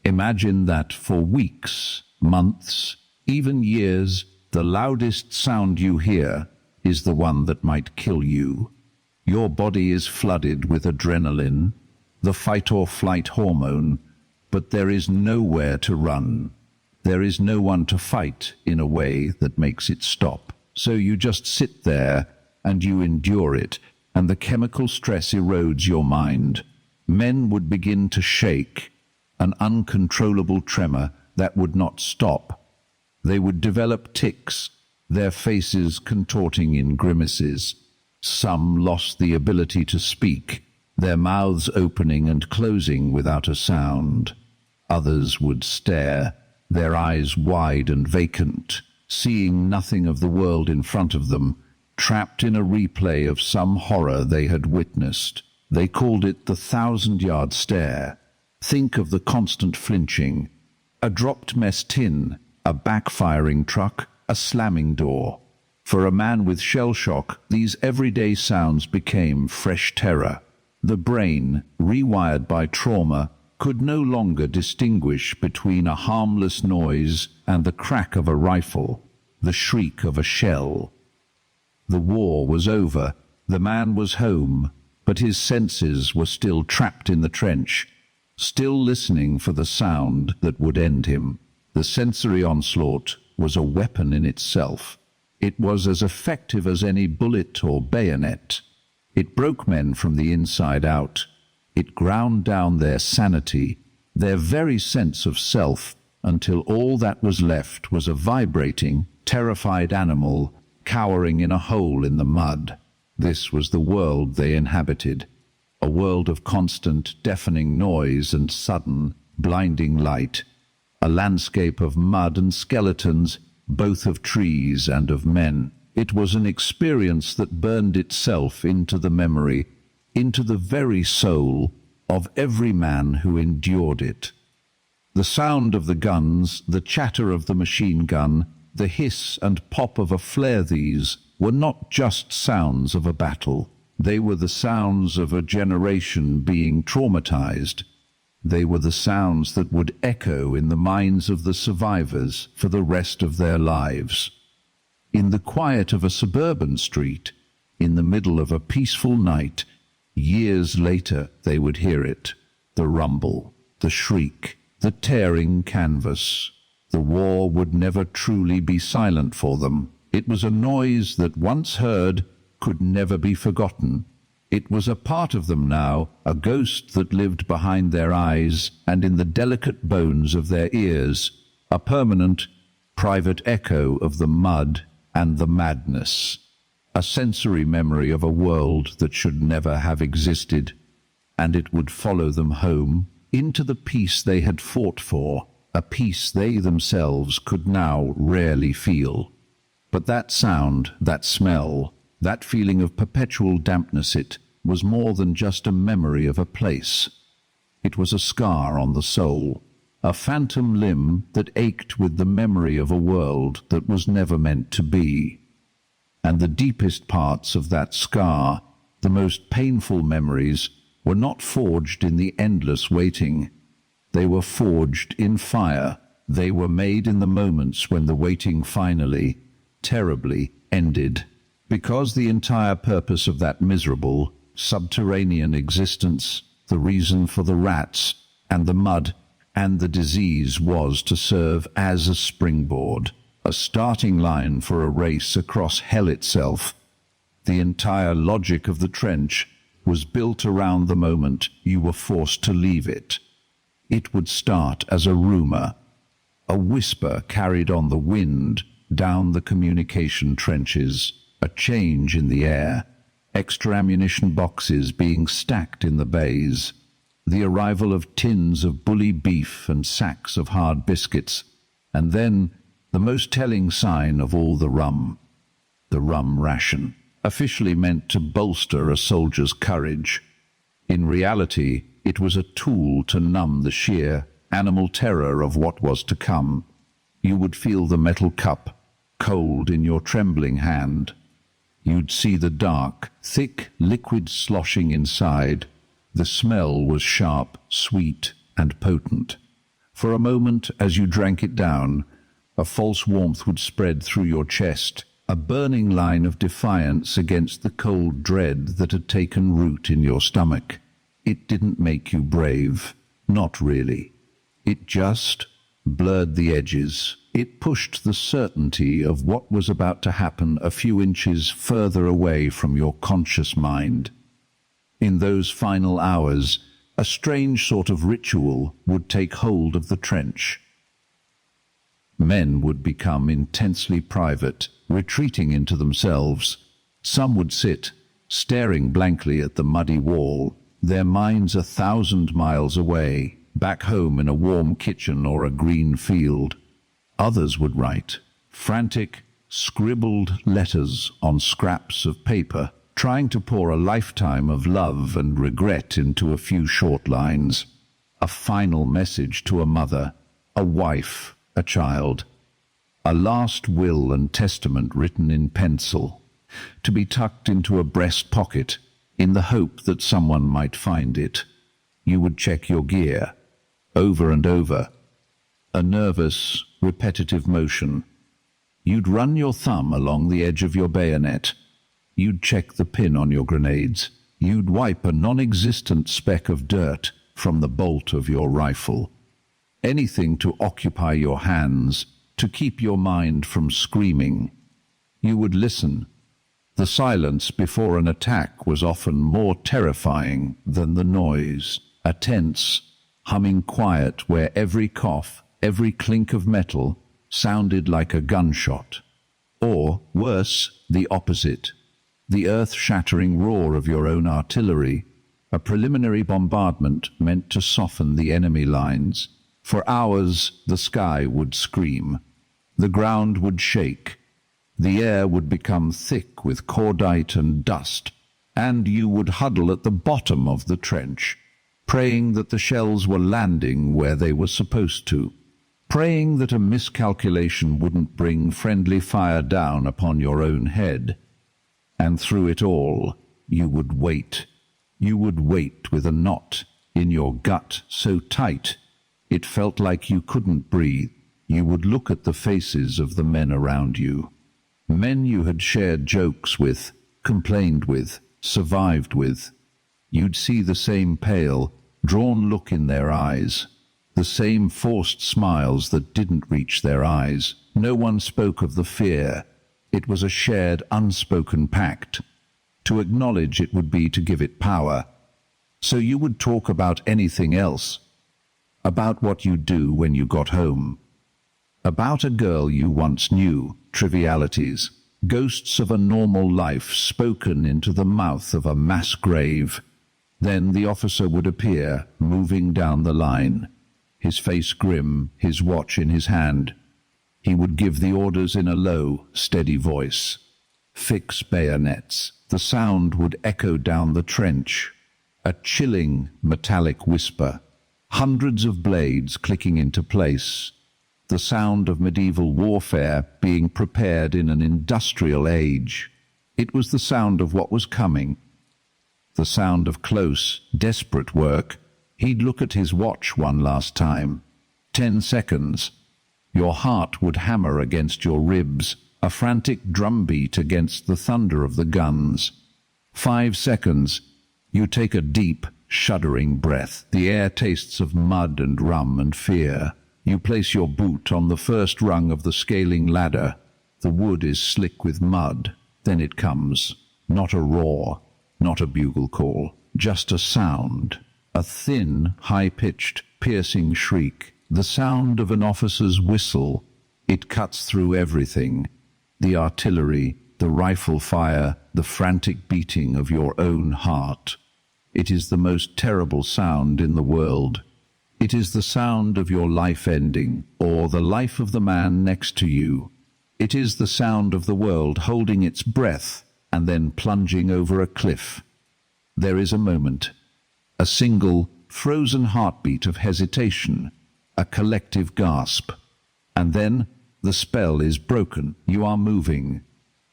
[SPEAKER 1] Imagine that for weeks, months, even years, the loudest sound you hear is the one that might kill you. Your body is flooded with adrenaline, the fight-or-flight hormone, but there is nowhere to run. There is no one to fight in a way that makes it stop. So you just sit there and you endure it, and the chemical stress erodes your mind. Men would begin to shake, an uncontrollable tremor that would not stop. They would develop tics, their faces contorting in grimaces. Some lost the ability to speak, their mouths opening and closing without a sound. Others would stare, their eyes wide and vacant, seeing nothing of the world in front of them, trapped in a replay of some horror they had witnessed. They called it the 1,000-yard stare. Think of the constant flinching, a dropped mess tin, a backfiring truck, a slamming door. For a man with shell shock, these everyday sounds became fresh terror. The brain, rewired by trauma, could no longer distinguish between a harmless noise and the crack of a rifle, the shriek of a shell. The war was over, the man was home, but his senses were still trapped in the trench, still listening for the sound that would end him. The sensory onslaught was a weapon in itself. It was as effective as any bullet or bayonet. It broke men from the inside out. It ground down their sanity, their very sense of self, until all that was left was a vibrating, terrified animal cowering in a hole in the mud. This was the world they inhabited, a world of constant, deafening noise and sudden, blinding light, a landscape of mud and skeletons, both of trees and of men. It was an experience that burned itself into the memory, into the very soul of every man who endured it. The sound of the guns, the chatter of the machine gun, the hiss and pop of a flare, these were not just sounds of a battle. They were the sounds of a generation being traumatized. They were the sounds that would echo in the minds of the survivors for the rest of their lives. In the quiet of a suburban street, in the middle of a peaceful night, years later they would hear it, the rumble, the shriek, the tearing canvas. The war would never truly be silent for them. It was a noise that, once heard, could never be forgotten. It was a part of them now, a ghost that lived behind their eyes and in the delicate bones of their ears, a permanent, private echo of the mud and the madness, a sensory memory of a world that should never have existed, and it would follow them home, into the peace they had fought for, a peace they themselves could now rarely feel. But that sound, that smell, that feeling of perpetual dampness, it was more than just a memory of a place. It was a scar on the soul, a phantom limb that ached with the memory of a world that was never meant to be. And the deepest parts of that scar, the most painful memories, were not forged in the endless waiting. They were forged in fire. They were made in the moments when the waiting finally, terribly, ended. Because the entire purpose of that miserable, subterranean existence, the reason for the rats, and the mud, and the disease, was to serve as a springboard, a starting line for a race across hell itself. The entire logic of the trench was built around the moment you were forced to leave it. It would start as a rumor, a whisper carried on the wind down the communication trenches, a change in the air, extra ammunition boxes being stacked in the bays, the arrival of tins of bully beef and sacks of hard biscuits, and then the most telling sign of all, the rum ration, officially meant to bolster a soldier's courage. In reality, it was a tool to numb the sheer animal terror of what was to come. You would feel the metal cup, cold in your trembling hand. You'd see the dark, thick liquid sloshing inside. The smell was sharp, sweet, and potent. For a moment, as you drank it down, a false warmth would spread through your chest, a burning line of defiance against the cold dread that had taken root in your stomach. It didn't make you brave, not really. It just blurred the edges. It pushed the certainty of what was about to happen a few inches further away from your conscious mind. In those final hours, a strange sort of ritual would take hold of the trench. Men would become intensely private, retreating into themselves. Some would sit, staring blankly at the muddy wall, their minds 1,000 miles away, back home in a warm kitchen or a green field. Others would write, frantic, scribbled letters on scraps of paper, trying to pour a lifetime of love and regret into a few short lines. A final message to a mother, a wife, a child. A last will and testament written in pencil, to be tucked into a breast pocket in the hope that someone might find it. You would check your gear, over and over. A nervous, repetitive motion. You'd run your thumb along the edge of your bayonet. You'd check the pin on your grenades. You'd wipe a non-existent speck of dirt from the bolt of your rifle. Anything to occupy your hands, to keep your mind from screaming. You would listen. The silence before an attack was often more terrifying than the noise. A tense, humming quiet where every cough, every clink of metal sounded like a gunshot. Or, worse, the opposite. The earth-shattering roar of your own artillery, a preliminary bombardment meant to soften the enemy lines. For hours, the sky would scream. The ground would shake. The air would become thick with cordite and dust, and you would huddle at the bottom of the trench, praying that the shells were landing where they were supposed to, praying that a miscalculation wouldn't bring friendly fire down upon your own head. And through it all, you would wait. You would wait with a knot in your gut so tight it felt like you couldn't breathe. You would look at the faces of the men around you. Men you had shared jokes with, complained with, survived with. You'd see the same pale, drawn look in their eyes, the same forced smiles that didn't reach their eyes. No one spoke of the fear. It was a shared, unspoken pact. To acknowledge it would be to give it power. So you would talk about anything else. About what you'd do when you got home. About a girl you once knew, trivialities, ghosts of a normal life spoken into the mouth of a mass grave. Then the officer would appear, moving down the line, his face grim, his watch in his hand. He would give the orders in a low, steady voice. Fix bayonets. The sound would echo down the trench, a chilling, metallic whisper. Hundreds of blades clicking into place. The sound of medieval warfare being prepared in an industrial age. It was the sound of what was coming. The sound of close, desperate work. He'd look at his watch one last time. 10 seconds. Your heart would hammer against your ribs, a frantic drumbeat against the thunder of the guns. 5 seconds. You take a deep, shuddering breath. The air tastes of mud and rum and fear. You place your boot on the first rung of the scaling ladder. The wood is slick with mud. Then it comes. Not a roar, not a bugle call, just a sound. A thin, high-pitched, piercing shriek, the sound of an officer's whistle. It cuts through everything. The artillery, the rifle fire, the frantic beating of your own heart. It is the most terrible sound in the world. It is the sound of your life ending, or the life of the man next to you. It is the sound of the world holding its breath and then plunging over a cliff. There is a moment, a single, frozen heartbeat of hesitation, a collective gasp. And then the spell is broken. You are moving.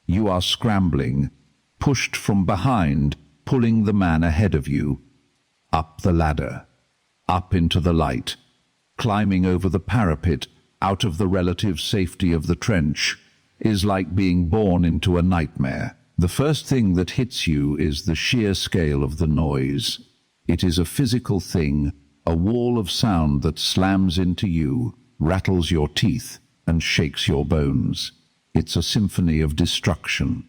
[SPEAKER 1] You are scrambling, pushed from behind, pulling the man ahead of you. Up the ladder, up into the light, climbing over the parapet, out of the relative safety of the trench, is like being born into a nightmare. The first thing that hits you is the sheer scale of the noise. It is a physical thing, a wall of sound that slams into you, rattles your teeth, and shakes your bones. It's a symphony of destruction.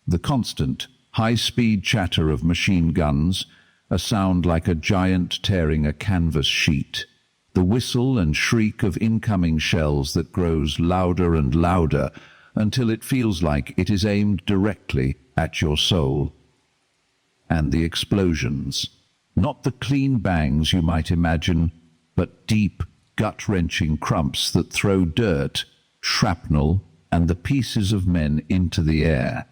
[SPEAKER 1] The constant, high-speed chatter of machine guns, a sound like a giant tearing a canvas sheet. The whistle and shriek of incoming shells that grows louder and louder until it feels like it is aimed directly at your soul. And the explosions. Not the clean bangs you might imagine, but deep, gut-wrenching crumps that throw dirt, shrapnel, and the pieces of men into the air.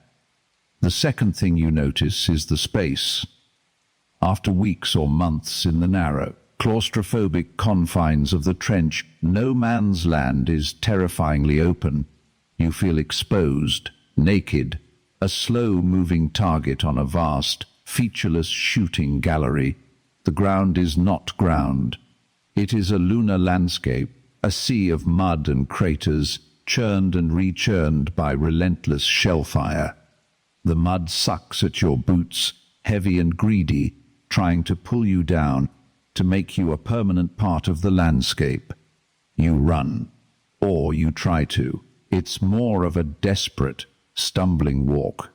[SPEAKER 1] The second thing you notice is the space. After weeks or months in the narrow, claustrophobic confines of the trench, no man's land is terrifyingly open. You feel exposed, naked, a slow-moving target on a vast, featureless shooting gallery. The ground is not ground. It is a lunar landscape, a sea of mud and craters, churned and rechurned by relentless shellfire. The mud sucks at your boots, heavy and greedy, trying to pull you down, to make you a permanent part of the landscape. You run, or you try to. It's more of a desperate, stumbling walk,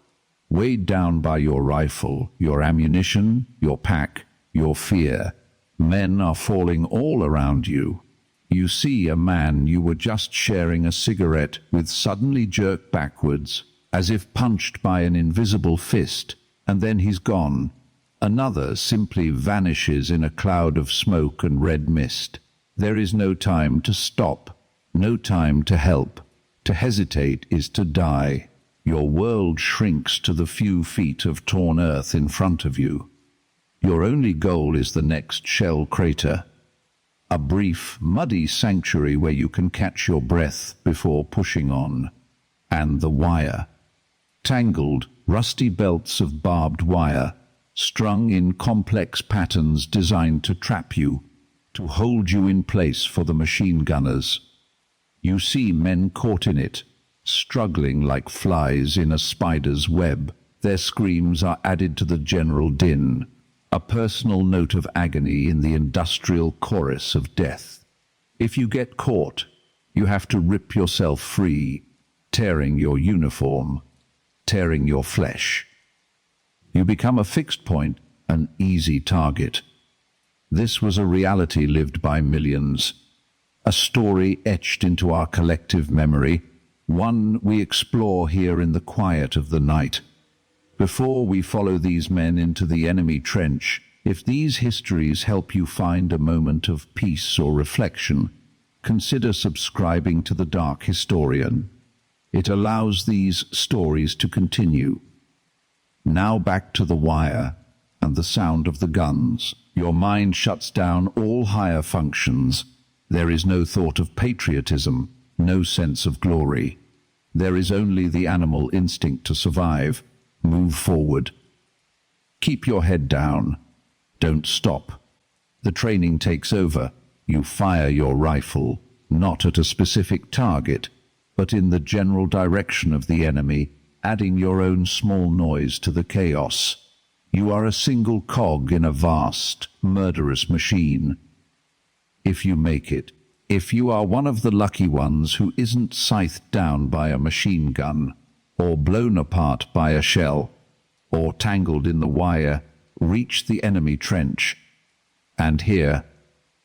[SPEAKER 1] weighed down by your rifle, your ammunition, your pack, your fear. Men are falling all around you. You see a man you were just sharing a cigarette with suddenly jerk backwards, as if punched by an invisible fist, and then he's gone. Another simply vanishes in a cloud of smoke and red mist. There is no time to stop, no time to help. To hesitate is to die. Your world shrinks to the few feet of torn earth in front of you. Your only goal is the next shell crater, a brief, muddy sanctuary where you can catch your breath before pushing on. And the wire. Tangled, rusty belts of barbed wire, strung in complex patterns designed to trap you, to hold you in place for the machine gunners. You see men caught in it, struggling like flies in a spider's web. Their screams are added to the general din, a personal note of agony in the industrial chorus of death. If you get caught, you have to rip yourself free, tearing your uniform, tearing your flesh. You become a fixed point, an easy target. This was a reality lived by millions, a story etched into our collective memory, one we explore here in the quiet of the night. Before we follow these men into the enemy trench, if these histories help you find a moment of peace or reflection, consider subscribing to The Dark Historian. It allows these stories to continue. Now back to the wire and the sound of the guns. Your mind shuts down all higher functions. There is no thought of patriotism, no sense of glory. There is only the animal instinct to survive. Move forward. Keep your head down. Don't stop. The training takes over. You fire your rifle, not at a specific target, but in the general direction of the enemy, adding your own small noise to the chaos. You are a single cog in a vast, murderous machine. If you make it, if you are one of the lucky ones who isn't scythed down by a machine gun, or blown apart by a shell, or tangled in the wire, reach the enemy trench. And here,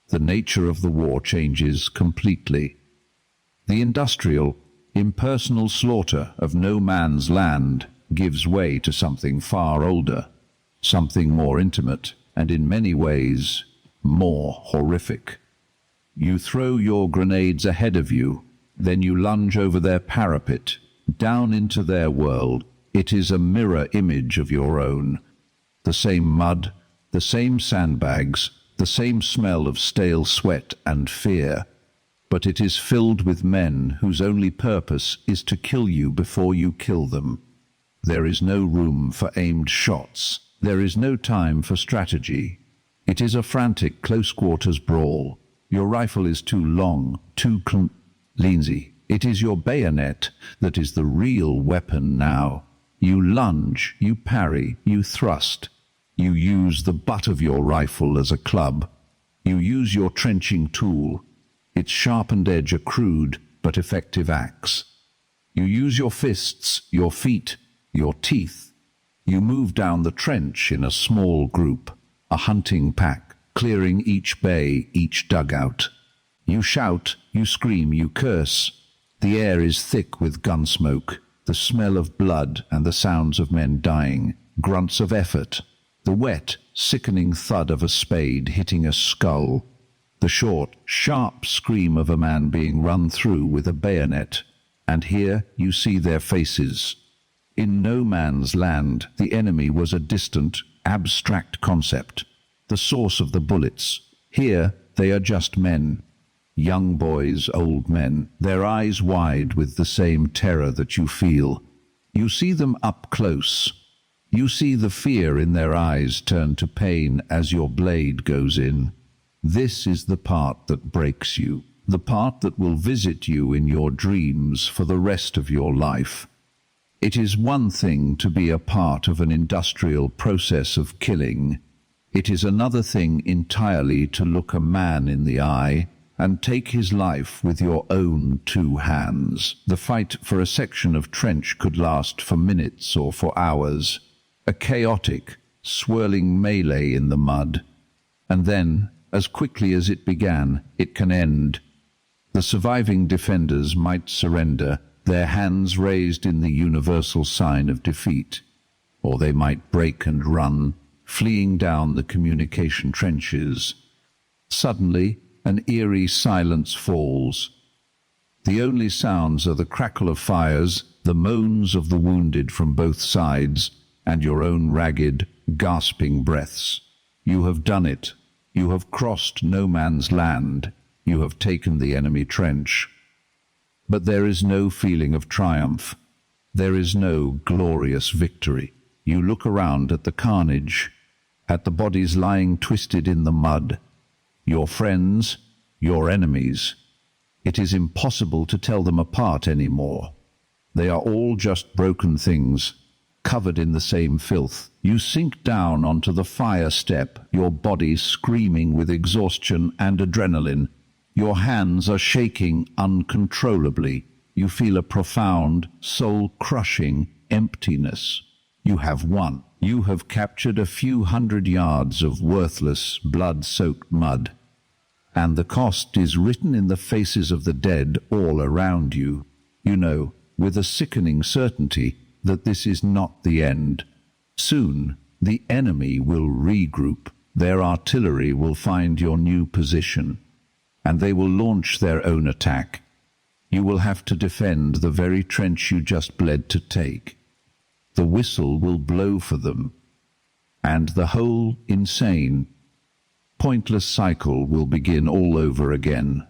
[SPEAKER 1] the nature of the war changes completely. The industrial, impersonal slaughter of no man's land gives way to something far older, something more intimate, and in many ways more horrific. You throw your grenades ahead of you, then you lunge over their parapet, down into their world. It is a mirror image of your own. The same mud, the same sandbags, the same smell of stale sweat and fear, but it is filled with men whose only purpose is to kill you before you kill them. There is no room for aimed shots. There is no time for strategy. It is a frantic close-quarters brawl. Your rifle is too long, too Lindsay. It is your bayonet that is the real weapon now. You lunge, you parry, you thrust. You use the butt of your rifle as a club. You use your trenching tool, its sharpened edge a crude but effective axe. You use your fists, your feet, your teeth. You move down the trench in a small group, a hunting pack, clearing each bay, each dugout. You shout, you scream, you curse. The air is thick with gun smoke, the smell of blood and the sounds of men dying, grunts of effort, the wet, sickening thud of a spade hitting a skull, the short, sharp scream of a man being run through with a bayonet. And here you see their faces. In no man's land, the enemy was a distant, abstract concept, the source of the bullets. Here they are just men. Young boys, old men, their eyes wide with the same terror that you feel. You see them up close. You see the fear in their eyes turn to pain as your blade goes in. This is the part that breaks you, the part that will visit you in your dreams for the rest of your life. It is one thing to be a part of an industrial process of killing. It is another thing entirely to look a man in the eye and take his life with your own two hands. The fight for a section of trench could last for minutes or for hours, a chaotic, swirling melee in the mud. And then, as quickly as it began, it can end. The surviving defenders might surrender, their hands raised in the universal sign of defeat, or they might break and run, fleeing down the communication trenches. Suddenly, an eerie silence falls. The only sounds are the crackle of fires, the moans of the wounded from both sides, and your own ragged, gasping breaths. You have done it. You have crossed no man's land. You have taken the enemy trench. But there is no feeling of triumph. There is no glorious victory. You look around at the carnage, at the bodies lying twisted in the mud. Your friends, your enemies. It is impossible to tell them apart anymore. They are all just broken things, covered in the same filth. You sink down onto the fire step, your body screaming with exhaustion and adrenaline. Your hands are shaking uncontrollably. You feel a profound, soul-crushing emptiness. You have won. You have captured a few hundred yards of worthless, blood-soaked mud. And the cost is written in the faces of the dead all around you. You know, with a sickening certainty, that this is not the end. Soon, the enemy will regroup. Their artillery will find your new position, and they will launch their own attack. You will have to defend the very trench you just bled to take. The whistle will blow for them, and the whole insane, pointless cycle will begin all over again.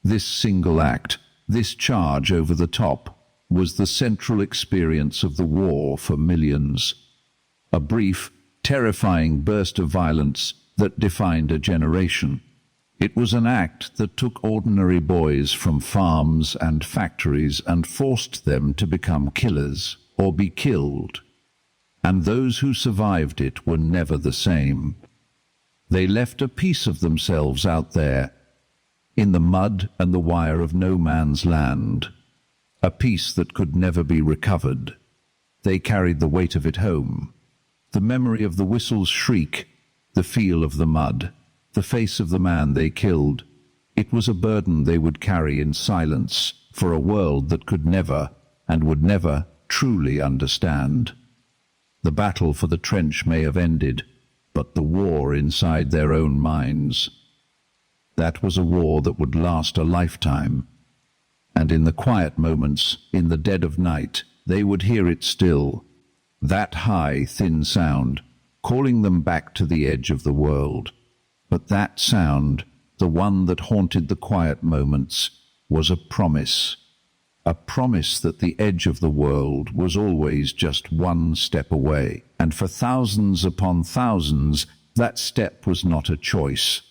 [SPEAKER 1] This single act, this charge over the top, was the central experience of the war for millions. A brief, terrifying burst of violence that defined a generation. It was an act that took ordinary boys from farms and factories and forced them to become killers or be killed. And those who survived it were never the same. They left a piece of themselves out there, in the mud and the wire of no man's land, a piece that could never be recovered. They carried the weight of it home, the memory of the whistle's shriek, the feel of the mud, the face of the man they killed. It was a burden they would carry in silence for a world that could never and would never truly understand. The battle for the trench may have ended, but the war inside their own minds, that was a war that would last a lifetime. And in the quiet moments, in the dead of night, they would hear it still, that high, thin sound, calling them back to the edge of the world. But that sound, the one that haunted the quiet moments, was a promise that the edge of the world was always just one step away, and for thousands upon thousands, that step was not a choice.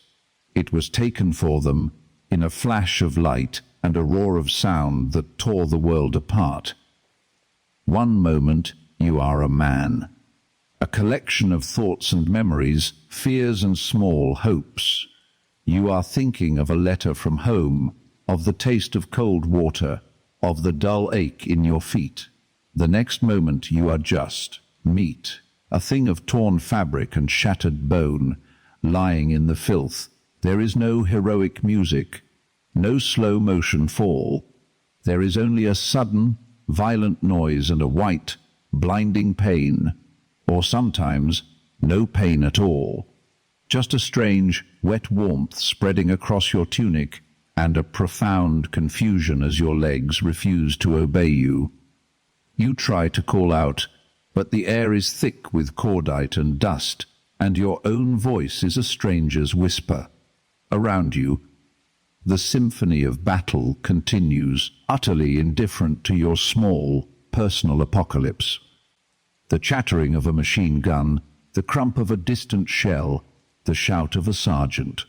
[SPEAKER 1] It was taken for them in a flash of light and a roar of sound that tore the world apart. One moment you are a man, a collection of thoughts and memories, fears and small hopes. You are thinking of a letter from home, of the taste of cold water, of the dull ache in your feet. The next moment you are just meat, a thing of torn fabric and shattered bone, lying in the filth. There is no heroic music, no slow motion fall. There is only a sudden, violent noise and a white, blinding pain, or sometimes no pain at all. Just a strange, wet warmth spreading across your tunic and a profound confusion as your legs refuse to obey you. You try to call out, but the air is thick with cordite and dust, and your own voice is a stranger's whisper. Around you, the symphony of battle continues, utterly indifferent to your small, personal apocalypse. The chattering of a machine gun, the crump of a distant shell, the shout of a sergeant.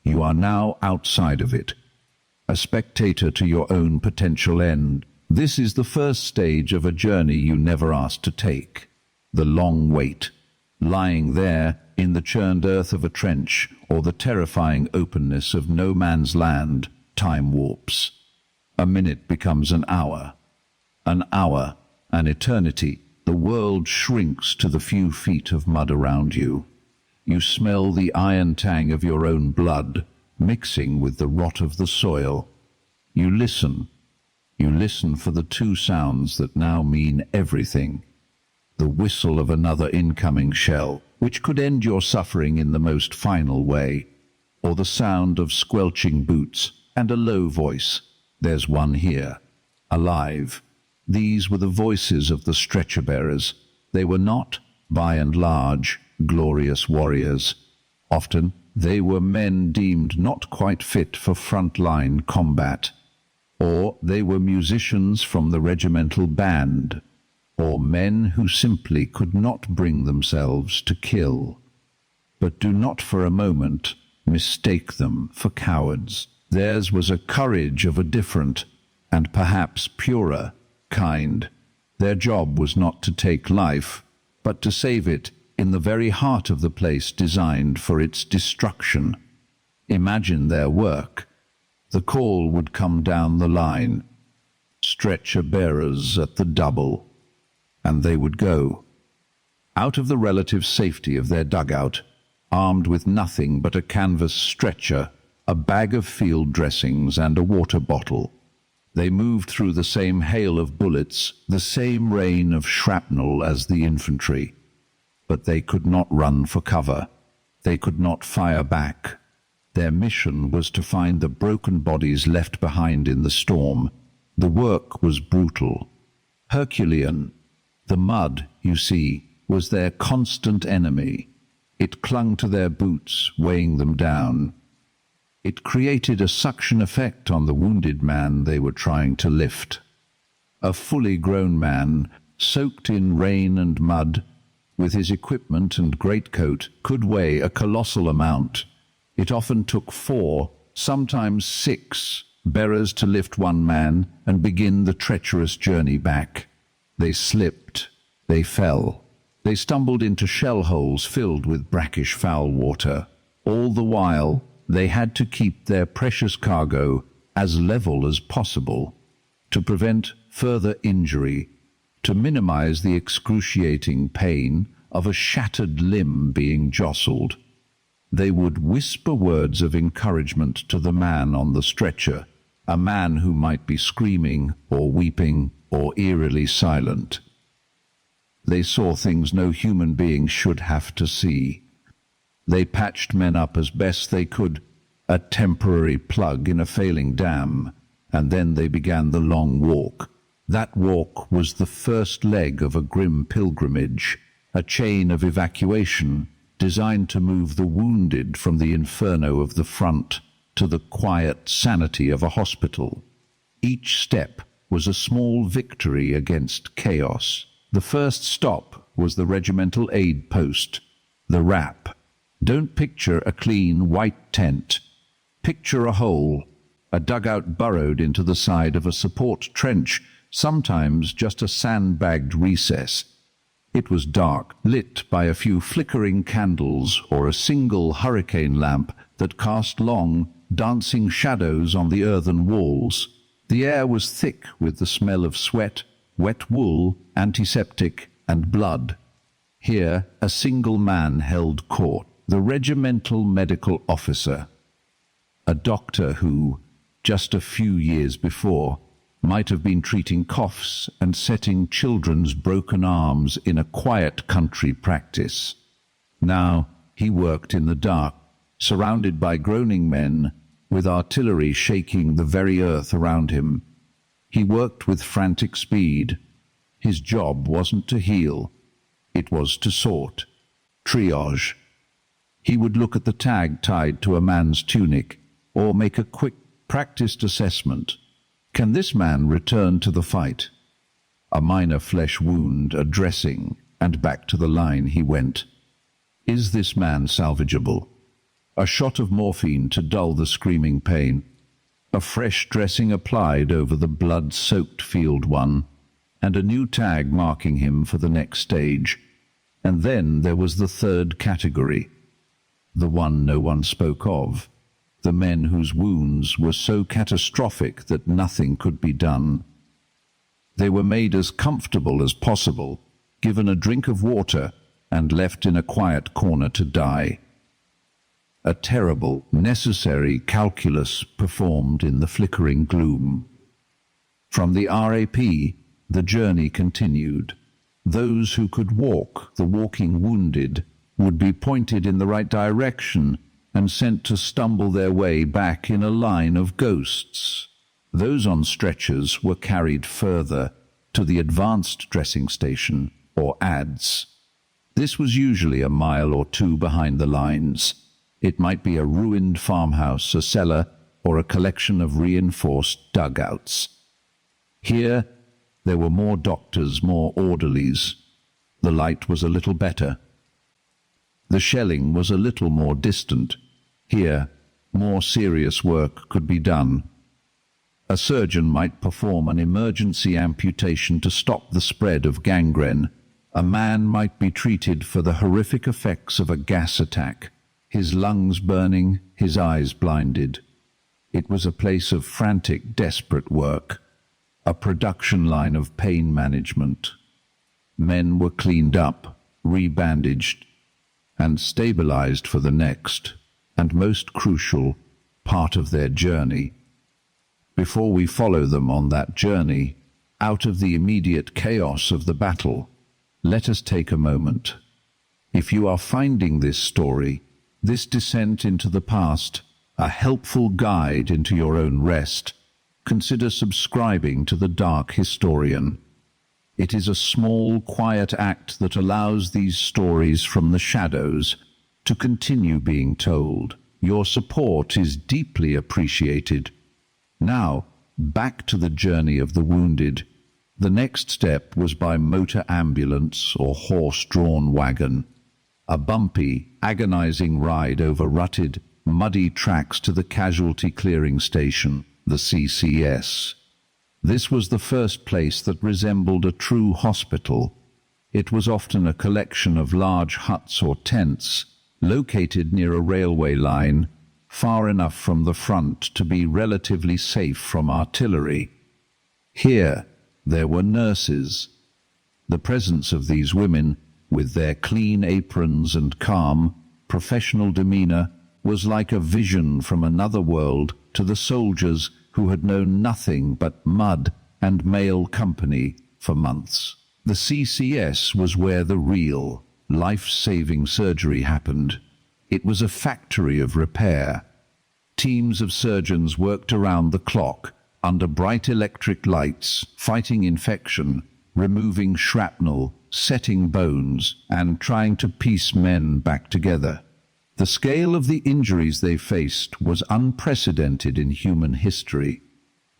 [SPEAKER 1] You are now outside of it, a spectator to your own potential end. This is the first stage of a journey you never asked to take. The long wait, lying there in the churned earth of a trench, or the terrifying openness of no man's land. Time warps. A minute becomes an hour, an eternity. The world shrinks to the few feet of mud around you. You smell the iron tang of your own blood, mixing with the rot of the soil. You listen for the two sounds that now mean everything. The whistle of another incoming shell, which could end your suffering in the most final way, or the sound of squelching boots and a low voice. There's one here, alive. These were the voices of the stretcher-bearers. They were not, by and large, glorious warriors. Often they were men deemed not quite fit for front-line combat, or they were musicians from the regimental band, or men who simply could not bring themselves to kill. But do not for a moment mistake them for cowards. Theirs was a courage of a different, and perhaps purer, kind. Their job was not to take life, but to save it in the very heart of the place designed for its destruction. Imagine their work. The call would come down the line, stretcher-bearers at the double, and they would go. Out of the relative safety of their dugout, armed with nothing but a canvas stretcher, a bag of field dressings and a water bottle, they moved through the same hail of bullets, the same rain of shrapnel as the infantry. But they could not run for cover. They could not fire back. Their mission was to find the broken bodies left behind in the storm. The work was brutal, Herculean. The mud, you see, was their constant enemy. It clung to their boots, weighing them down. It created a suction effect on the wounded man they were trying to lift. A fully grown man, soaked in rain and mud, with his equipment and greatcoat, could weigh a colossal amount. It often took 4, sometimes 6, bearers to lift one man and begin the treacherous journey back. They slipped, they fell, they stumbled into shell holes filled with brackish foul water. All the while, they had to keep their precious cargo as level as possible, to prevent further injury, to minimize the excruciating pain of a shattered limb being jostled. They would whisper words of encouragement to the man on the stretcher, a man who might be screaming or weeping or eerily silent. They saw things no human being should have to see. They patched men up as best they could, a temporary plug in a failing dam, and then they began the long walk. That walk was the first leg of a grim pilgrimage, a chain of evacuation designed to move the wounded from the inferno of the front to the quiet sanity of a hospital. Each step was a small victory against chaos. The first stop was the regimental aid post, the RAP. Don't picture a clean white tent. Picture a hole, a dugout burrowed into the side of a support trench, sometimes just a sandbagged recess. It was dark, lit by a few flickering candles or a single hurricane lamp that cast long, dancing shadows on the earthen walls. The air was thick with the smell of sweat, wet wool, antiseptic, and blood. Here, a single man held court, the regimental medical officer, a doctor who, just a few years before, might have been treating coughs and setting children's broken arms in a quiet country practice. Now he worked in the dark, surrounded by groaning men, with artillery shaking the very earth around him. He worked with frantic speed. His job wasn't to heal, it was to sort, triage. He would look at the tag tied to a man's tunic, or make a quick, practiced assessment. Can this man return to the fight? A minor flesh wound, a dressing, and back to the line he went. Is this man salvageable? A shot of morphine to dull the screaming pain. A fresh dressing applied over the blood-soaked field one, and a new tag marking him for the next stage. And then there was the third category, the one no one spoke of, the men whose wounds were so catastrophic that nothing could be done. They were made as comfortable as possible, given a drink of water, and left in a quiet corner to die. A terrible, necessary calculus performed in the flickering gloom. From the RAP, the journey continued. Those who could walk, the walking wounded, would be pointed in the right direction and sent to stumble their way back in a line of ghosts. Those on stretchers were carried further to the advanced dressing station, or ADS. This was usually a mile or two behind the lines. It might be a ruined farmhouse, a cellar, or a collection of reinforced dugouts. Here, there were more doctors, more orderlies. The light was a little better. The shelling was a little more distant. Here, more serious work could be done. A surgeon might perform an emergency amputation to stop the spread of gangrene. A man might be treated for the horrific effects of a gas attack, his lungs burning, his eyes blinded. It was a place of frantic, desperate work, a production line of pain management. Men were cleaned up, rebandaged, and stabilized for the next, and most crucial, part of their journey. Before we follow them on that journey, out of the immediate chaos of the battle, let us take a moment. If you are finding this story, this descent into the past, a helpful guide into your own rest, consider subscribing to The Dark Historian. It is a small, quiet act that allows these stories from the shadows to continue being told. Your support is deeply appreciated. Now, back to the journey of the wounded. The next step was by motor ambulance or horse-drawn wagon. A bumpy, agonizing ride over rutted, muddy tracks to the casualty clearing station, the CCS. This was the first place that resembled a true hospital. It was often a collection of large huts or tents, located near a railway line, far enough from the front to be relatively safe from artillery. Here, there were nurses. The presence of these women, with their clean aprons and calm, professional demeanor was like a vision from another world to the soldiers who had known nothing but mud and male company for months. The CCS was where the real, life-saving surgery happened. It was a factory of repair. Teams of surgeons worked around the clock, under bright electric lights, fighting infection, removing shrapnel, setting bones, and trying to piece men back together. The scale of the injuries they faced was unprecedented in human history.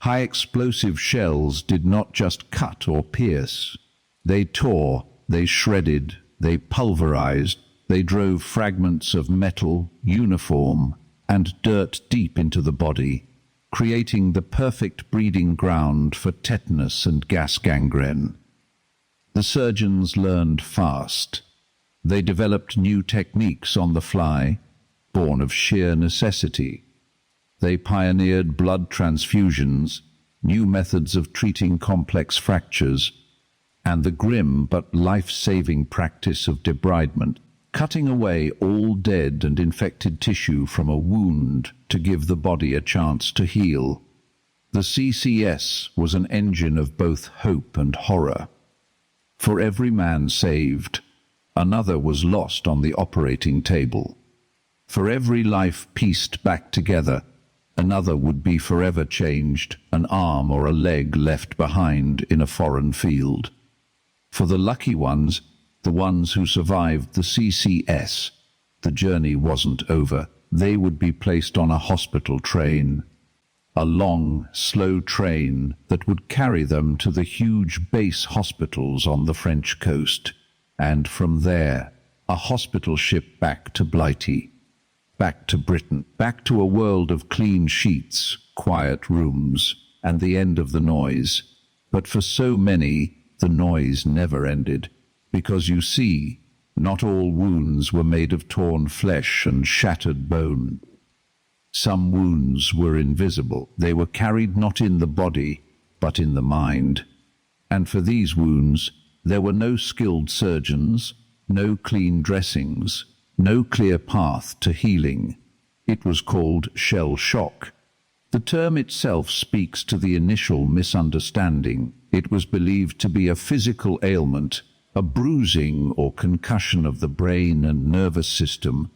[SPEAKER 1] High explosive shells did not just cut or pierce. They tore, they shredded, they pulverized, they drove fragments of metal, uniform, and dirt deep into the body, creating the perfect breeding ground for tetanus and gas gangrene. The surgeons learned fast. They developed new techniques on the fly, born of sheer necessity. They pioneered blood transfusions, new methods of treating complex fractures, and the grim but life-saving practice of debridement, cutting away all dead and infected tissue from a wound to give the body a chance to heal. The CCS was an engine of both hope and horror. For every man saved, another was lost on the operating table. For every life pieced back together, another would be forever changed, an arm or a leg left behind in a foreign field. For the lucky ones, the ones who survived the CCS, the journey wasn't over. They would be placed on a hospital train. A long, slow train that would carry them to the huge base hospitals on the French coast. And from there, a hospital ship back to Blighty, back to Britain, back to a world of clean sheets, quiet rooms, and the end of the noise. But for so many, the noise never ended. Because you see, not all wounds were made of torn flesh and shattered bone. Some wounds were invisible. They were carried not in the body, but in the mind. And for these wounds, there were no skilled surgeons, no clean dressings, no clear path to healing. It was called shell shock. The term itself speaks to the initial misunderstanding. It was believed to be a physical ailment, a bruising or concussion of the brain and nervous system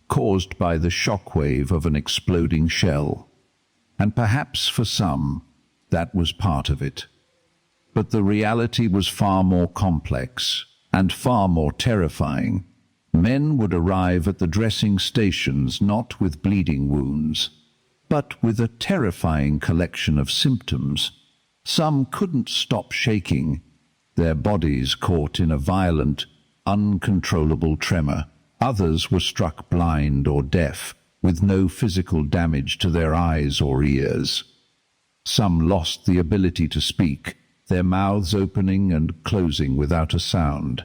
[SPEAKER 1] caused by the shockwave of an exploding shell. And perhaps for some, that was part of it. But the reality was far more complex and far more terrifying. Men would arrive at the dressing stations not with bleeding wounds, but with a terrifying collection of symptoms. Some couldn't stop shaking, their bodies caught in a violent, uncontrollable tremor. Others were struck blind or deaf, with no physical damage to their eyes or ears. Some lost the ability to speak, their mouths opening and closing without a sound.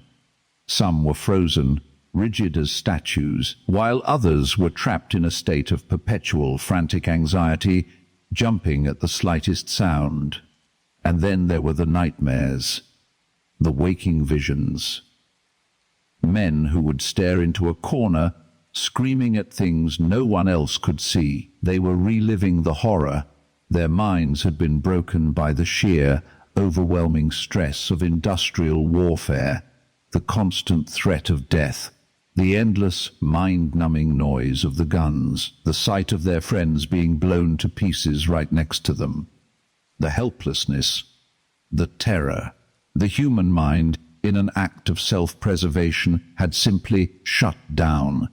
[SPEAKER 1] Some were frozen, rigid as statues, while others were trapped in a state of perpetual frantic anxiety, jumping at the slightest sound. And then there were the nightmares, the waking visions. Men who would stare into a corner, screaming at things no one else could see. They were reliving the horror. Their minds had been broken by the sheer, overwhelming stress of industrial warfare, the constant threat of death, the endless, mind-numbing noise of the guns, the sight of their friends being blown to pieces right next to them. The helplessness, the terror. The human mind, in an act of self-preservation, had simply shut down.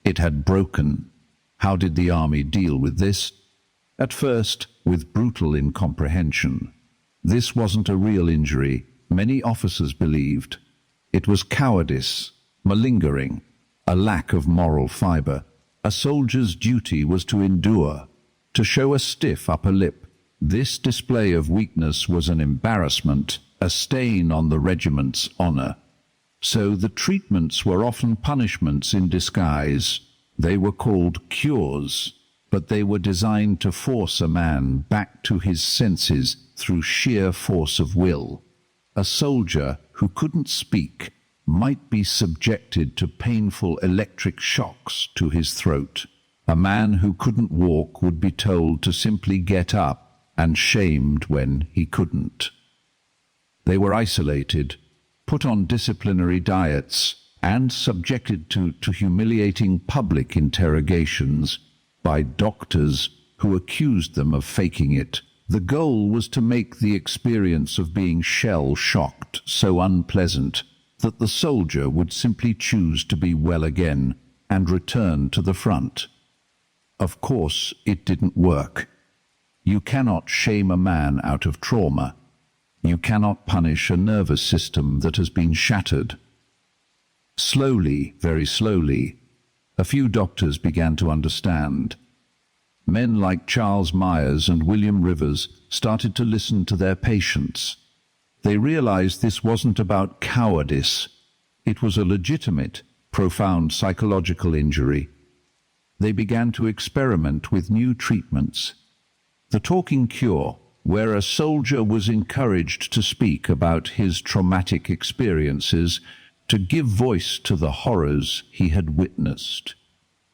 [SPEAKER 1] It had broken. How did the army deal with this? At first, with brutal incomprehension. This wasn't a real injury, many officers believed. It was cowardice, malingering, a lack of moral fiber. A soldier's duty was to endure, to show a stiff upper lip. This display of weakness was an embarrassment, a stain on the regiment's honor. So the treatments were often punishments in disguise. They were called cures, but they were designed to force a man back to his senses through sheer force of will. A soldier who couldn't speak, might be subjected to painful electric shocks to his throat. A man who couldn't walk would be told to simply get up and shamed when he couldn't. They were isolated, put on disciplinary diets, and subjected to humiliating public interrogations by doctors who accused them of faking it. The goal was to make the experience of being shell-shocked so unpleasant that the soldier would simply choose to be well again and return to the front. Of course, it didn't work. You cannot shame a man out of trauma. You cannot punish a nervous system that has been shattered. Slowly, very slowly, a few doctors began to understand. Men like Charles Myers and William Rivers started to listen to their patients. They realized this wasn't about cowardice. It was a legitimate, profound psychological injury. They began to experiment with new treatments. The talking cure, where a soldier was encouraged to speak about his traumatic experiences, to give voice to the horrors he had witnessed.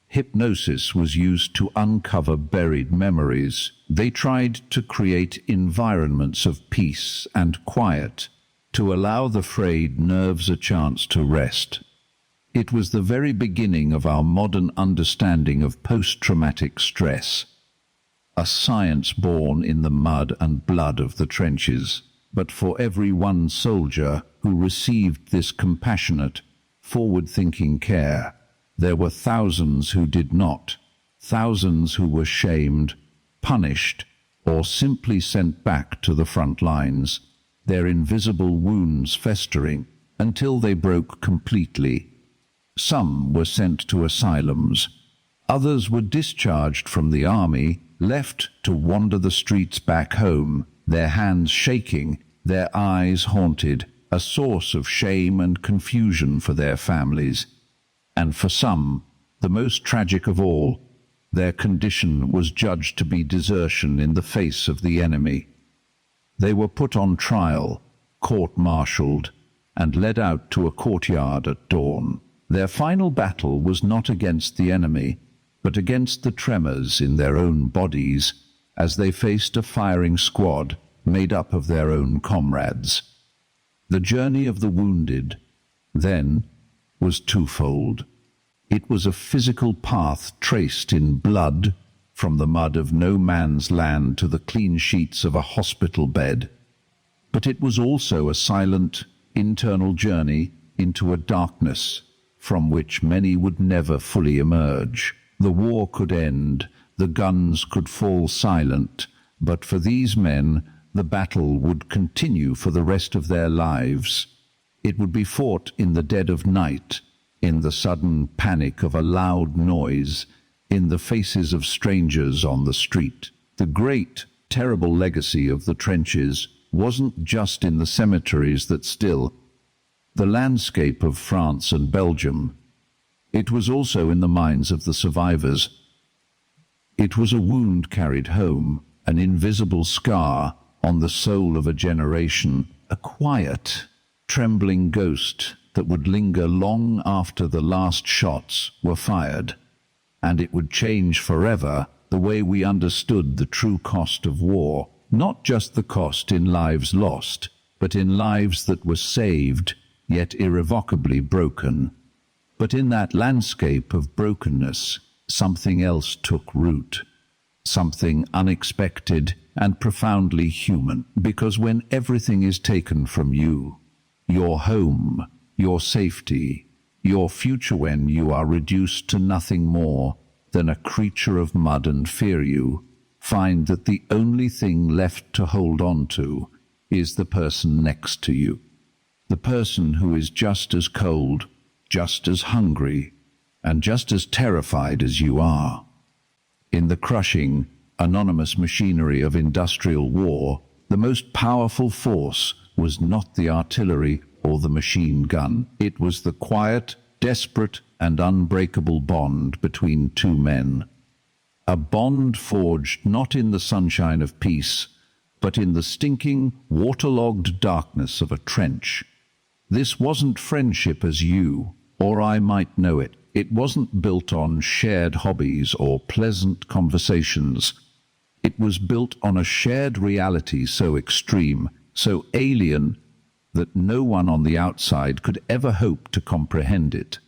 [SPEAKER 1] Hypnosis was used to uncover buried memories. They tried to create environments of peace and quiet, to allow the frayed nerves a chance to rest. It was the very beginning of our modern understanding of post-traumatic stress, a science born in the mud and blood of the trenches. But for every one soldier who received this compassionate, forward-thinking care, there were thousands who did not, thousands who were shamed, punished, or simply sent back to the front lines, their invisible wounds festering until they broke completely. Some were sent to asylums. Others were discharged from the army, left to wander the streets back home, their hands shaking, their eyes haunted, a source of shame and confusion for their families. And for some, the most tragic of all, their condition was judged to be desertion in the face of the enemy. They were put on trial, court-martialed, and led out to a courtyard at dawn. Their final battle was not against the enemy, but against the tremors in their own bodies as they faced a firing squad made up of their own comrades. The journey of the wounded, then, was twofold. It was a physical path traced in blood from the mud of no man's land to the clean sheets of a hospital bed. But it was also a silent, internal journey into a darkness from which many would never fully emerge. The war could end, the guns could fall silent, but for these men, the battle would continue for the rest of their lives. It would be fought in the dead of night, in the sudden panic of a loud noise, in the faces of strangers on the street. The great, terrible legacy of the trenches wasn't just in the cemeteries that still the landscape of France and Belgium. It was also in the minds of the survivors. It was a wound carried home, an invisible scar on the soul of a generation, a quiet, trembling ghost that would linger long after the last shots were fired. And it would change forever the way we understood the true cost of war, not just the cost in lives lost, but in lives that were saved, yet irrevocably broken. But in that landscape of brokenness, something else took root, something unexpected and profoundly human. Because when everything is taken from you, your home, your safety, your future, when you are reduced to nothing more than a creature of mud and fear, you find that the only thing left to hold on to is the person next to you. The person who is just as cold, just as hungry, and just as terrified as you are. In the crushing, anonymous machinery of industrial war, the most powerful force was not the artillery or the machine gun. It was the quiet, desperate, and unbreakable bond between two men. A bond forged not in the sunshine of peace, but in the stinking, waterlogged darkness of a trench. This wasn't friendship as you or I might know it. It wasn't built on shared hobbies or pleasant conversations. It was built on a shared reality so extreme, so alien, that no one on the outside could ever hope to comprehend it.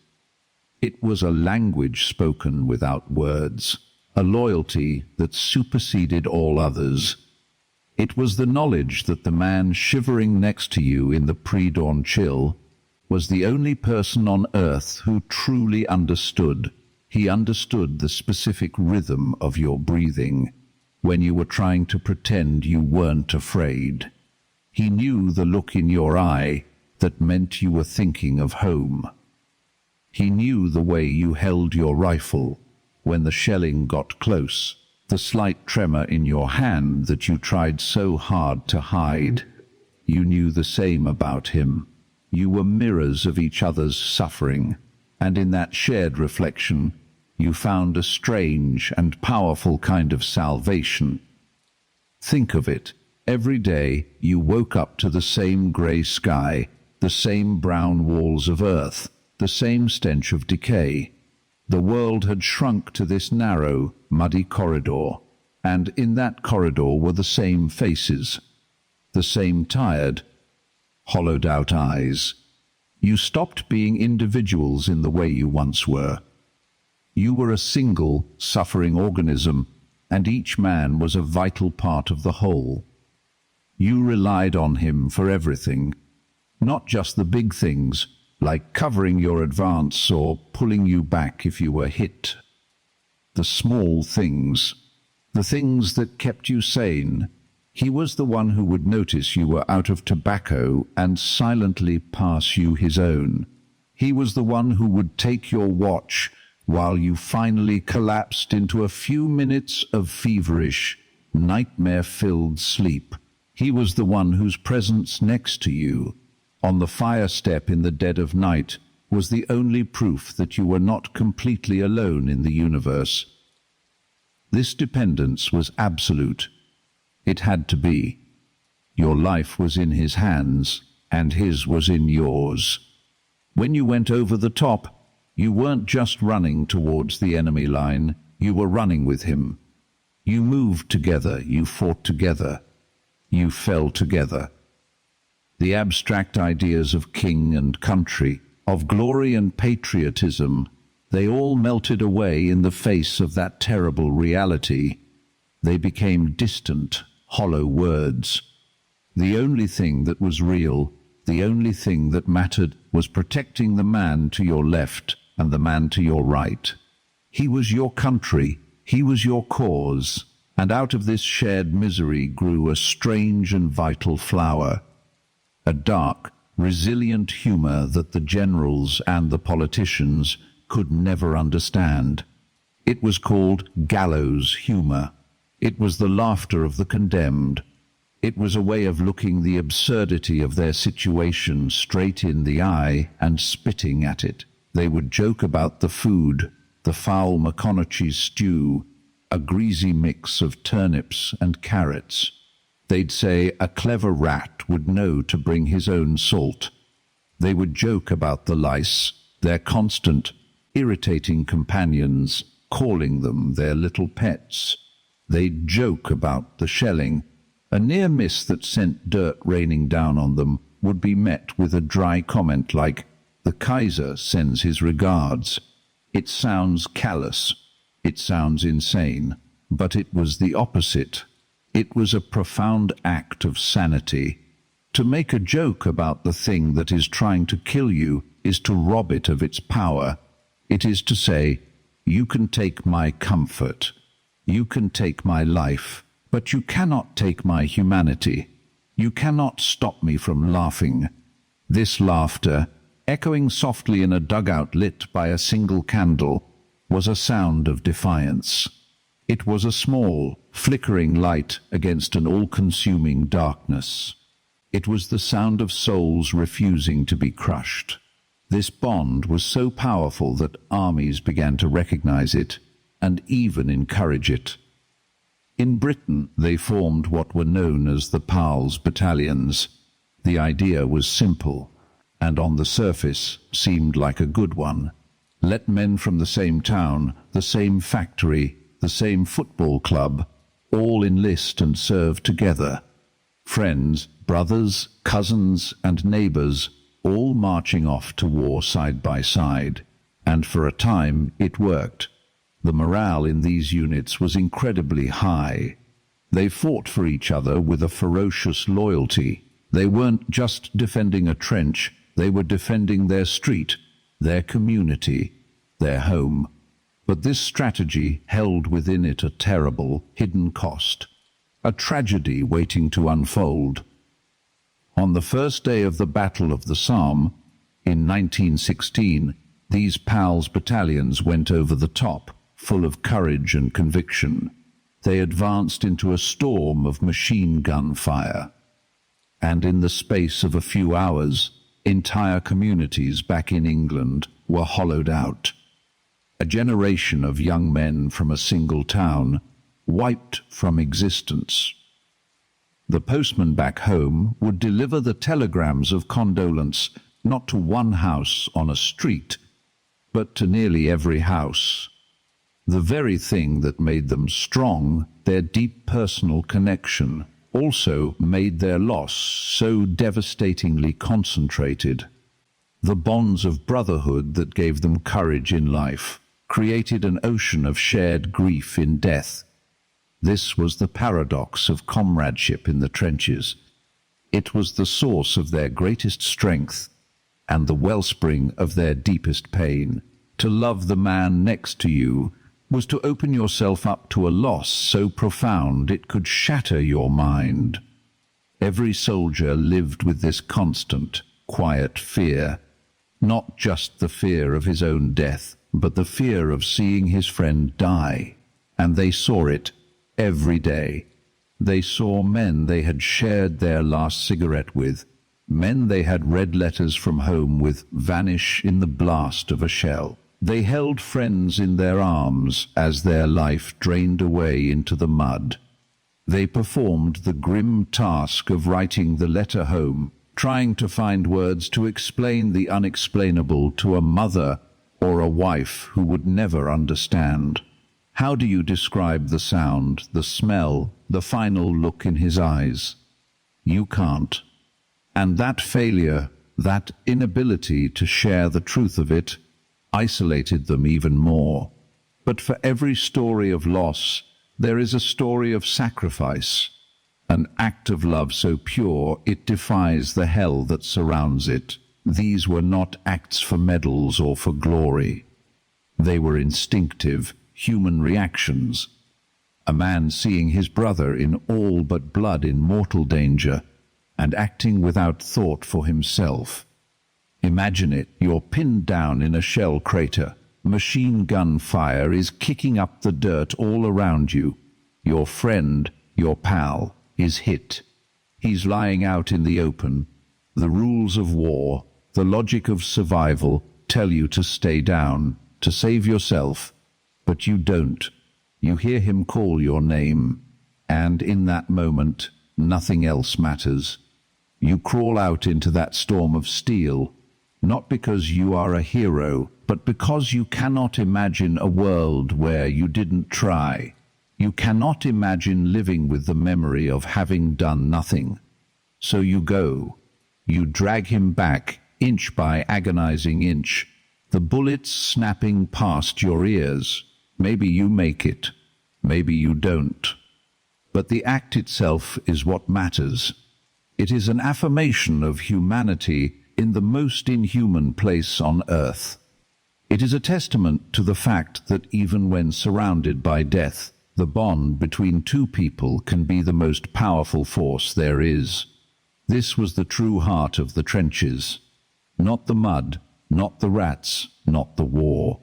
[SPEAKER 1] It was a language spoken without words, a loyalty that superseded all others. It was the knowledge that the man shivering next to you in the pre-dawn chill was the only person on earth who truly understood. He understood the specific rhythm of your breathing when you were trying to pretend you weren't afraid. He knew the look in your eye that meant you were thinking of home. He knew the way you held your rifle when the shelling got close, the slight tremor in your hand that you tried so hard to hide. You knew the same about him. You were mirrors of each other's suffering, and in that shared reflection, you found a strange and powerful kind of salvation. Think of it. Every day you woke up to the same grey sky, the same brown walls of earth, the same stench of decay. The world had shrunk to this narrow, muddy corridor, and in that corridor were the same faces, the same tired, hollowed-out eyes. You stopped being individuals in the way you once were. You were a single, suffering organism, and each man was a vital part of the whole. You relied on him for everything, not just the big things, like covering your advance or pulling you back if you were hit. The small things, the things that kept you sane. He was the one who would notice you were out of tobacco and silently pass you his own. He was the one who would take your watch while you finally collapsed into a few minutes of feverish, nightmare-filled sleep. He was the one whose presence next to you, on the fire step in the dead of night, was the only proof that you were not completely alone in the universe. This dependence was absolute. It had to be. Your life was in his hands, and his was in yours. When you went over the top, you weren't just running towards the enemy line, you were running with him. You moved together, you fought together, you fell together. The abstract ideas of king and country, of glory and patriotism, they all melted away in the face of that terrible reality. They became distant, hollow words. The only thing that was real, the only thing that mattered, was protecting the man to your left and the man to your right. He was your country, he was your cause, and out of this shared misery grew a strange and vital flower, a dark, resilient humor that the generals and the politicians could never understand. It was called gallows humor. It was the laughter of the condemned. It was a way of looking the absurdity of their situation straight in the eye and spitting at it. They would joke about the food, the foul McConaughey stew, a greasy mix of turnips and carrots. They'd say a clever rat would know to bring his own salt. They would joke about the lice, their constant, irritating companions, calling them their little pets. They'd joke about the shelling. A near miss that sent dirt raining down on them would be met with a dry comment like, "The Kaiser sends his regards." It sounds callous. It sounds insane. But it was the opposite. It was a profound act of sanity. To make a joke about the thing that is trying to kill you is to rob it of its power. It is to say, you can take my comfort, you can take my life, but you cannot take my humanity. You cannot stop me from laughing. This laughter, echoing softly in a dugout lit by a single candle, was a sound of defiance. It was a small, flickering light against an all-consuming darkness. It was the sound of souls refusing to be crushed. This bond was so powerful that armies began to recognize it and even encourage it. In Britain, they formed what were known as the PALS battalions. The idea was simple. and on the surface seemed like a good one. Let men from the same town, the same factory, the same football club, all enlist and serve together. Friends, brothers, cousins, and neighbors, all marching off to war side by side. And for a time it worked. The morale in these units was incredibly high. They fought for each other with a ferocious loyalty. They weren't just defending a trench, they were defending their street, their community, their home. But this strategy held within it a terrible, hidden cost, a tragedy waiting to unfold. On the first day of the Battle of the Somme, in 1916, these PALS battalions went over the top, full of courage and conviction. They advanced into a storm of machine gun fire. And in the space of a few hours, entire communities back in England were hollowed out. A generation of young men from a single town, wiped from existence. The postman back home would deliver the telegrams of condolence not to one house on a street, but to nearly every house. The very thing that made them strong, their deep personal connection, also made their loss so devastatingly concentrated. The bonds of brotherhood that gave them courage in life created an ocean of shared grief in death. This was the paradox of comradeship in the trenches. It was the source of their greatest strength and the wellspring of their deepest pain. To love the man next to you was to open yourself up to a loss so profound it could shatter your mind. Every soldier lived with this constant, quiet fear, not just the fear of his own death, but the fear of seeing his friend die. And they saw it every day. They saw men they had shared their last cigarette with, men they had read letters from home with vanish in the blast of a shell. They held friends in their arms as their life drained away into the mud. They performed the grim task of writing the letter home, trying to find words to explain the unexplainable to a mother or a wife who would never understand. How do you describe the sound, the smell, the final look in his eyes? You can't. And that failure, that inability to share the truth of it, isolated them even more. But for every story of loss, there is a story of sacrifice, an act of love so pure it defies the hell that surrounds it. These were not acts for medals or for glory. They were instinctive, human reactions. A man seeing his brother in all but blood in mortal danger, and acting without thought for himself. Imagine it, you're pinned down in a shell crater. Machine gun fire is kicking up the dirt all around you. Your friend, your pal, is hit. He's lying out in the open. The rules of war, the logic of survival, tell you to stay down, to save yourself, but you don't. You hear him call your name, and in that moment, nothing else matters. You crawl out into that storm of steel, not because you are a hero, but because you cannot imagine a world where you didn't try. You cannot imagine living with the memory of having done nothing. So you go. You drag him back, inch by agonizing inch, the bullets snapping past your ears. Maybe you make it. Maybe you don't. But the act itself is what matters. It is an affirmation of humanity in the most inhuman place on earth. It is a testament to the fact that even when surrounded by death, the bond between two people can be the most powerful force there is. This was the true heart of the trenches. Not the mud, not the rats, not the war,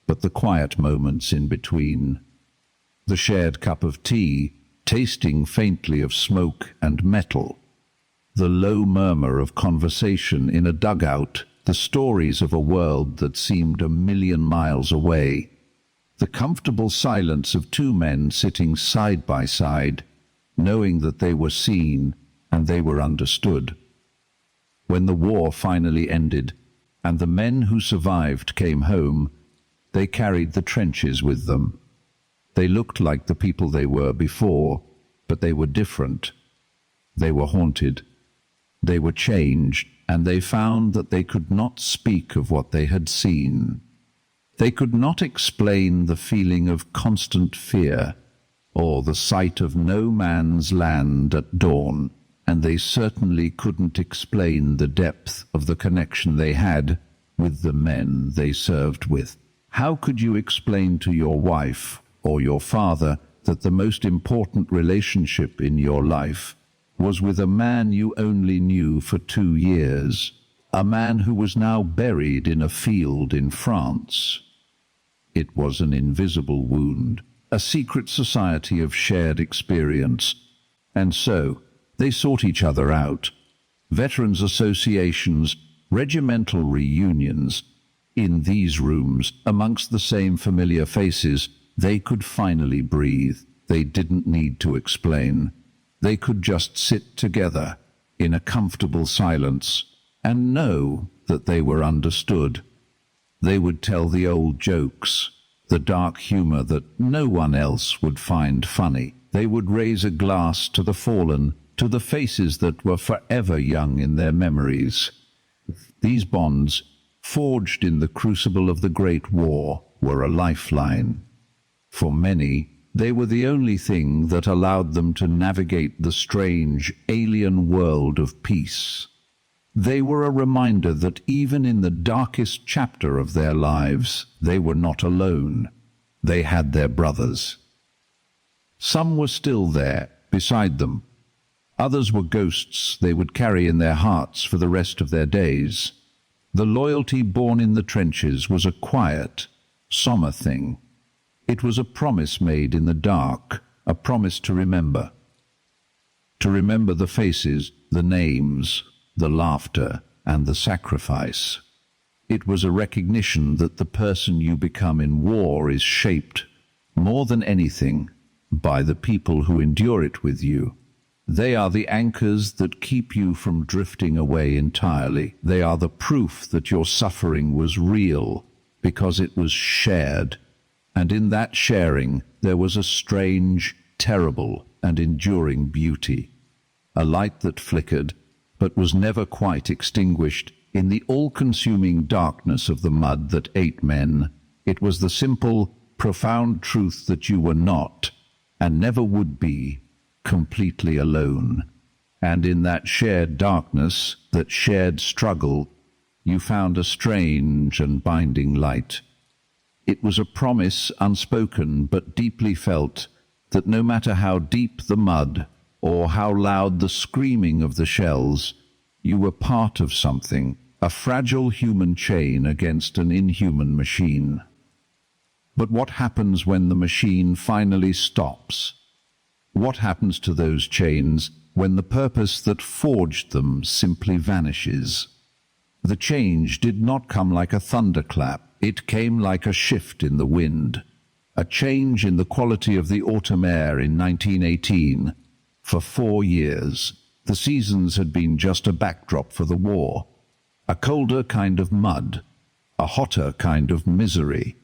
[SPEAKER 1] but the quiet moments in between. The shared cup of tea, tasting faintly of smoke and metal. The low murmur of conversation in a dugout, the stories of a world that seemed a million miles away. The comfortable silence of two men sitting side by side, knowing that they were seen and they were understood. When the war finally ended, and the men who survived came home, they carried the trenches with them. They looked like the people they were before, but they were different. They were haunted. They were changed, and they found that they could not speak of what they had seen. They could not explain the feeling of constant fear, or the sight of no man's land at dawn, and they certainly couldn't explain the depth of the connection they had with the men they served with. How could you explain to your wife or your father that the most important relationship in your life was with a man you only knew for 2 years, a man who was now buried in a field in France? It was an invisible wound, a secret society of shared experience, and so they sought each other out. Veterans associations, regimental reunions. In these rooms, amongst the same familiar faces, they could finally breathe. They didn't need to explain. They could just sit together in a comfortable silence and know that they were understood. They would tell the old jokes, the dark humor that no one else would find funny. They would raise a glass to the fallen, to the faces that were forever young in their memories. These bonds, forged in the crucible of the Great War, were a lifeline. For many, they were the only thing that allowed them to navigate the strange, alien world of peace. They were a reminder that even in the darkest chapter of their lives, they were not alone. They had their brothers. Some were still there, beside them. Others were ghosts they would carry in their hearts for the rest of their days. The loyalty born in the trenches was a quiet, somber thing. It was a promise made in the dark, a promise to remember. To remember the faces, the names, the laughter, and the sacrifice. It was a recognition that the person you become in war is shaped, more than anything, by the people who endure it with you. They are the anchors that keep you from drifting away entirely. They are the proof that your suffering was real, because it was shared. And in that sharing, there was a strange, terrible, and enduring beauty. A light that flickered, but was never quite extinguished in the all-consuming darkness of the mud that ate men. It was the simple, profound truth that you were not, and never would be, completely alone. And in that shared darkness, that shared struggle, you found a strange and binding light. It was a promise, unspoken but deeply felt, that no matter how deep the mud or how loud the screaming of the shells, you were part of something, a fragile human chain against an inhuman machine. But what happens when the machine finally stops? What happens to those chains when the purpose that forged them simply vanishes? The change did not come like a thunderclap. It came like a shift in the wind, a change in the quality of the autumn air in 1918. For 4 years, the seasons had been just a backdrop for the war, a colder kind of mud, a hotter kind of misery.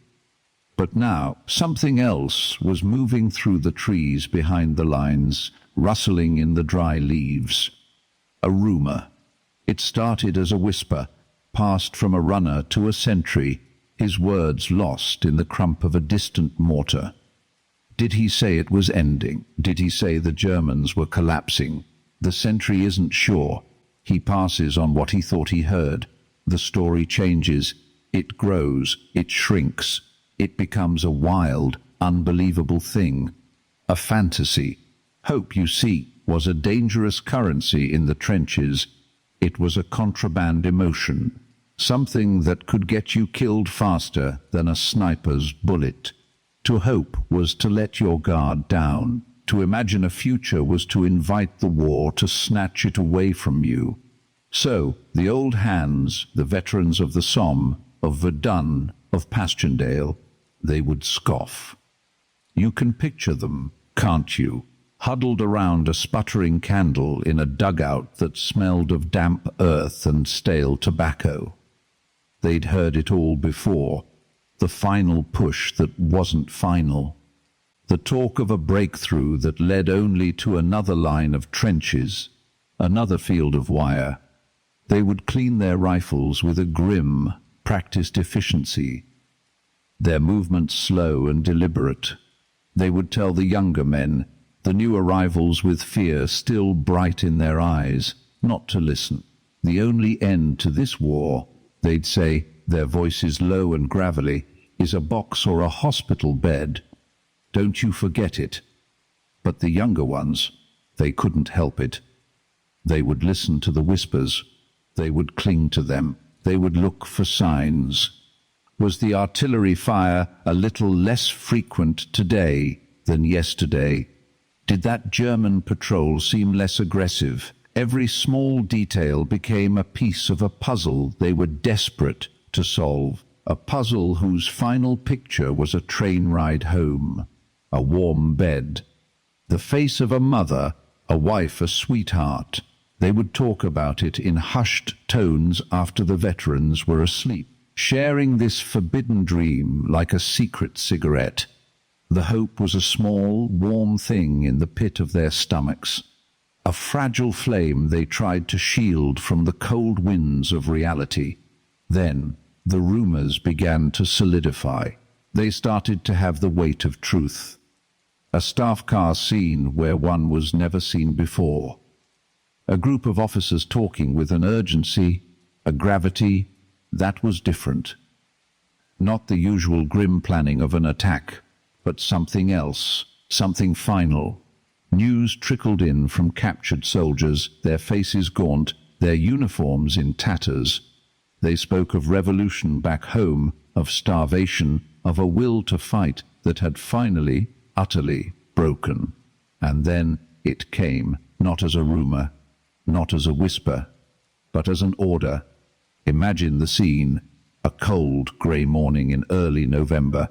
[SPEAKER 1] But now something else was moving through the trees behind the lines, rustling in the dry leaves. A rumor. It started as a whisper, passed from a runner to a sentry, his words lost in the crump of a distant mortar. Did he say it was ending? Did he say the Germans were collapsing? The sentry isn't sure. He passes on what he thought he heard. The story changes. It grows. It shrinks. It becomes a wild, unbelievable thing. A fantasy. Hope, you see, was a dangerous currency in the trenches. It was a contraband emotion. Something that could get you killed faster than a sniper's bullet. To hope was to let your guard down. To imagine a future was to invite the war to snatch it away from you. So, the old hands, the veterans of the Somme, of Verdun, of Passchendaele, they would scoff. You can picture them, can't you? huddled around a sputtering candle in a dugout that smelled of damp earth and stale tobacco. They'd heard it all before, the final push that wasn't final. The talk of a breakthrough that led only to another line of trenches, another field of wire. They would clean their rifles with a grim, practiced efficiency, their movements slow and deliberate. They would tell the younger men, the new arrivals with fear still bright in their eyes, not to listen. The only end to this war, they'd say, their voices low and gravelly, is a box or a hospital bed. Don't you forget it. But the younger ones, they couldn't help it. They would listen to the whispers. They would cling to them. They would look for signs. Was the artillery fire a little less frequent today than yesterday? Did that German patrol seem less aggressive? Every small detail became a piece of a puzzle they were desperate to solve. A puzzle whose final picture was a train ride home, a warm bed, the face of a mother, a wife, a sweetheart. They would talk about it in hushed tones after the veterans were asleep, sharing this forbidden dream like a secret cigarette. The hope was a small, warm thing in the pit of their stomachs, a fragile flame they tried to shield from the cold winds of reality. Then the rumors began to solidify. They started to have the weight of truth. A staff car scene where one was never seen before. A group of officers talking with an urgency, a gravity that was different. Not the usual grim planning of an attack, but something else, something final. News trickled in from captured soldiers, their faces gaunt, their uniforms in tatters. They spoke of revolution back home, of starvation, of a will to fight that had finally, utterly broken. And then it came, not as a rumor, not as a whisper, but as an order. Imagine the scene, a cold, grey morning in early November.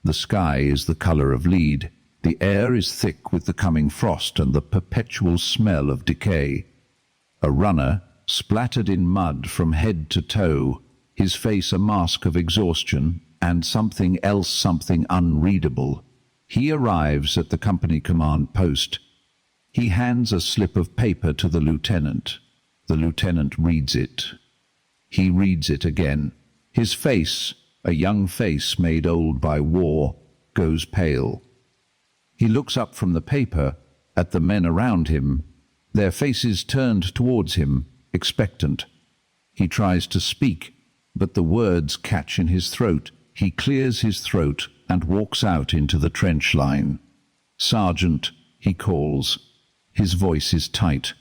[SPEAKER 1] The sky is the color of lead. The air is thick with the coming frost and the perpetual smell of decay. A runner, splattered in mud from head to toe, his face a mask of exhaustion, and something else, something unreadable. He arrives at the company command post. He hands a slip of paper to the lieutenant. The lieutenant reads it. He reads it again. His face, a young face made old by war, goes pale. He looks up from the paper at the men around him, their faces turned towards him, expectant. He tries to speak, but the words catch in his throat. He clears his throat and walks out into the trench line. "Sergeant," he calls. His voice is tight.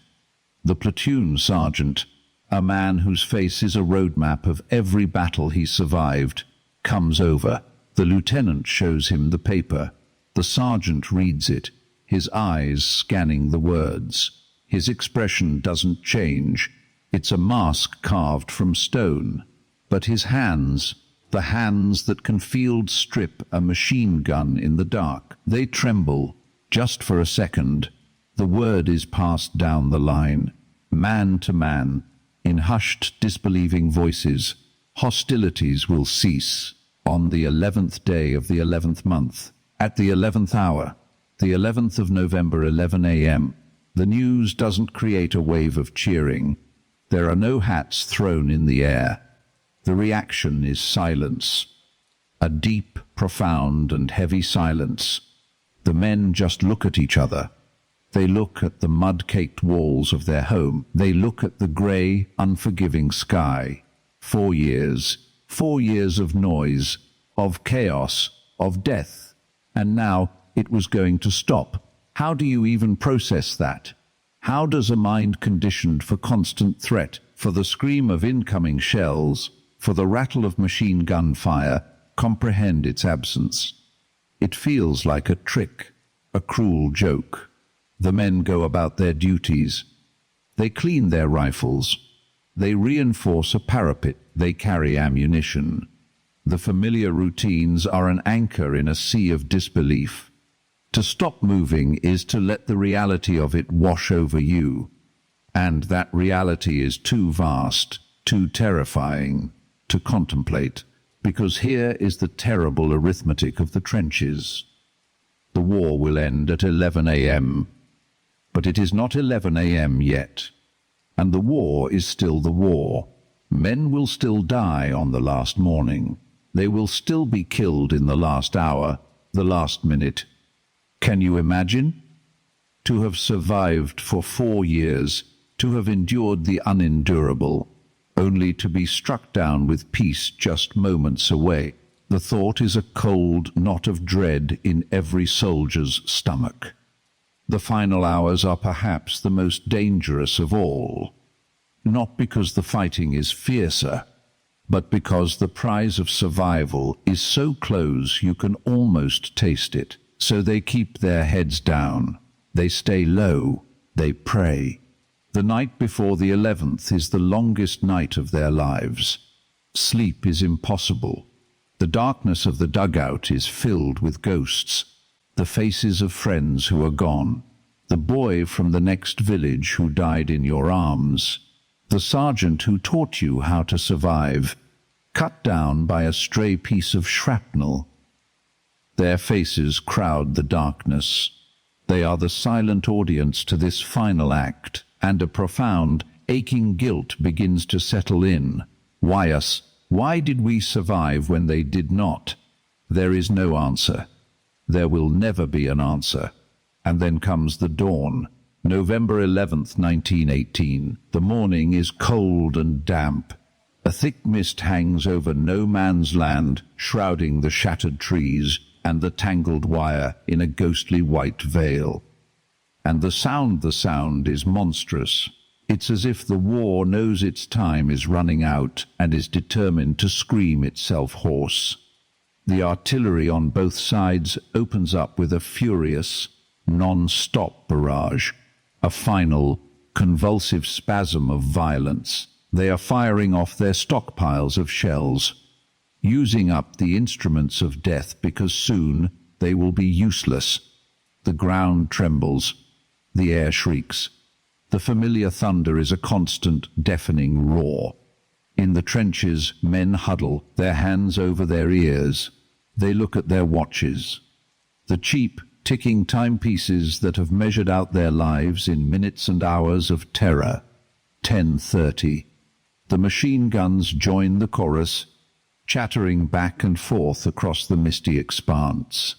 [SPEAKER 1] The platoon sergeant, a man whose face is a roadmap of every battle he survived, comes over. The lieutenant shows him the paper. The sergeant reads it, his eyes scanning the words. His expression doesn't change. It's a mask carved from stone. But his hands, the hands that can field strip a machine gun in the dark, they tremble, just for a second. The word is passed down the line, man to man, in hushed, disbelieving voices. Hostilities will cease on the 11th day of the 11th month, at the 11th hour, the 11th of November, 11 a.m. The news doesn't create a wave of cheering. There are no hats thrown in the air. The reaction is silence. A deep, profound, and heavy silence. The men just look at each other. They look at the mud-caked walls of their home. They look at the grey, unforgiving sky. 4 years. 4 years of noise, of chaos, of death. And now it was going to stop. How do you even process that? How does a mind conditioned for constant threat, for the scream of incoming shells, for the rattle of machine gun fire, comprehend its absence? It feels like a trick, a cruel joke. The men go about their duties. They clean their rifles. They reinforce a parapet. They carry ammunition. The familiar routines are an anchor in a sea of disbelief. To stop moving is to let the reality of it wash over you. And that reality is too vast, too terrifying to contemplate, because here is the terrible arithmetic of the trenches. The war will end at 11 a.m. But it is not 11 a.m. yet. And the war is still the war. Men will still die on the last morning. They will still be killed in the last hour, the last minute. Can you imagine? To have survived for 4 years, to have endured the unendurable, only to be struck down with peace just moments away. The thought is a cold knot of dread in every soldier's stomach. The final hours are perhaps the most dangerous of all, not because the fighting is fiercer, but because the prize of survival is so close you can almost taste it. So they keep their heads down, they stay low, they pray. The night before the 11th is the longest night of their lives. Sleep is impossible. The darkness of the dugout is filled with ghosts, the faces of friends who are gone, the boy from the next village who died in your arms, the sergeant who taught you how to survive, cut down by a stray piece of shrapnel. Their faces crowd the darkness. They are the silent audience to this final act, and a profound, aching guilt begins to settle in. Why us? Why did we survive when they did not? There is no answer. There will never be an answer. And then comes the dawn. November 11th, 1918. The morning is cold and damp. A thick mist hangs over no man's land, shrouding the shattered trees and the tangled wire in a ghostly white veil. And the sound is monstrous. It's as if the war knows its time is running out and is determined to scream itself hoarse. The artillery on both sides opens up with a furious, non-stop barrage, a final, convulsive spasm of violence. They are firing off their stockpiles of shells, using up the instruments of death because soon they will be useless. The ground trembles, the air shrieks. The familiar thunder is a constant, deafening roar. In the trenches, men huddle, their hands over their ears. They look at their watches. The cheap, ticking timepieces that have measured out their lives in minutes and hours of terror. 10:30. The machine guns join the chorus, chattering back and forth across the misty expanse.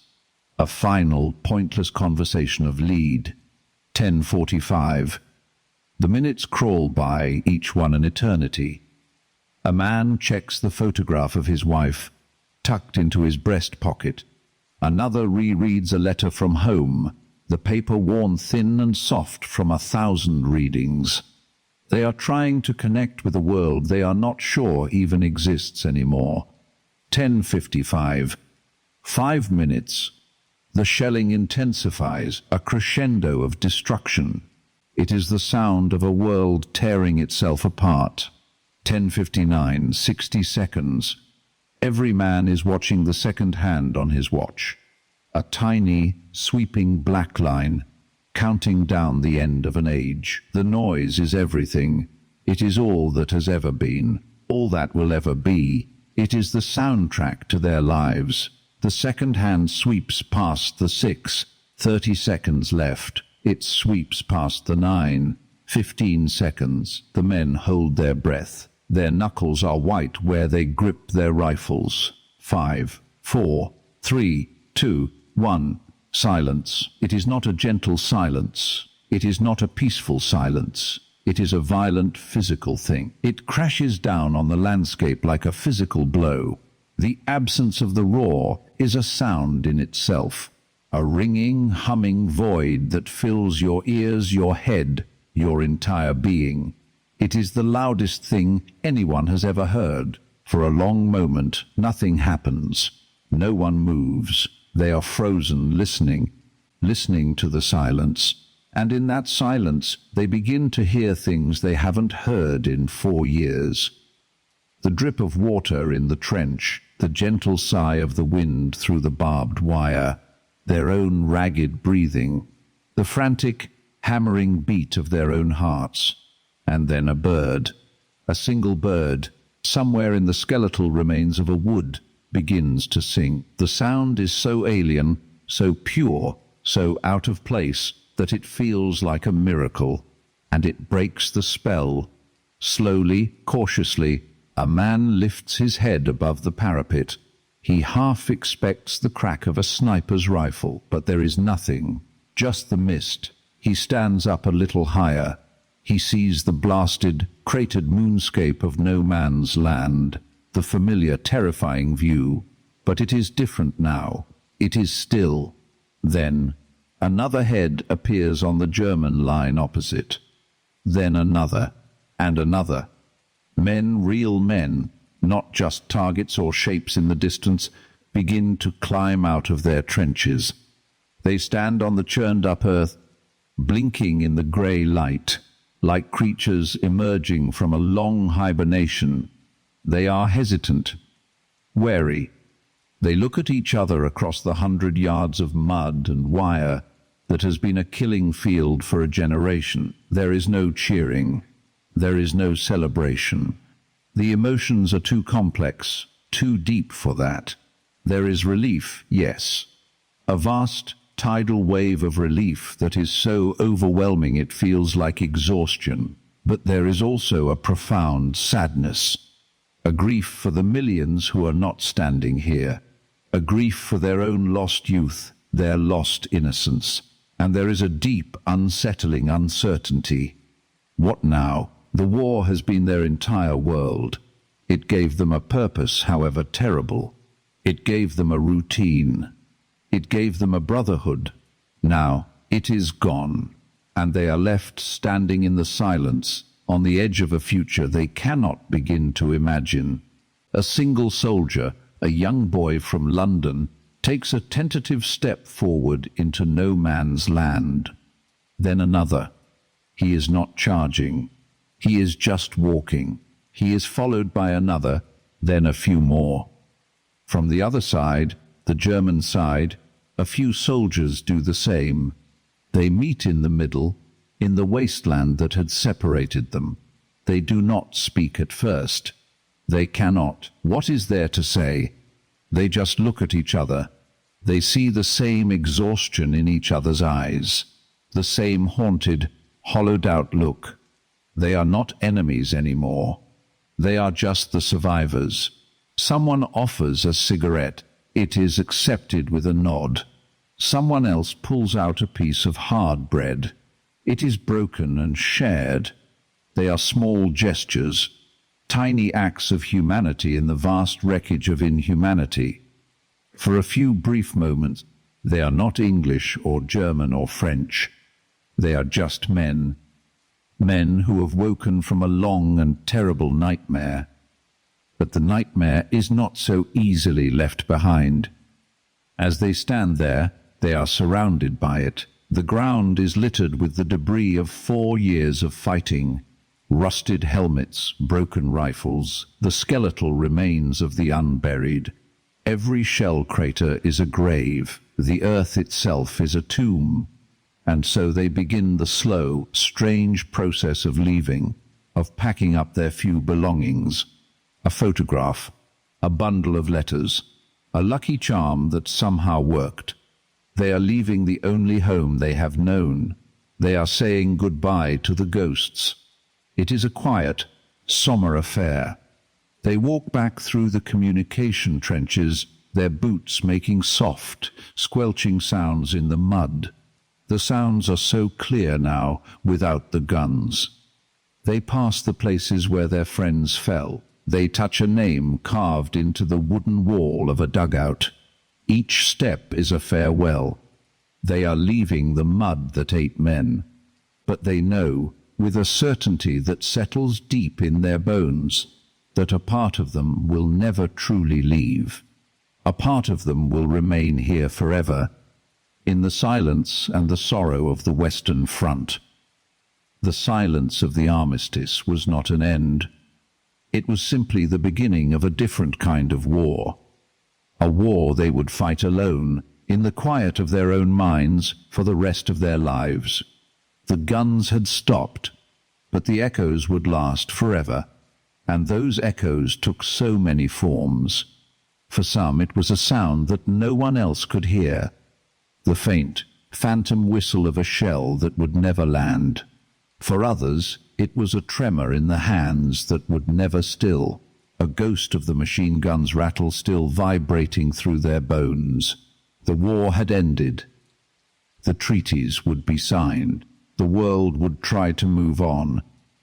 [SPEAKER 1] A final, pointless conversation of lead. 10:45. The minutes crawl by, each one an eternity. A man checks the photograph of his wife, tucked into his breast pocket. Another rereads a letter from home, the paper worn thin and soft from 1,000 readings. They are trying to connect with a world they are not sure even exists anymore. 10:55. 5 minutes. The shelling intensifies, a crescendo of destruction. It is the sound of a world tearing itself apart. 10:59. 60 seconds. Every man is watching the second hand on his watch. A tiny, sweeping black line, counting down the end of an age. The noise is everything. It is all that has ever been, all that will ever be. It is the soundtrack to their lives. The second hand sweeps past the 6, 30 seconds left. It sweeps past the 9, 15 seconds. The men hold their breath. Their knuckles are white where they grip their rifles. 5, 4, 3, 2, 1. Silence. It is not a gentle silence. It is not a peaceful silence. It is a violent physical thing. It crashes down on the landscape like a physical blow. The absence of the roar is a sound in itself, a ringing, humming void that fills your ears, your head, your entire being. It is the loudest thing anyone has ever heard. For a long moment, nothing happens. No one moves. They are frozen, listening to the silence. And in that silence, they begin to hear things they haven't heard in 4 years. The drip of water in the trench, the gentle sigh of the wind through the barbed wire, their own ragged breathing, the frantic, hammering beat of their own hearts. And then a bird, a single bird, somewhere in the skeletal remains of a wood, begins to sing. The sound is so alien, so pure, so out of place, that it feels like a miracle, and it breaks the spell. Slowly, cautiously, a man lifts his head above the parapet. He half expects the crack of a sniper's rifle, but there is nothing, just the mist. He stands up a little higher. He sees the blasted, cratered moonscape of no man's land, the familiar, terrifying view. But it is different now. It is still. Then, another head appears on the German line opposite. Then another, and another. Men, real men, not just targets or shapes in the distance, begin to climb out of their trenches. They stand on the churned-up earth, blinking in the grey light, like creatures emerging from a long hibernation. They are hesitant, wary. They look at each other across the 100 yards of mud and wire that has been a killing field for a generation. There is no cheering. There is no celebration. The emotions are too complex, too deep for that. There is relief, yes. A vast, tidal wave of relief that is so overwhelming it feels like exhaustion. But there is also a profound sadness. A grief for the millions who are not standing here. A grief for their own lost youth, their lost innocence. And there is a deep, unsettling uncertainty. What now? The war has been their entire world. It gave them a purpose, however terrible. It gave them a routine. It gave them a brotherhood. Now it is gone, and they are left standing in the silence, on the edge of a future they cannot begin to imagine. A single soldier, a young boy from London, takes a tentative step forward into no man's land. Then another. He is not charging. He is just walking. He is followed by another, then a few more. From the other side, the German side, a few soldiers do the same. They meet in the middle, in the wasteland that had separated them. They do not speak at first. They cannot. What is there to say? They just look at each other. They see the same exhaustion in each other's eyes, the same haunted, hollowed-out look. They are not enemies anymore. They are just the survivors. Someone offers a cigarette. It is accepted with a nod. Someone else pulls out a piece of hard bread. It is broken and shared. They are small gestures, tiny acts of humanity in the vast wreckage of inhumanity. For a few brief moments, they are not English or German or French. They are just men. Men who have woken from a long and terrible nightmare. But the nightmare is not so easily left behind. As they stand there, they are surrounded by it. The ground is littered with the debris of 4 years of fighting. Rusted helmets, broken rifles, the skeletal remains of the unburied. Every shell crater is a grave. The earth itself is a tomb. And so they begin the slow, strange process of leaving, of packing up their few belongings. A photograph, a bundle of letters, a lucky charm that somehow worked. They are leaving the only home they have known. They are saying goodbye to the ghosts. It is a quiet, somber affair. They walk back through the communication trenches, their boots making soft, squelching sounds in the mud. The sounds are so clear now, without the guns. They pass the places where their friends fell. They touch a name carved into the wooden wall of a dugout. Each step is a farewell. They are leaving the mud that ate men. But they know, with a certainty that settles deep in their bones, that a part of them will never truly leave. A part of them will remain here forever, in the silence and the sorrow of the Western Front. The silence of the armistice was not an end. It was simply the beginning of a different kind of war. A war they would fight alone, in the quiet of their own minds for the rest of their lives. The guns had stopped, but the echoes would last forever, and those echoes took so many forms. For some it was a sound that no one else could hear, the faint, phantom whistle of a shell that would never land. For others, it was a tremor in the hands that would never still, a ghost of the machine gun's rattle still vibrating through their bones. The war had ended. The treaties would be signed. The world would try to move on.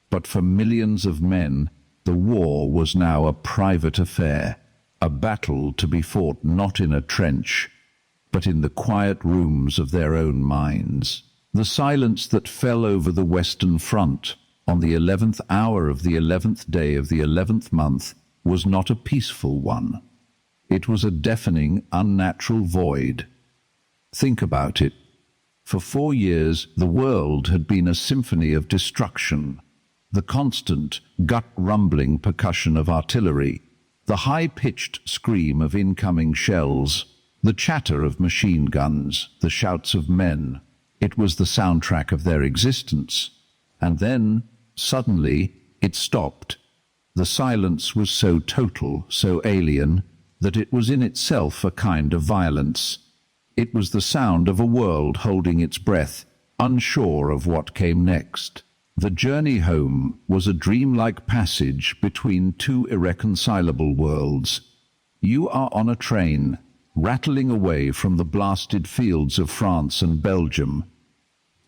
[SPEAKER 1] But for millions of men, the war was now a private affair, a battle to be fought not in a trench, but in the quiet rooms of their own minds. The silence that fell over the Western Front on the 11th hour of the 11th day of the 11th month was not a peaceful one. It was a deafening, unnatural void. Think about it. For 4 years, the world had been a symphony of destruction. The constant, gut-rumbling percussion of artillery, the high-pitched scream of incoming shells, the chatter of machine guns, the shouts of men. It was the soundtrack of their existence. And then, suddenly, it stopped. The silence was so total, so alien, that it was in itself a kind of violence. It was the sound of a world holding its breath, unsure of what came next. The journey home was a dreamlike passage between two irreconcilable worlds. You are on a train, rattling away from the blasted fields of France and Belgium.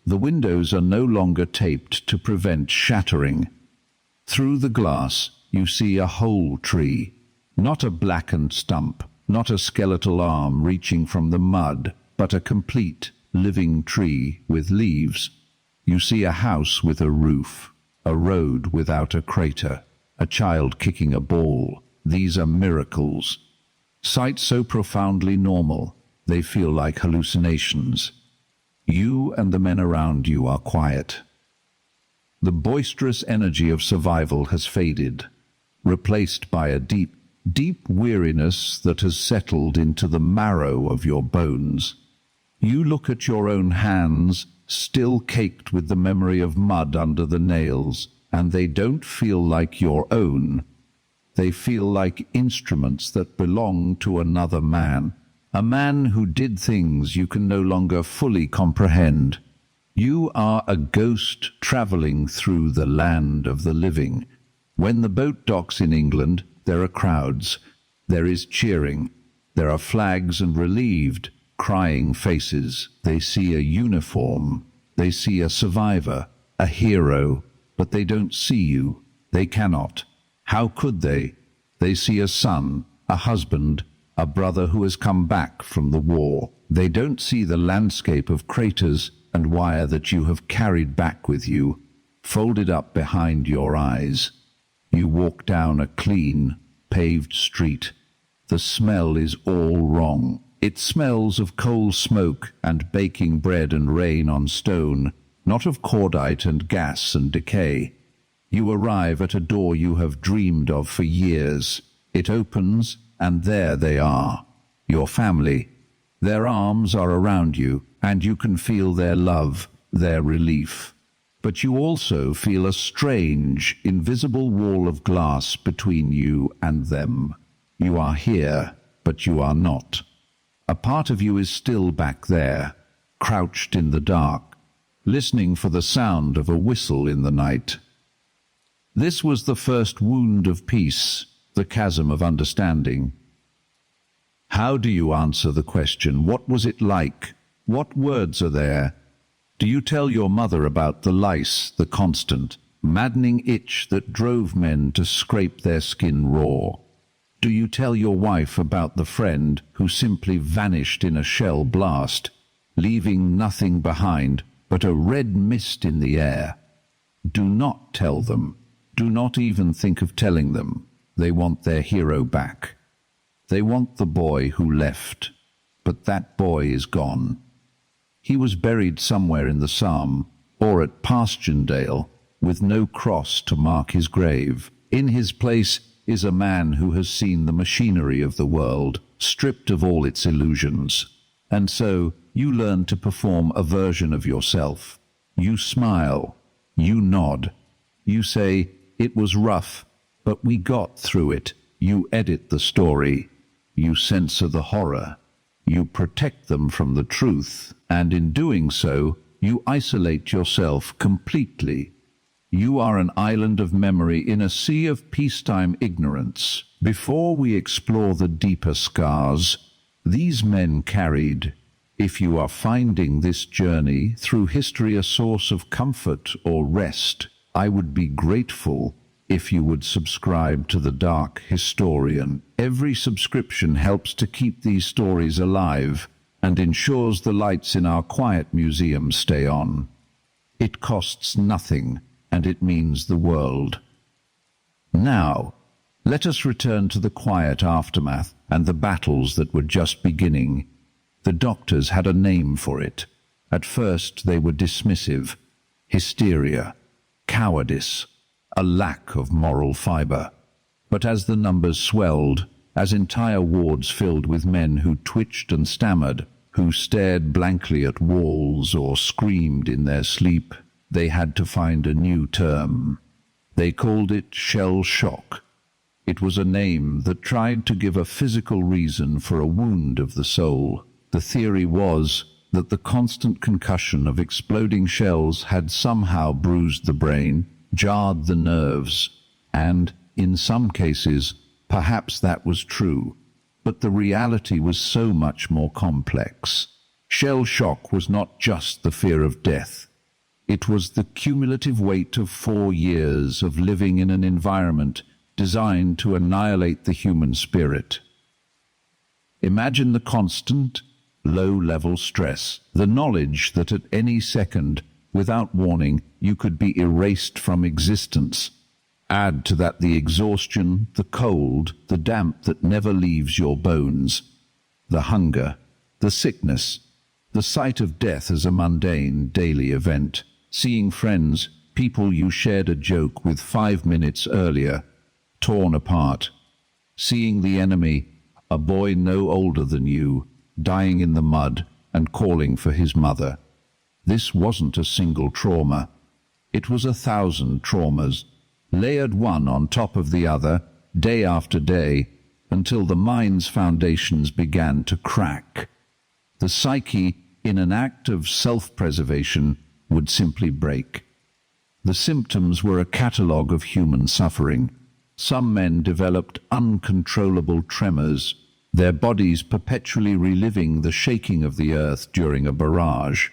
[SPEAKER 1] The windows are no longer taped to prevent shattering. Through the glass, you see a whole tree, not a blackened stump, not a skeletal arm reaching from the mud, but a complete, living tree with leaves. You see a house with a roof, a road without a crater, a child kicking a ball. These are miracles. Sights so profoundly normal, they feel like hallucinations. You and the men around you are quiet. The boisterous energy of survival has faded, replaced by a deep, deep weariness that has settled into the marrow of your bones. You look at your own hands, still caked with the memory of mud under the nails, and they don't feel like your own. They feel like instruments that belong to another man, a man who did things you can no longer fully comprehend. You are a ghost traveling through the land of the living. When the boat docks in England, there are crowds, there is cheering, there are flags and relieved, crying faces. They see a uniform, they see a survivor, a hero, but they don't see you. They cannot. How could they? They see a son, a husband, a brother who has come back from the war. They don't see the landscape of craters and wire that you have carried back with you, folded up behind your eyes. You walk down a clean, paved street. The smell is all wrong. It smells of coal smoke and baking bread and rain on stone, not of cordite and gas and decay. You arrive at a door you have dreamed of for years. It opens, and there they are, your family. Their arms are around you, and you can feel their love, their relief. But you also feel a strange, invisible wall of glass between you and them. You are here, but you are not. A part of you is still back there, crouched in the dark, listening for the sound of a whistle in the night. This was the first wound of peace, the chasm of understanding. How do you answer the question, what was it like? What words are there? Do you tell your mother about the lice, the constant, maddening itch that drove men to scrape their skin raw? Do you tell your wife about the friend who simply vanished in a shell blast, leaving nothing behind but a red mist in the air? Do not tell them. Do not even think of telling them. They want their hero back. They want the boy who left, but that boy is gone. He was buried somewhere in the Somme, or at Passchendaele, with no cross to mark his grave. In his place is a man who has seen the machinery of the world, stripped of all its illusions. And so you learn to perform a version of yourself. You smile, you nod, you say, "It was rough, but we got through it." You edit the story, you censor the horror, you protect them from the truth, and in doing so, you isolate yourself completely. You are an island of memory in a sea of peacetime ignorance. Before we explore the deeper scars these men carried, if you are finding this journey through history a source of comfort or rest, I would be grateful if you would subscribe to The Dark Historian. Every subscription helps to keep these stories alive and ensures the lights in our quiet museum stay on. It costs nothing, and it means the world. Now, let us return to the quiet aftermath and the battles that were just beginning. The doctors had a name for it. At first they were dismissive: hysteria, cowardice, a lack of moral fiber. But as the numbers swelled, as entire wards filled with men who twitched and stammered, who stared blankly at walls or screamed in their sleep, they had to find a new term. They called it shell shock. It was a name that tried to give a physical reason for a wound of the soul. The theory was that the constant concussion of exploding shells had somehow bruised the brain, jarred the nerves, and, in some cases, perhaps that was true. But the reality was so much more complex. Shell shock was not just the fear of death. It was the cumulative weight of 4 years of living in an environment designed to annihilate the human spirit. Imagine the constant, low-level stress, the knowledge that at any second, without warning, you could be erased from existence. Add to that the exhaustion, the cold, the damp that never leaves your bones, the hunger, the sickness, the sight of death as a mundane, daily event, seeing friends, people you shared a joke with 5 minutes earlier, torn apart, seeing the enemy, a boy no older than you, dying in the mud and calling for his mother. This wasn't a single trauma. It was 1,000 traumas, layered one on top of the other, day after day, until the mind's foundations began to crack. The psyche, in an act of self-preservation, would simply break. The symptoms were a catalogue of human suffering. Some men developed uncontrollable tremors, their bodies perpetually reliving the shaking of the earth during a barrage.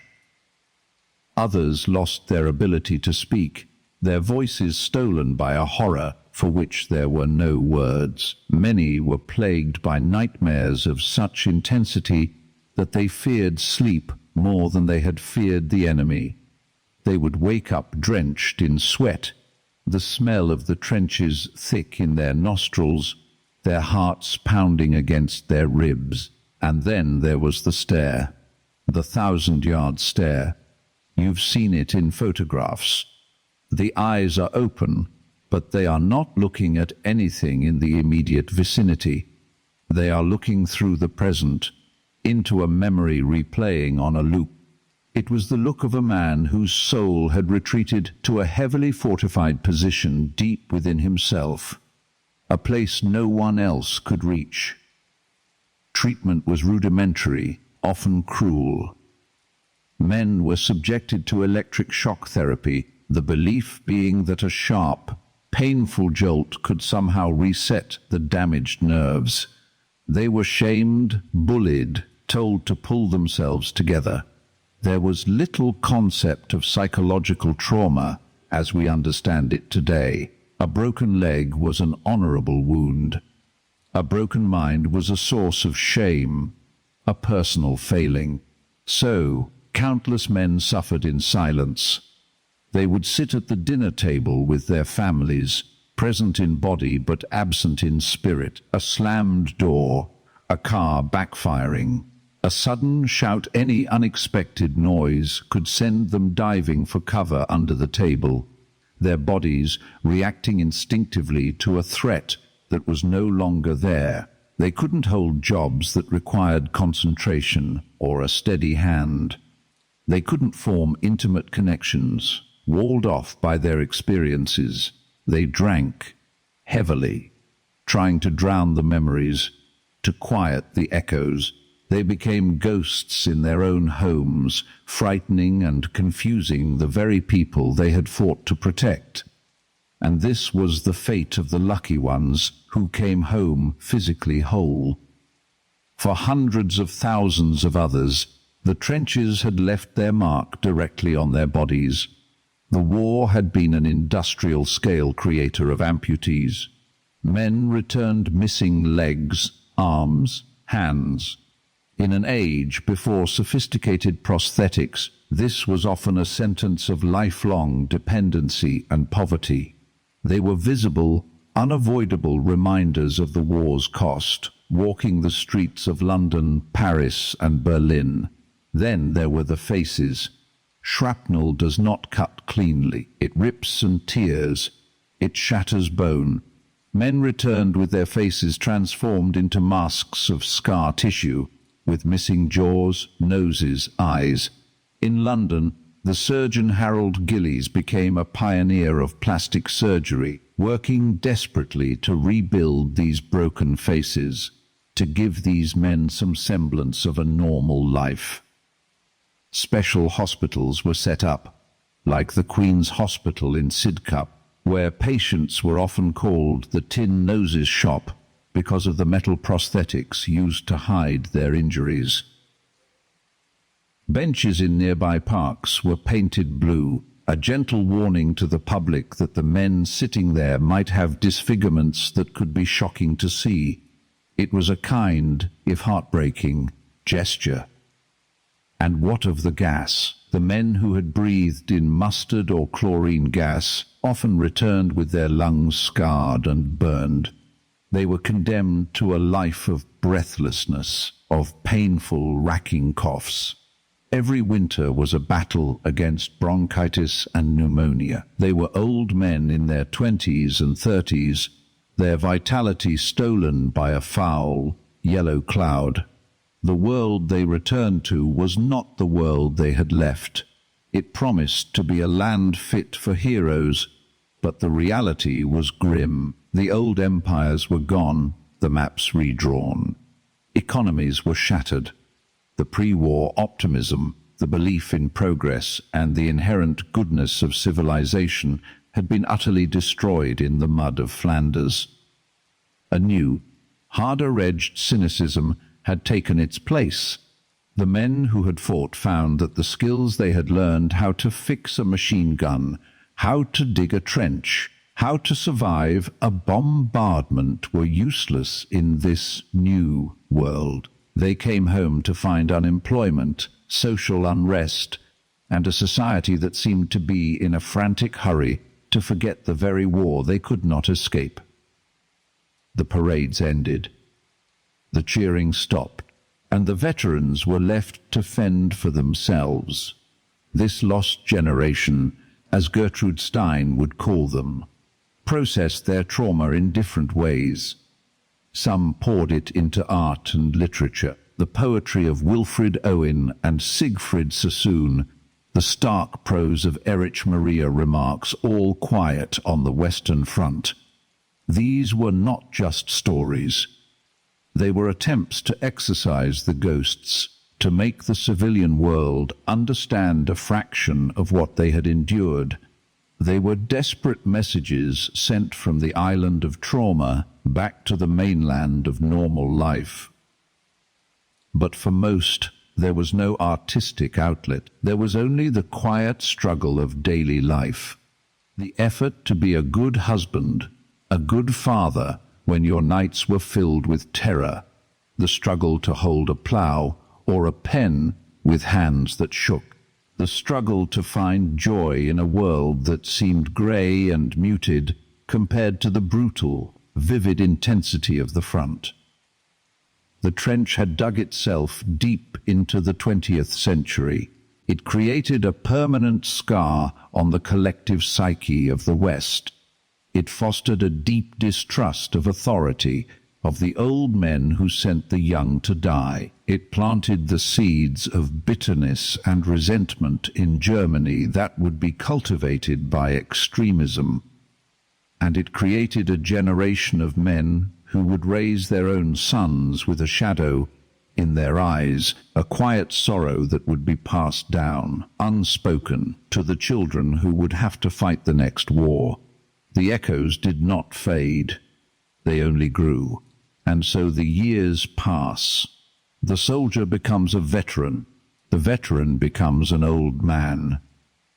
[SPEAKER 1] Others lost their ability to speak, their voices stolen by a horror for which there were no words. Many were plagued by nightmares of such intensity that they feared sleep more than they had feared the enemy. They would wake up drenched in sweat, the smell of the trenches thick in their nostrils, their hearts pounding against their ribs. And then there was the stare, the 1,000-yard stare. You've seen it in photographs. The eyes are open, but they are not looking at anything in the immediate vicinity. They are looking through the present, into a memory replaying on a loop. It was the look of a man whose soul had retreated to a heavily fortified position deep within himself, a place no one else could reach. Treatment was rudimentary, often cruel. Men were subjected to electric shock therapy, the belief being that a sharp, painful jolt could somehow reset the damaged nerves. They were shamed, bullied, told to pull themselves together. There was little concept of psychological trauma as we understand it today. A broken leg was an honorable wound. A broken mind was a source of shame, a personal failing. So, countless men suffered in silence. They would sit at the dinner table with their families, present in body but absent in spirit. A slammed door, a car backfiring, a sudden shout, any unexpected noise could send them diving for cover under the table, their bodies reacting instinctively to a threat that was no longer there. They couldn't hold jobs that required concentration or a steady hand. They couldn't form intimate connections, walled off by their experiences. They drank heavily, trying to drown the memories, to quiet the echoes. They became ghosts in their own homes, frightening and confusing the very people they had fought to protect. And this was the fate of the lucky ones who came home physically whole. For hundreds of thousands of others, the trenches had left their mark directly on their bodies. The war had been an industrial-scale creator of amputees. Men returned missing legs, arms, hands. In an age before sophisticated prosthetics, this was often a sentence of lifelong dependency and poverty. They were visible, unavoidable reminders of the war's cost, walking the streets of London, Paris, and Berlin. Then there were the faces. Shrapnel does not cut cleanly. It rips and tears. It shatters bone. Men returned with their faces transformed into masks of scar tissue, with missing jaws, noses, eyes. In London, the surgeon Harold Gillies became a pioneer of plastic surgery, working desperately to rebuild these broken faces, to give these men some semblance of a normal life. Special hospitals were set up, like the Queen's Hospital in Sidcup, where patients were often called the Tin Noses Shop because of the metal prosthetics used to hide their injuries. Benches in nearby parks were painted blue, a gentle warning to the public that the men sitting there might have disfigurements that could be shocking to see. It was a kind, if heartbreaking, gesture. And what of the gas? The men who had breathed in mustard or chlorine gas often returned with their lungs scarred and burned. They were condemned to a life of breathlessness, of painful, racking coughs. Every winter was a battle against bronchitis and pneumonia. They were old men in their 20s and 30s, their vitality stolen by a foul, yellow cloud. The world they returned to was not the world they had left. It promised to be a land fit for heroes, but the reality was grim. The old empires were gone, the maps redrawn. Economies were shattered. The pre-war optimism, the belief in progress, and the inherent goodness of civilization had been utterly destroyed in the mud of Flanders. A new, harder-edged cynicism had taken its place. The men who had fought found that the skills they had learned, how to fix a machine gun, how to dig a trench, how to survive a bombardment, were useless in this new world. They came home to find unemployment, social unrest, and a society that seemed to be in a frantic hurry to forget the very war they could not escape. The parades ended. The cheering stopped, and the veterans were left to fend for themselves. This lost generation, as Gertrude Stein would call them, processed their trauma in different ways. Some poured it into art and literature, the poetry of Wilfred Owen and Siegfried Sassoon, the stark prose of Erich Maria Remarque's All Quiet on the Western Front. These were not just stories. They were attempts to exorcise the ghosts, to make the civilian world understand a fraction of what they had endured. They were desperate messages sent from the island of trauma back to the mainland of normal life. But for most, there was no artistic outlet. There was only the quiet struggle of daily life. The effort to be a good husband, a good father, when your nights were filled with terror. The struggle to hold a plough or a pen with hands that shook. The struggle to find joy in a world that seemed grey and muted compared to the brutal, vivid intensity of the front. The trench had dug itself deep into the 20th century. It created a permanent scar on the collective psyche of the West. It fostered a deep distrust of authority, of the old men who sent the young to die. It planted the seeds of bitterness and resentment in Germany that would be cultivated by extremism. And it created a generation of men who would raise their own sons with a shadow in their eyes, a quiet sorrow that would be passed down, unspoken, to the children who would have to fight the next war. The echoes did not fade, they only grew. And so the years pass. The soldier becomes a veteran. The veteran becomes an old man.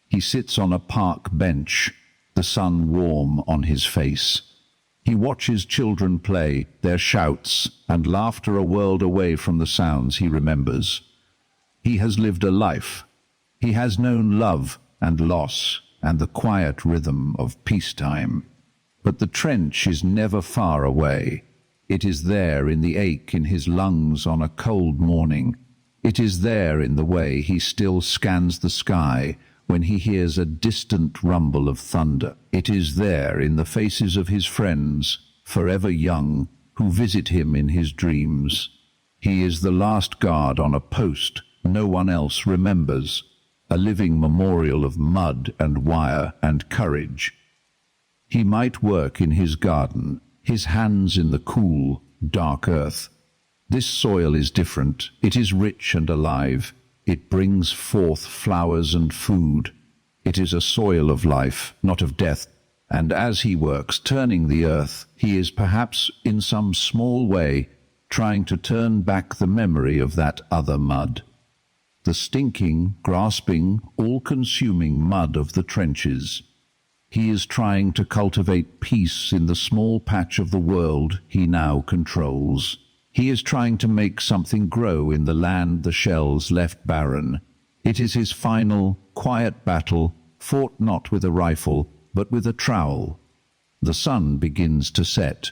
[SPEAKER 1] He sits on a park bench, the sun warm on his face. He watches children play, their shouts and laughter a world away from the sounds he remembers. He has lived a life. He has known love and loss and the quiet rhythm of peacetime. But the trench is never far away. It is there in the ache in his lungs on a cold morning. It is there in the way he still scans the sky when he hears a distant rumble of thunder. It is there in the faces of his friends, forever young, who visit him in his dreams. He is the last guard on a post no one else remembers, a living memorial of mud and wire and courage. He might work in his garden, his hands in the cool, dark earth. This soil is different. It is rich and alive. It brings forth flowers and food. It is a soil of life, not of death. And as he works, turning the earth, he is perhaps, in some small way, trying to turn back the memory of that other mud. The stinking, grasping, all-consuming mud of the trenches. He is trying to cultivate peace in the small patch of the world he now controls. He is trying to make something grow in the land the shells left barren. It is his final, quiet battle, fought not with a rifle, but with a trowel. The sun begins to set.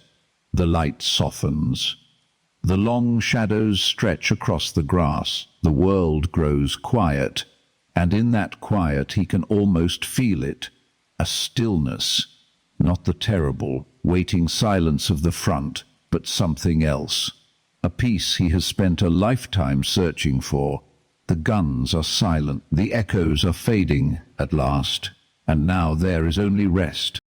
[SPEAKER 1] The light softens. The long shadows stretch across the grass. The world grows quiet, and in that quiet he can almost feel it. A stillness, not the terrible, waiting silence of the front, but something else. A peace he has spent a lifetime searching for. The guns are silent, the echoes are fading at last, and now there is only rest.